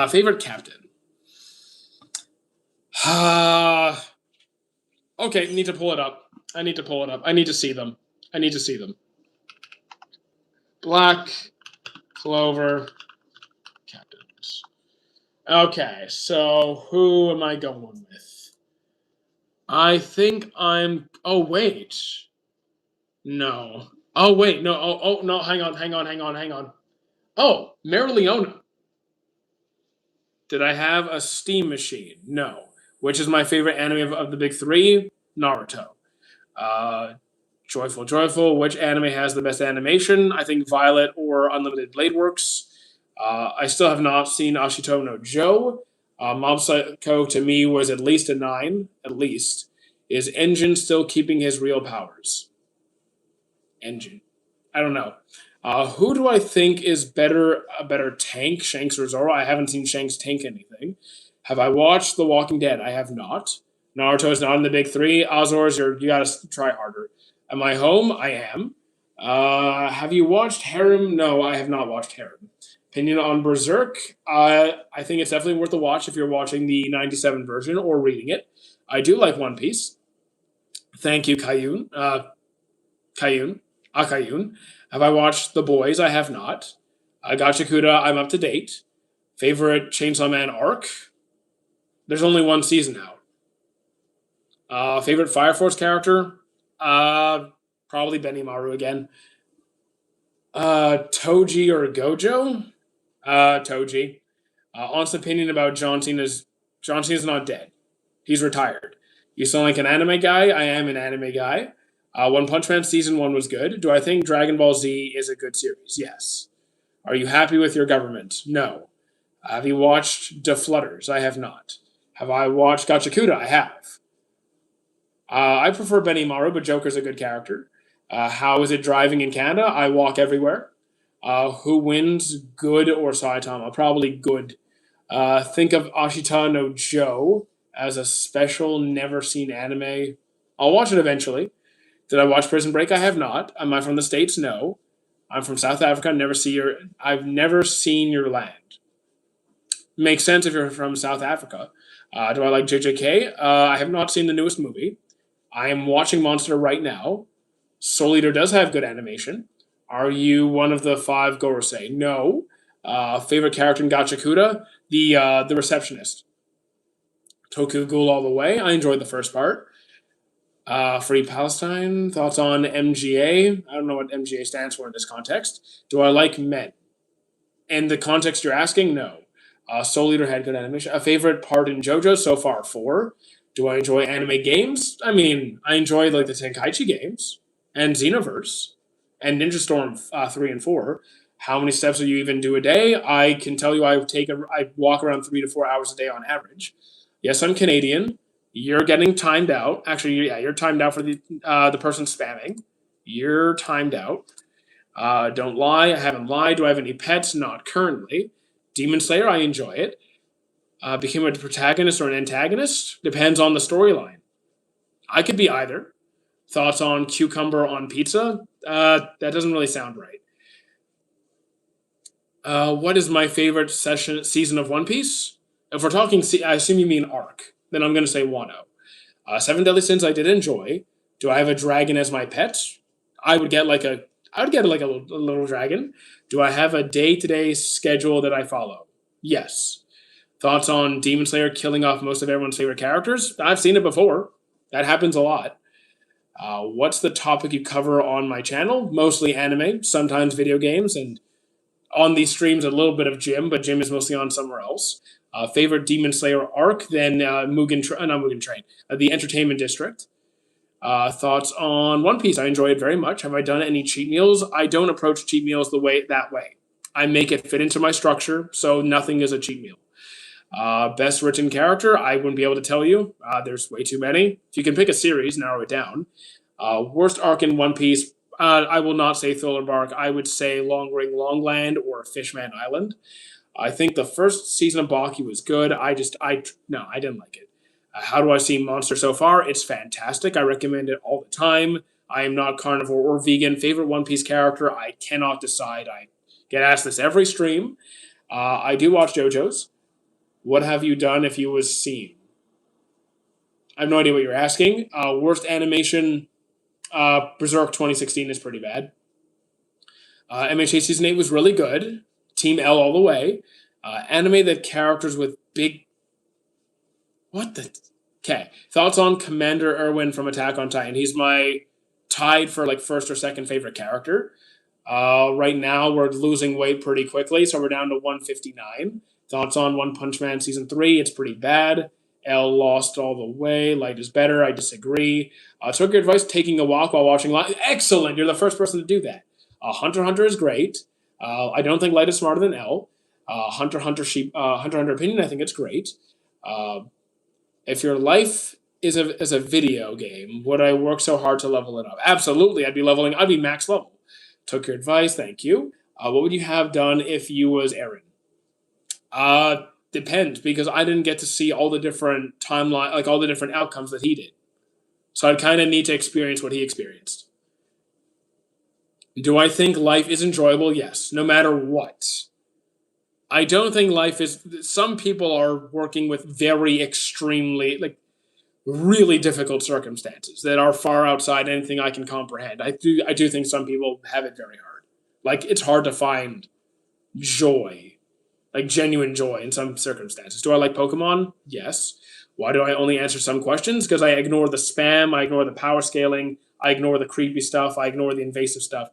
[SPEAKER 1] Favorite captain. Okay, need to pull it up. I need to see them. Black Clover captains. Okay, so who am I going with? I think I'm. Oh wait. No. Oh wait. No. Oh no. Hang on. Oh, Mereoleona. Did I have a Steam Machine? No. Which is my favorite anime of the big 3? Naruto. Joyful. Which anime has the best animation? I think Violet or Unlimited Blade Works. I still have not seen Ashito no Joe. Mob Psycho to me was at least a 9. At least. Is Engine still keeping his real powers? Engine. I don't know. Who do I think is a better tank, Shanks or Zoro? I haven't seen Shanks tank anything. Have I watched The Walking Dead? I have not. Naruto is not in the big 3. Azores, you gotta try harder. Am I home? I am. Have you watched Harem? No, I have not watched Harem. Opinion on Berserk? I think it's definitely worth a watch if you're watching the 97 version or reading it. I do like One Piece. Thank you, Kayun. Akayun. Have I watched The Boys? I have not. Gachakuda, I'm up to date. Favorite Chainsaw Man arc? There's only one season out. Favorite Fire Force character? Uh, Probably Benimaru again. Toji or Gojo? Toji. Honest opinion about John Cena's John Cena's not dead. He's retired. You sound like an anime guy. I am an anime guy. One Punch Man season one was good. Do I think Dragon Ball Z is a good series? Yes. Are you happy with your government? No. Have you watched The Flutters? I have not. Have I watched Gachakuda? I have. I prefer Benimaru, but Joker's a good character. How is it driving in Canada? I walk everywhere. Who wins, good or Saitama? Probably good. Think of Ashita no Joe as a special, never seen anime. I'll watch it eventually. Did I watch Prison Break? I have not. Am I from the States? No. I'm from South Africa. I've never seen your land. Makes sense if you're from South Africa. Do I like JJK? I have not seen the newest movie. I am watching Monster right now. Soul Eater does have good animation. Are you one of the five Gorosei? No. Favorite character in Gachakuda? The receptionist. Tokughoul all the way. I enjoyed the first part. Free Palestine. Thoughts on MGA? I don't know what MGA stands for in this context. Do I like men? In the context you're asking, no. Soul Eater had good animation. A favorite part in JoJo so far? 4. Do I enjoy anime games? I mean, I enjoy like the Tenkaichi games and Xenoverse and Ninja Storm 3 and 4. How many steps do you even do a day? I can tell you I walk around 3 to 4 hours a day on average. Yes, I'm Canadian. You're getting timed out. Actually, yeah, you're timed out for the person spamming. You're timed out. Don't lie. I haven't lied. Do I have any pets? Not currently. Demon Slayer, I enjoy it. Became a protagonist or an antagonist? Depends on the storyline. I could be either. Thoughts on cucumber on pizza? That doesn't really sound right. What is my favorite season of One Piece? If we're talking, I assume you mean arc. Then I'm going to say Wano. Seven Deadly Sins I did enjoy. Do I have a dragon as my pet? I would get like a I would get like a little dragon. Do I have a day-to-day schedule that I follow? Yes. Thoughts on Demon Slayer killing off most of everyone's favorite characters? I've seen it before. That happens a lot. What's the topic you cover on my channel? Mostly anime, sometimes video games, and on these streams a little bit of Jim, but Jim is mostly on somewhere else. Favorite Demon Slayer arc, then not Mugen Train, the Entertainment District. Thoughts on One Piece? I enjoy it very much. Have I done any cheat meals? I don't approach cheat meals that way. I make it fit into my structure, so nothing is a cheat meal. Best written character? I wouldn't be able to tell you. There's way too many. If you can pick a series, narrow it down. Worst arc in One Piece? I will not say Thriller Bark. I would say Long Ring Longland or Fishman Island. I think the first season of Baki was good. I didn't like it. How do I see Monster so far? It's fantastic. I recommend it all the time. I am not carnivore or vegan. Favorite One Piece character? I cannot decide. I get asked this every stream. I do watch JoJo's. What have you done if you was seen? I have no idea what you're asking. Worst animation? Berserk 2016 is pretty bad. MHA Season 8 was really good. Team L all the way. Anime that characters with big... What the... Okay. Thoughts on Commander Erwin from Attack on Titan? He's my tied for like first or second favorite character. Right now, we're losing weight pretty quickly, so we're down to 159. Thoughts on One Punch Man Season 3? It's pretty bad. L lost all the way. Light is better. I disagree. Took your advice taking a walk while watching live. Excellent. You're the first person to do that. Hunter x Hunter is great. I don't think Light is smarter than L. Hunter x Hunter opinion, I think it's great. If your life is a video game, would I work so hard to level it up? Absolutely. I'd be max level. Took your advice. Thank you. What would you have done if you was Eren? Depends, because I didn't get to see all the different timeline, like all the different outcomes that he did. So I'd kind of need to experience what he experienced. Do I think life is enjoyable? Yes, no matter what. I don't think life is... Some people are working with very extremely, like, really difficult circumstances that are far outside anything I can comprehend. I do think some people have it very hard. Like it's hard to find joy, like genuine joy in some circumstances. Do I like Pokemon? Yes. Why do I only answer some questions? Because I ignore the spam, I ignore the power scaling, I ignore the creepy stuff, I ignore the invasive stuff.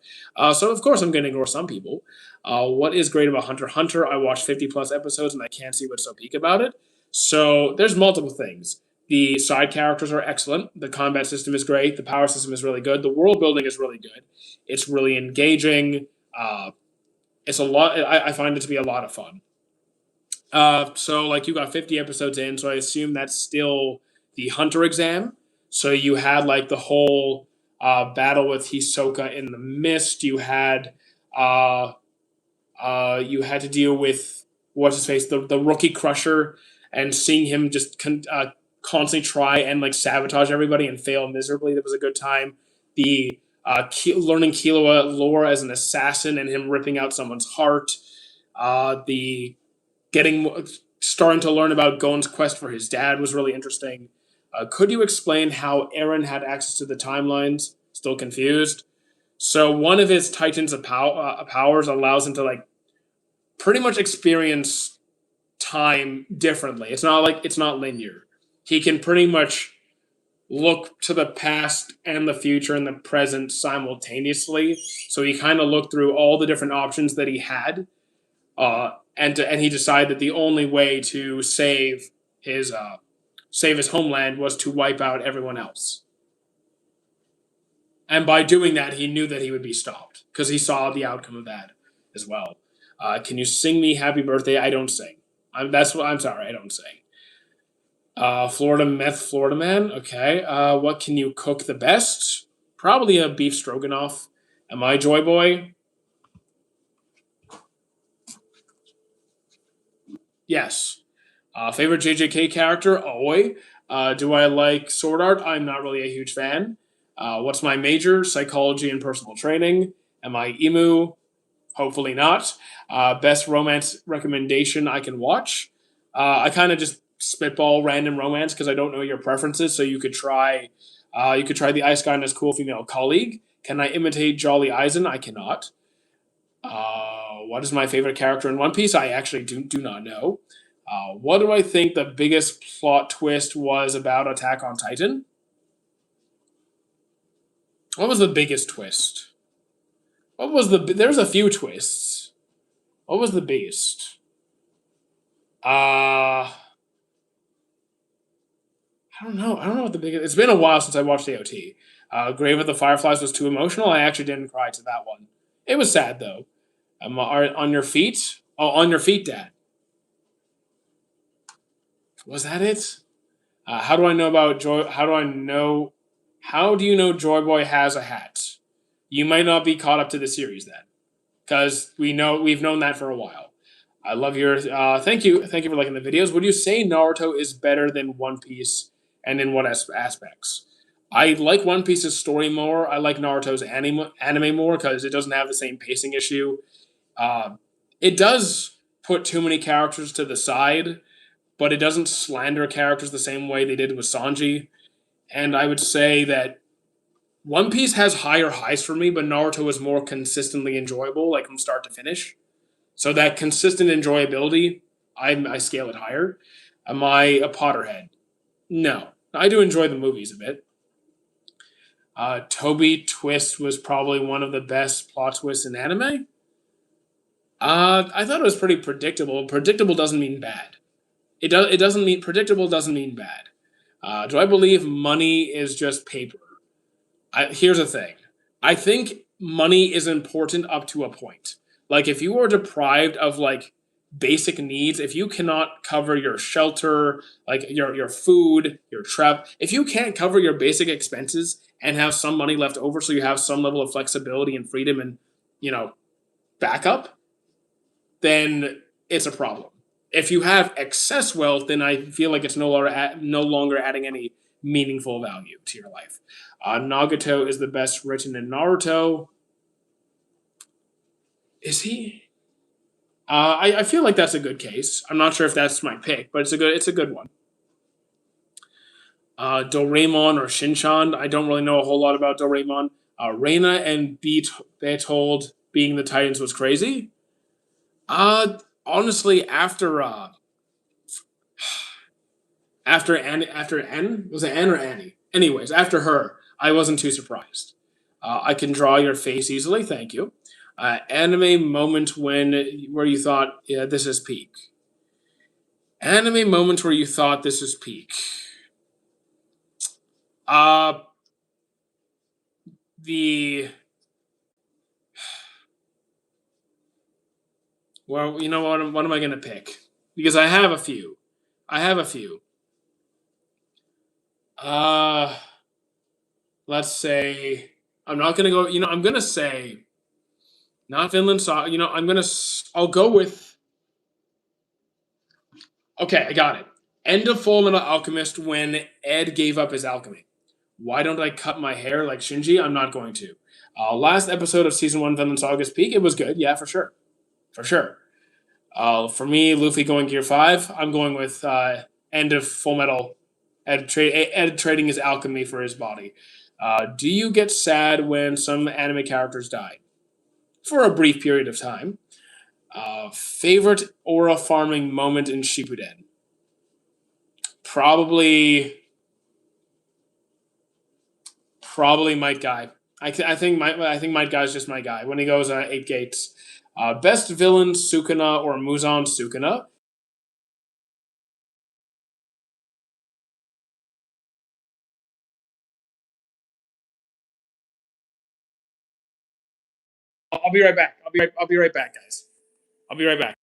[SPEAKER 1] So of course I'm going to ignore some people. What is great about Hunter x Hunter? I watched 50 plus episodes and I can't see what's so peak about it. So there's multiple things. The side characters are excellent. The combat system is great. The power system is really good. The world building is really good. It's really engaging. It's a lot. I find it to be a lot of fun. So like you got 50 episodes in, so I assume that's still the Hunter exam. So you had like the whole battle with Hisoka in the mist. Uh, you had to deal with what's his face, the rookie crusher, and seeing him just constantly try and like sabotage everybody and fail miserably. That was a good time. The learning Killua lore as an assassin and him ripping out someone's heart. The getting starting to learn about Gon's quest for his dad was really interesting. Could you explain how Eren had access to the timelines? Still confused. So one of his titans of powers allows him to like pretty much experience time differently. It's not linear. He can pretty much look to the past and the future and the present simultaneously. So he kind of looked through all the different options that he had, and he decided that the only way to save his homeland was to wipe out everyone else. And by doing that, he knew that he would be stopped because he saw the outcome of that as well. Can you sing me "Happy Birthday"? I don't sing. I'm sorry. I don't sing. Florida meth, Florida man. Okay. What can you cook the best? Probably a beef stroganoff. Am I Joy Boy? Yes. Favorite JJK character? Aoi. Do I like sword art? I'm not really a huge fan. What's my major? Psychology and personal training. Am I emu? Hopefully not. Best romance recommendation I can watch. I kind of just spitball random romance because I don't know your preferences. So you could try. You could try the Ice Guy and his cool female colleague. Can I imitate Jolly Eisen? I cannot. What is my favorite character in One Piece? I actually do not know. What do I think the biggest plot twist was about Attack on Titan? What was the biggest twist? There's a few twists. What was the biggest? I don't know. I don't know what the biggest. It's been a while since I watched AOT. Grave of the Fireflies was too emotional. I actually didn't cry to that one. It was sad though. On your feet. Oh, on your feet, Dad. Was that it? How do I know about Joy? How do I know? How do you know Joy Boy has a hat? You might not be caught up to the series then, because we've known that for a while. I love your. Thank you for liking the videos. Would you say Naruto is better than One Piece, and in what aspects? I like One Piece's story more. I like Naruto's anime more because it doesn't have the same pacing issue. Uh, it does put too many characters to the side, but it doesn't slander characters the same way they did with Sanji. And I would say that One Piece has higher highs for me, but Naruto is more consistently enjoyable, like from start to finish. So that consistent enjoyability, I scale it higher. Am I a Potterhead? No. I do enjoy the movies a bit. Toby Twist was probably one of the best plot twists in anime. I thought it was pretty predictable. Predictable doesn't mean bad. It doesn't mean predictable doesn't mean bad. Do I believe money is just paper? Here's the thing. I think money is important up to a point. Like if you are deprived of like basic needs, if you cannot cover your shelter, like your food, your travel, if you can't cover your basic expenses and have some money left over so you have some level of flexibility and freedom and, you know, backup, then it's a problem. If you have excess wealth, then I feel like it's no longer adding any meaningful value to your life. Nagato is the best written in Naruto. Is he? I feel like that's a good case. I'm not sure if that's my pick, but it's a good one. Doraemon or Shinchan. I don't really know a whole lot about Doraemon. Reina and Betold being the Titans was crazy. Honestly, after Anne, was it Anne or Annie? Anyways, after her, I wasn't too surprised. I can draw your face easily. Thank you. Anime moment where you thought, yeah, this is peak. Anime moment where you thought this is peak. Uh the well, you know what am I gonna pick? Because I have a few. I have a few. Uh let's say I'm not gonna go. I'm gonna say not Vinland Saga. I'll go with. Okay, I got it. End of Full Metal Alchemist when Ed gave up his alchemy. Why don't I cut my hair like Shinji? I'm not going to. Last episode of season one, Vinland Saga's peak. It was good. Yeah, for sure, for sure. For me, Luffy going Gear 5. I'm going with end of Full Metal. Ed trading his alchemy for his body. Do you get sad when some anime characters die? For a brief period of time. Favorite aura farming moment in Shippuden? Probably, probably Might Guy. I think Might Guy's just my guy when he goes 8 gates. Best villain Sukuna or Muzan Sukuna? I'll be right back. I'll be right back, guys. I'll be right back.